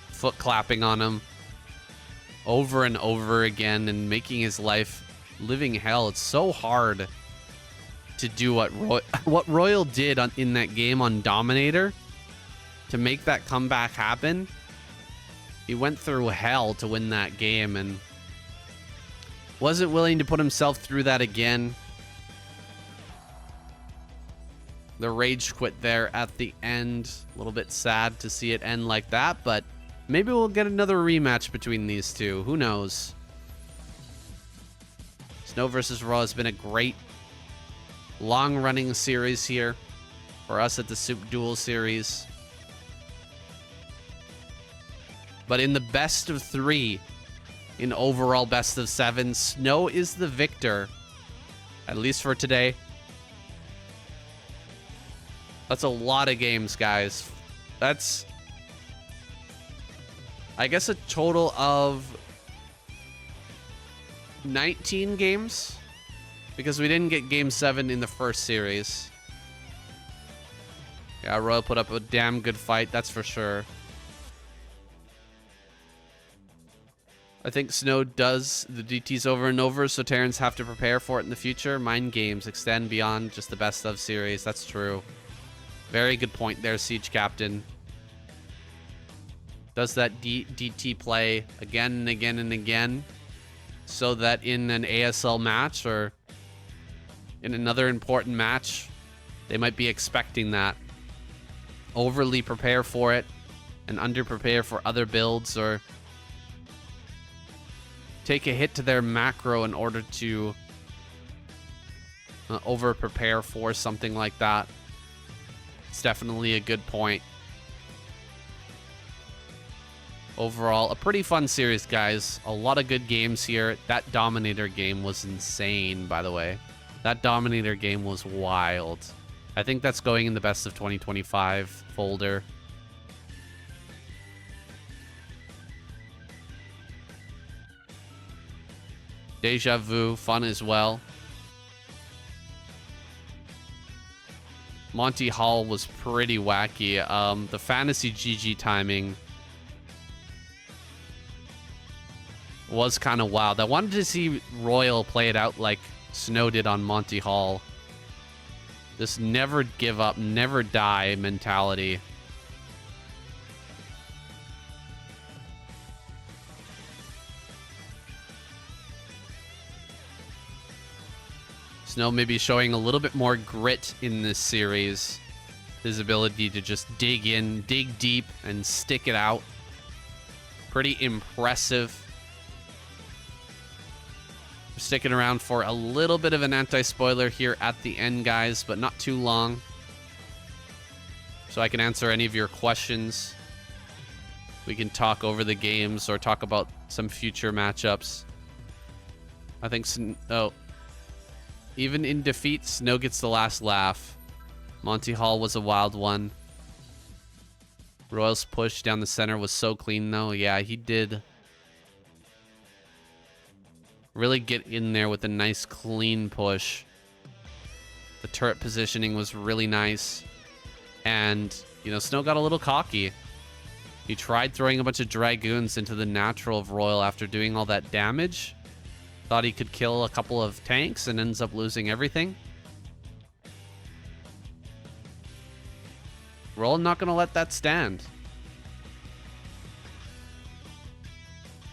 foot clapping on him over and over again and making his life living hell. It's so hard to do what RoyaL did in that game on Dominator to make that comeback happen. He went through hell to win that game and wasn't willing to put himself through that again. The rage quit there at the end. A little bit sad to see it end like that, but maybe we'll get another rematch between these two. Who knows? SnOw versus RoyaL has been a great long-running series here for us at the SOOP DEUL series. But in the best of 3, in overall best of 7, SnOw is the victor, at least for today. That's a lot of games, guys. That's, I guess, a total of 19 games, because we didn't get game 7 in the first series. Yeah, RoyaL put up a damn good fight, that's for sure. I think SnOw does the DTs over and over, so Terrans have to prepare for it in the future. Mind games extend beyond just the best of series. That's true. Very good point there, Siege Captain. Does that DT play again and again and again, so that in an ASL match or in another important match, they might be expecting that. Overly prepare for it and under-prepare for other builds, or take a hit to their macro in order to over-prepare for something like that. It's definitely a good point. Overall, a pretty fun series, guys. A lot of good games here. That Dominator game was insane, by the way. That Dominator game was wild. I think that's going in the best of 2025 folder. Deja Vu, fun as well. Monty Hall was pretty wacky. The Fantasy GG timing was kind of wild. I wanted to see RoyaL play it out like SnOw did on Monty Hall. This never give up, never die mentality. SnOw maybe showing a little bit more grit in this series. His ability to just dig in, dig deep, and stick it out. Pretty impressive. Sticking around for a little bit of an anti-spoiler here at the end, guys, but not too long. So I can answer any of your questions. We can talk over the games or talk about some future matchups. I think... Oh. Even in defeat, SnOw gets the last laugh. Monty Hall was a wild one. RoyaL's push down the center was so clean, though. Yeah, he did really get in there with a nice, clean push. The turret positioning was really nice. And, you know, SnOw got a little cocky. He tried throwing a bunch of Dragoons into the natural of RoyaL after doing all that damage. Thought he could kill a couple of tanks and ends up losing everything. RoyaL not going to let that stand.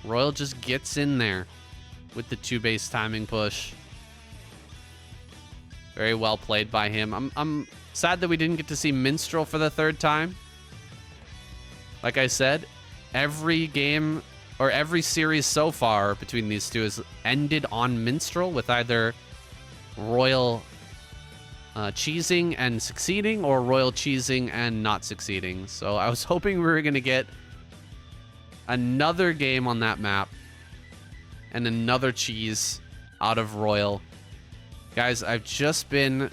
RoyaL just gets in there with the 2-base timing push. Very well played by him. I'm sad that we didn't get to see Minstrel for the 3rd time. Like I said, every game or every series so far between these two has ended on Minstrel, with either RoyaL cheesing and succeeding, or RoyaL cheesing and not succeeding. So I was hoping we were going to get another game on that map and another cheese out of RoyaL. Guys, I've just been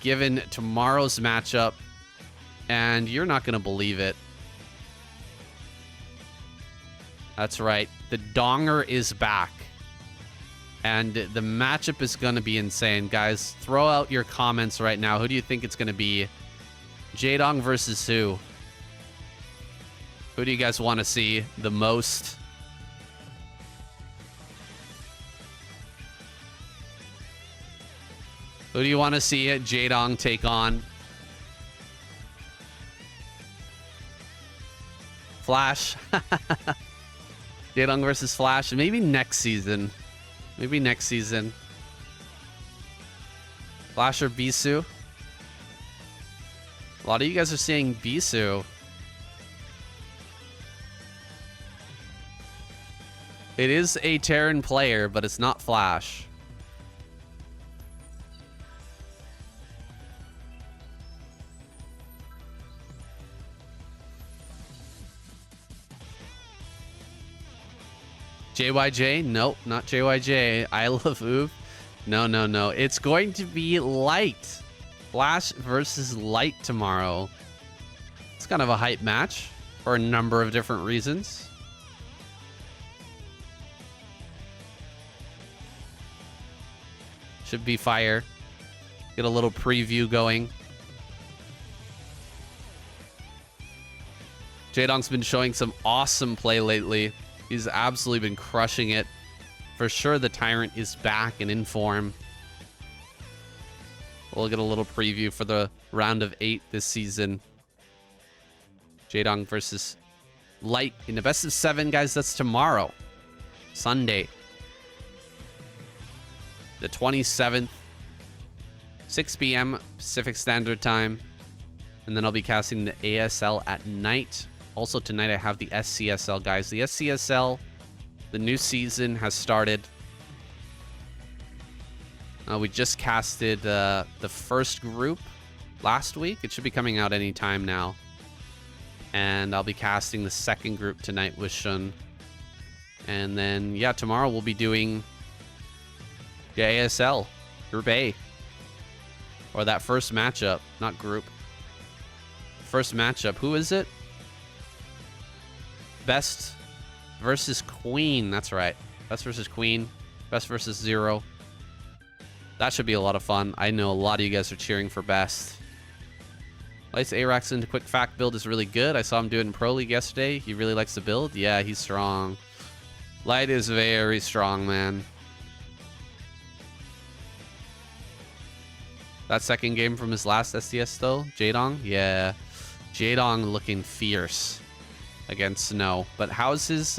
given tomorrow's matchup, and you're not going to believe it. That's right. The Donger is back. And the matchup is going to be insane. Guys, throw out your comments right now. Who do you think it's going to be? Jaedong versus who? Who do you guys want to see the most? Who do you want to see Jaedong take on? Flash. Jaedong versus Flash. Maybe next season. Maybe next season. Flash or Bisu. A lot of you guys are saying Bisu. It is a Terran player, but it's not Flash. JYJ? Nope, not JYJ. I love Oof. No, no, no. It's going to be Light. Flash versus Light tomorrow. It's kind of a hype match for a number of different reasons. Should be fire. Get a little preview going. Jaedong's been showing some awesome play lately. He's absolutely been crushing it. For sure, the Tyrant is back and in form. We'll get a little preview for the round of 8 this season. Jaedong versus Light in the best of 7, guys. That's tomorrow, Sunday, the 27th, 6 p.m. Pacific Standard Time. And then I'll be casting the ASL at night. Also tonight I have the SCSL, guys. The SCSL, the new season has started. We just casted the first group last week. It should be coming out any time now. And I'll be casting the second group tonight with Shun. And then, yeah, tomorrow we'll be doing the ASL, Group A. Or that first matchup, not group. First matchup, who is it? Best versus Queen, that's right. Best versus Queen, Best versus Zero. That should be a lot of fun. I know a lot of you guys are cheering for Best. Light's Arax into quick fact build is really good. I saw him do it in Pro League yesterday. He really likes the build. Yeah, he's strong. Light is very strong, man. That second game from his last SDS though, Jaedong? Yeah. Jaedong looking fierce against SnOw. But how's his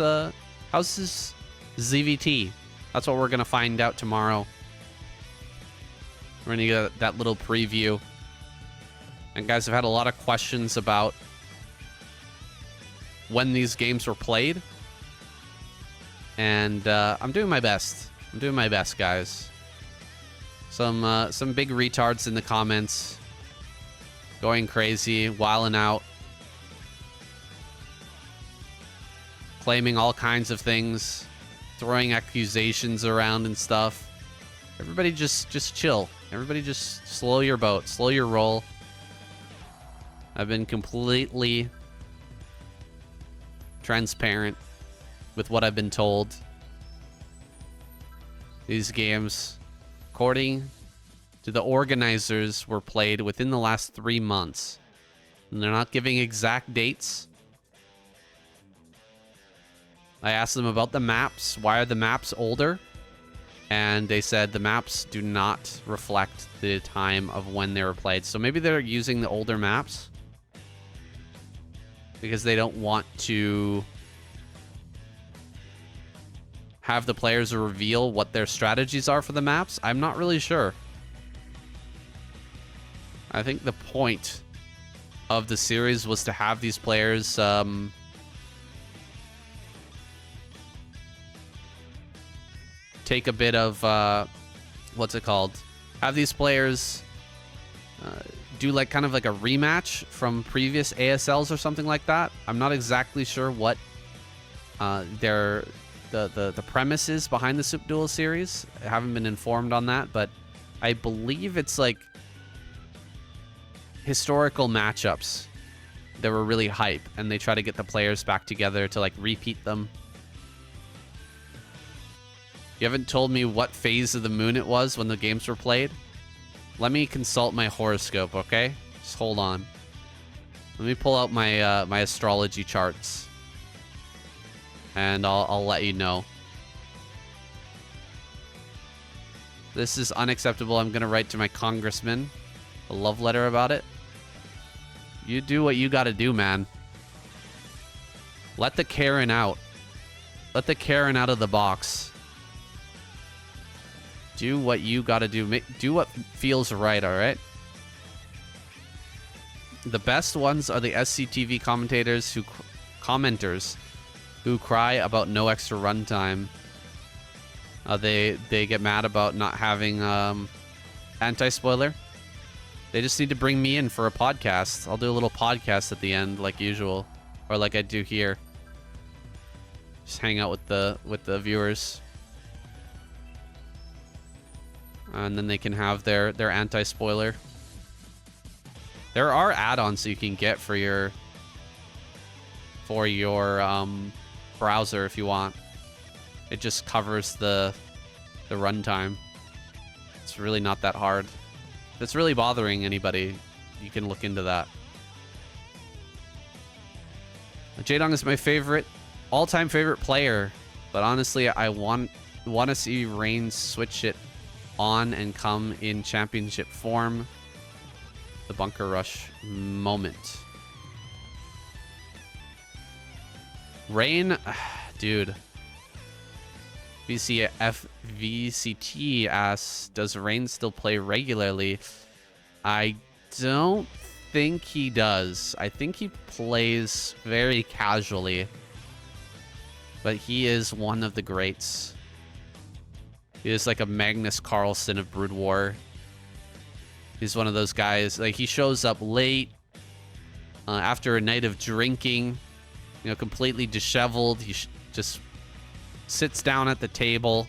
ZVT? That's what we're gonna find out tomorrow. We're gonna get that little preview. And guys, I've had a lot of questions about when these games were played. And I'm doing my best. I'm doing my best, guys. Some big retards in the comments. Going crazy, wilding out. Claiming all kinds of things. Throwing accusations around and stuff. Everybody just chill. Everybody just slow your boat. Slow your roll. I've been completely transparent with what I've been told. These games, according to the organizers, were played within the last 3 months. And they're not giving exact dates. I asked them about the maps. Why are the maps older? And they said the maps do not reflect the time of when they were played. So maybe they're using the older maps because they don't want to have the players reveal what their strategies are for the maps. I'm not really sure. I think the point of the series was to have these players take a bit of what's it called? Have these players do like kind of like a rematch from previous ASLs or something like that. I'm not exactly sure what the premise is behind the SOOP Duel series. I haven't been informed on that, but I believe it's like historical matchups that were really hype, and they try to get the players back together to like repeat them. You haven't told me what phase of the moon it was when the games were played. Let me consult my horoscope, okay? Just hold on. Let me pull out my my astrology charts, and I'll let you know. This is unacceptable. I'm gonna write to my congressman a love letter about it. You do what you gotta do, man. Let the Karen out. Let the Karen out of the box. Do what you gotta do. Do what feels right, alright? The best ones are the SCTV commenters who cry about no extra runtime. They get mad about not having anti-spoiler. They just need to bring me in for a podcast. I'll do a little podcast at the end like usual, or like I do here. Just hang out with the viewers. And then they can have their anti-spoiler. There are add-ons you can get for your browser if you want. It just covers the runtime. It's really not that hard. If it's really bothering anybody, you can look into that. Jaedong is my favorite, all-time favorite player, but honestly, I want to see Reigns switch it on and come in championship form. The bunker rush moment. Rain, dude. VCT asks, does Rain still play regularly? I don't think he does. I think he plays very casually. But he is one of the greats. He is like a Magnus Carlsen of Broodwar. He's one of those guys, like he shows up late after a night of drinking, you know, completely disheveled. He just sits down at the table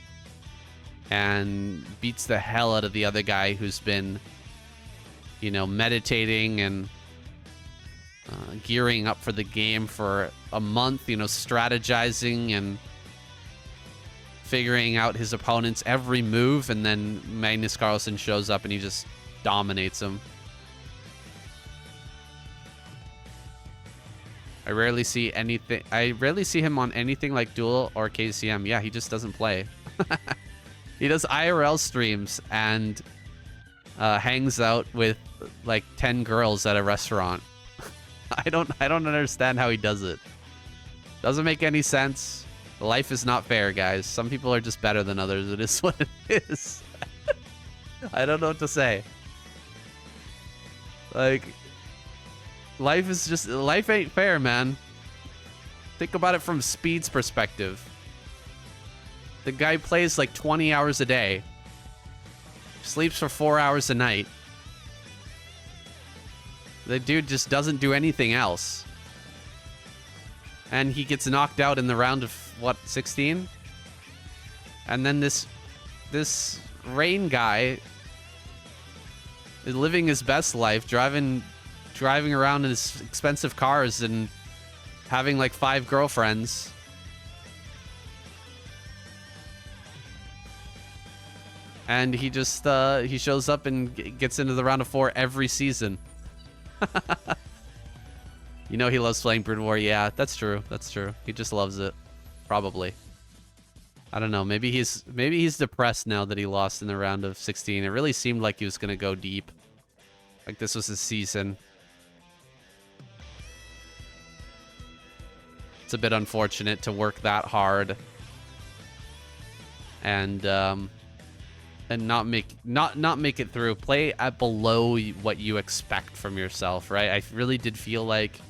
and beats the hell out of the other guy who's been, you know, meditating and gearing up for the game for a month, you know, strategizing and figuring out his opponent's every move, and then Magnus Carlsen shows up and he just dominates him. I rarely see him on anything like DEUL or KCM. Yeah, he just doesn't play. He does IRL streams and hangs out with like 10 girls at a restaurant. I don't understand how he does it. Doesn't make any sense. Life is not fair, guys. Some people are just better than others. It is what it is. I don't know what to say. Like, life ain't fair, man. Think about it from Speed's perspective. The guy plays like 20 hours a day. Sleeps for 4 hours a night. The dude just doesn't do anything else. And he gets knocked out in the round of, what, 16? And then this Rain guy is living his best life, driving around in his expensive cars and having like 5 girlfriends. And he just he shows up and gets into the round of 4 every season. You know he loves playing Broodwar. Yeah, that's true. That's true. He just loves it. Probably. I don't know. Maybe he's depressed now that he lost in the round of 16. It really seemed like he was going to go deep. Like this was his season. It's a bit unfortunate to work that hard and not make it through. Play at below what you expect from yourself, right? I really did feel like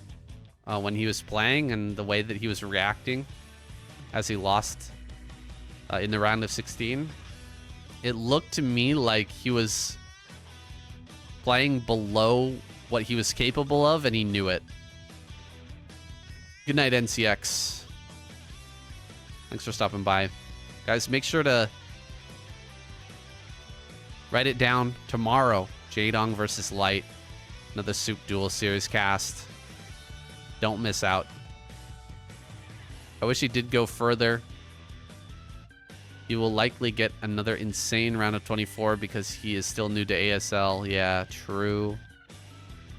when he was playing and the way that he was reacting as he lost in the round of 16, it looked to me like he was playing below what he was capable of, and he knew it. Good night, NCX. Thanks for stopping by. Guys, make sure to write it down tomorrow. Jaedong versus Light. Another SOOP Duel Series cast. Don't miss out. I wish he did go further. He will likely get another insane round of 24 because he is still new to ASL. Yeah, true.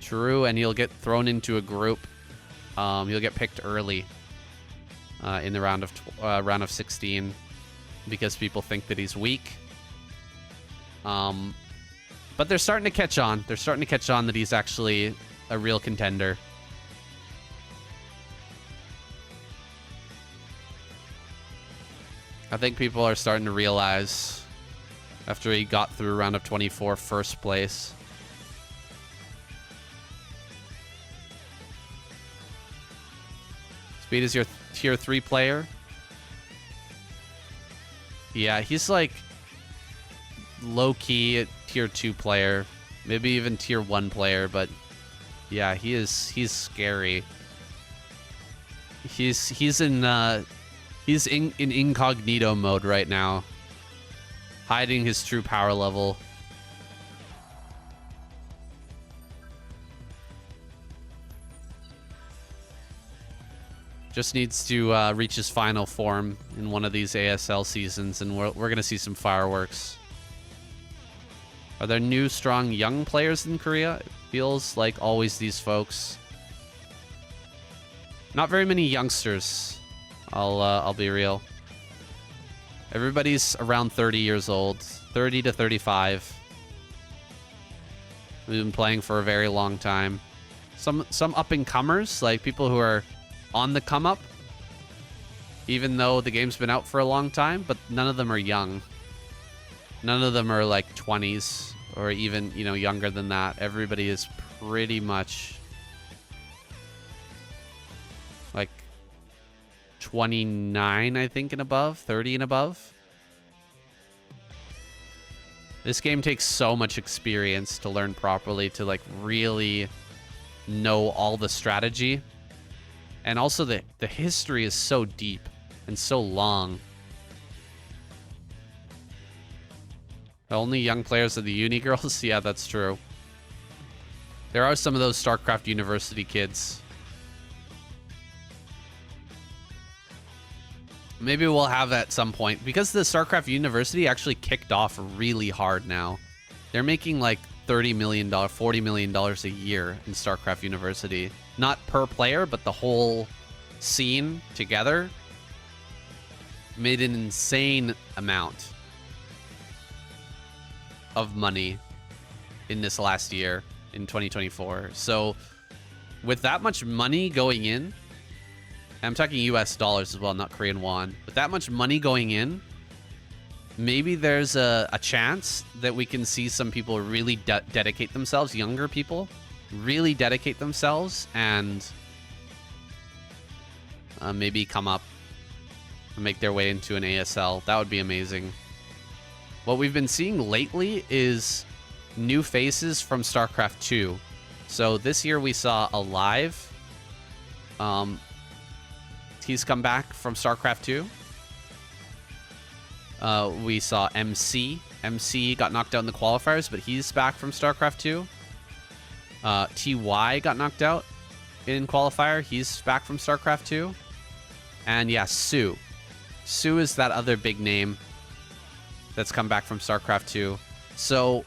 True, and he'll get thrown into a group. He'll get picked early in the round of 16 because people think that he's weak. But they're starting to catch on. They're starting to catch on that he's actually a real contender. I think people are starting to realize after he got through round of 24 first place. Speed is your tier 3 player. Yeah, he's like low-key tier 2 player. Maybe even tier 1 player, but yeah, he's scary. He's in incognito mode right now, hiding his true power level. Just needs to reach his final form in one of these ASL seasons, and we're going to see some fireworks. Are there new, strong, young players in Korea? It feels like always these folks. Not very many youngsters. I'll be real. Everybody's around 30 years old, 30 to 35. We've been playing for a very long time. Some up-and-comers, like people who are on the come up, even though the game's been out for a long time, but none of them are young. None of them are like 20s or even, you know, younger than that. Everybody is pretty much like 29, I think, and above, 30 and above. This game takes so much experience to learn properly, to like really know all the strategy. And also the history is so deep and so long. The only young players are the uni girls? Yeah, that's true. There are some of those Starcraft University kids. Maybe we'll have that at some point. Because the Starcraft University actually kicked off really hard now. They're making like $30 million, $40 million a year in Starcraft University. Not per player, but the whole scene together made an insane amount of money in this last year, in 2024. So with that much money going in, I'm talking US dollars as well, not Korean won. With that much money going in, maybe there's a chance that we can see some people really dedicate themselves, younger people, really dedicate themselves and maybe come up and make their way into an ASL. That would be amazing. What we've been seeing lately is new faces from StarCraft 2. So this year we saw Alive. He's come back from StarCraft 2. We saw MC. MC got knocked out in the qualifiers, but he's back from StarCraft 2. TY got knocked out in qualifier. He's back from StarCraft 2. And yeah, Sue. Sue is that other big name that's come back from StarCraft 2. So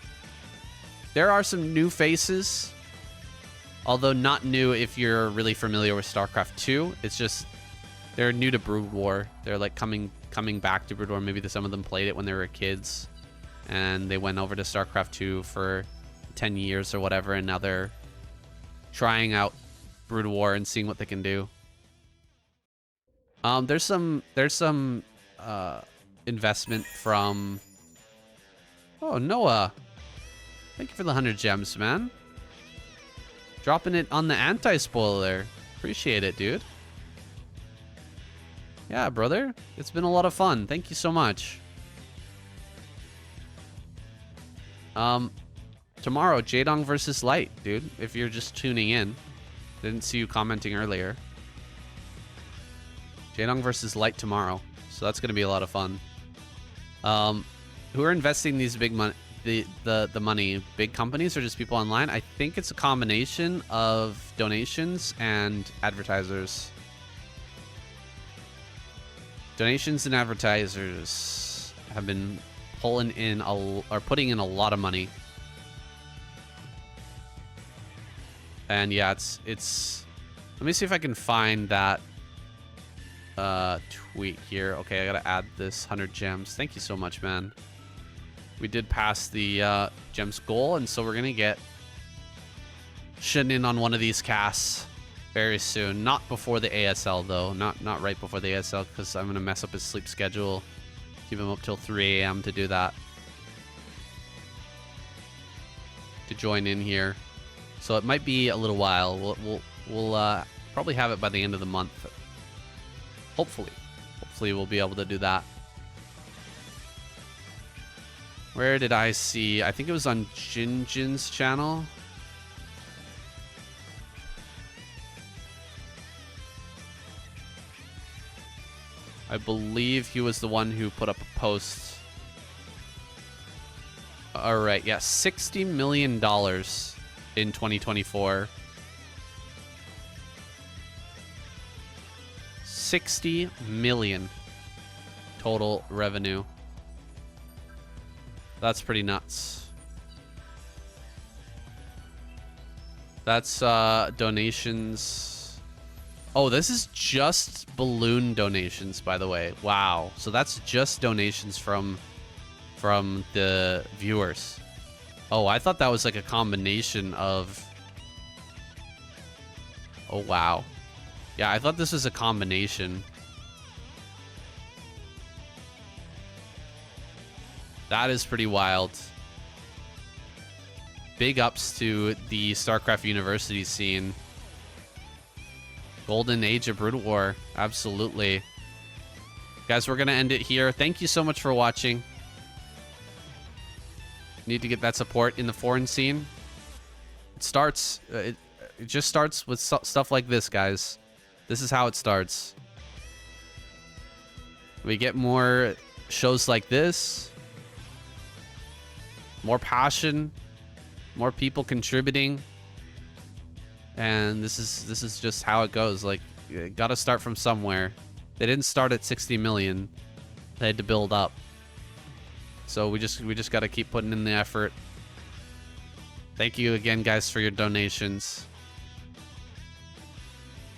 there are some new faces, although not new if you're really familiar with StarCraft 2. It's just they're new to Broodwar. They're like coming back to Broodwar. Maybe some of them played it when they were kids, and they went over to StarCraft 2 for 10 years or whatever, and now they're trying out Broodwar and seeing what they can do. There's some investment from Noah. Thank you for the 100 gems, man. Dropping it on the anti-spoiler. Appreciate it, dude. Yeah, brother. It's been a lot of fun. Thank you so much. Tomorrow, Jaedong versus Light, dude. If you're just tuning in. Didn't see you commenting earlier. Jaedong versus Light tomorrow. So that's going to be a lot of fun. Who are investing these big money? The money, big companies or just people online? I think it's a combination of donations and advertisers. Donations and advertisers have been putting in a lot of money. And yeah, it's let me see if I can find that tweet here. Okay, I gotta add this 100 gems. Thank you so much, man. We did pass the gems goal, and so we're gonna get shitting in on one of these casts very soon. Not before the ASL though. Not right before the ASL, because I'm gonna mess up his sleep schedule. Keep him up till 3 a.m. to do that. To join in here. So it might be a little while. We'll probably have it by the end of the month. Hopefully. Hopefully we'll be able to do that. Where did I see? I think it was on Jinjin's channel. I believe he was the one who put up a post. All right, yeah, $60 million in 2024. 60 million total revenue. That's pretty nuts. That's donations. Oh, this is just balloon donations, by the way. Wow. So that's just donations from the viewers. Oh, I thought that was like a combination of... Oh, wow. Yeah, I thought this was a combination. That is pretty wild. Big ups to the Starcraft University scene. Golden age of Broodwar. Absolutely. Guys, we're going to end it here. Thank you so much for watching. Need to get that support in the foreign scene. It starts... It just starts with stuff like this, guys. This is how it starts. We get more shows like this. More passion. More people contributing. And this is just how it goes. Like, you gotta start from somewhere. They didn't start at 60 million. They had to build up. So we just gotta keep putting in the effort. Thank you again, guys, for your donations.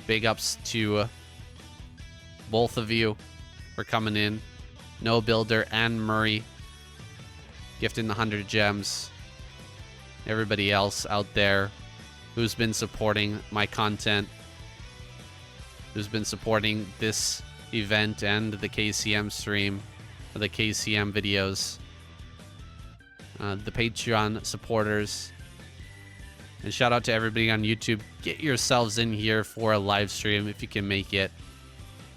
Big ups to both of you for coming in. No Builder and Murray gifting the 100 gems. Everybody else out there who's been supporting my content, who's been supporting this event and the KCM stream, the KCM videos, the Patreon supporters, and shout out to everybody on YouTube. Get yourselves in here for a live stream if you can make it.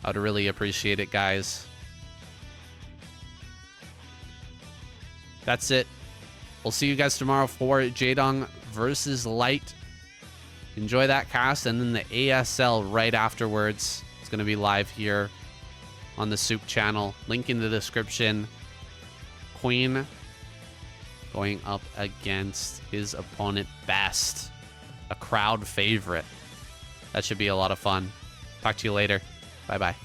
I'd really appreciate it, guys. That's it. We'll see you guys tomorrow for Jaedong versus Light. Enjoy that cast, and then the ASL right afterwards. It's going to be live here on the SOOP channel. Link in the description. Queen going up against his opponent Best, a crowd favorite. That should be a lot of fun. Talk to you later. Bye-bye.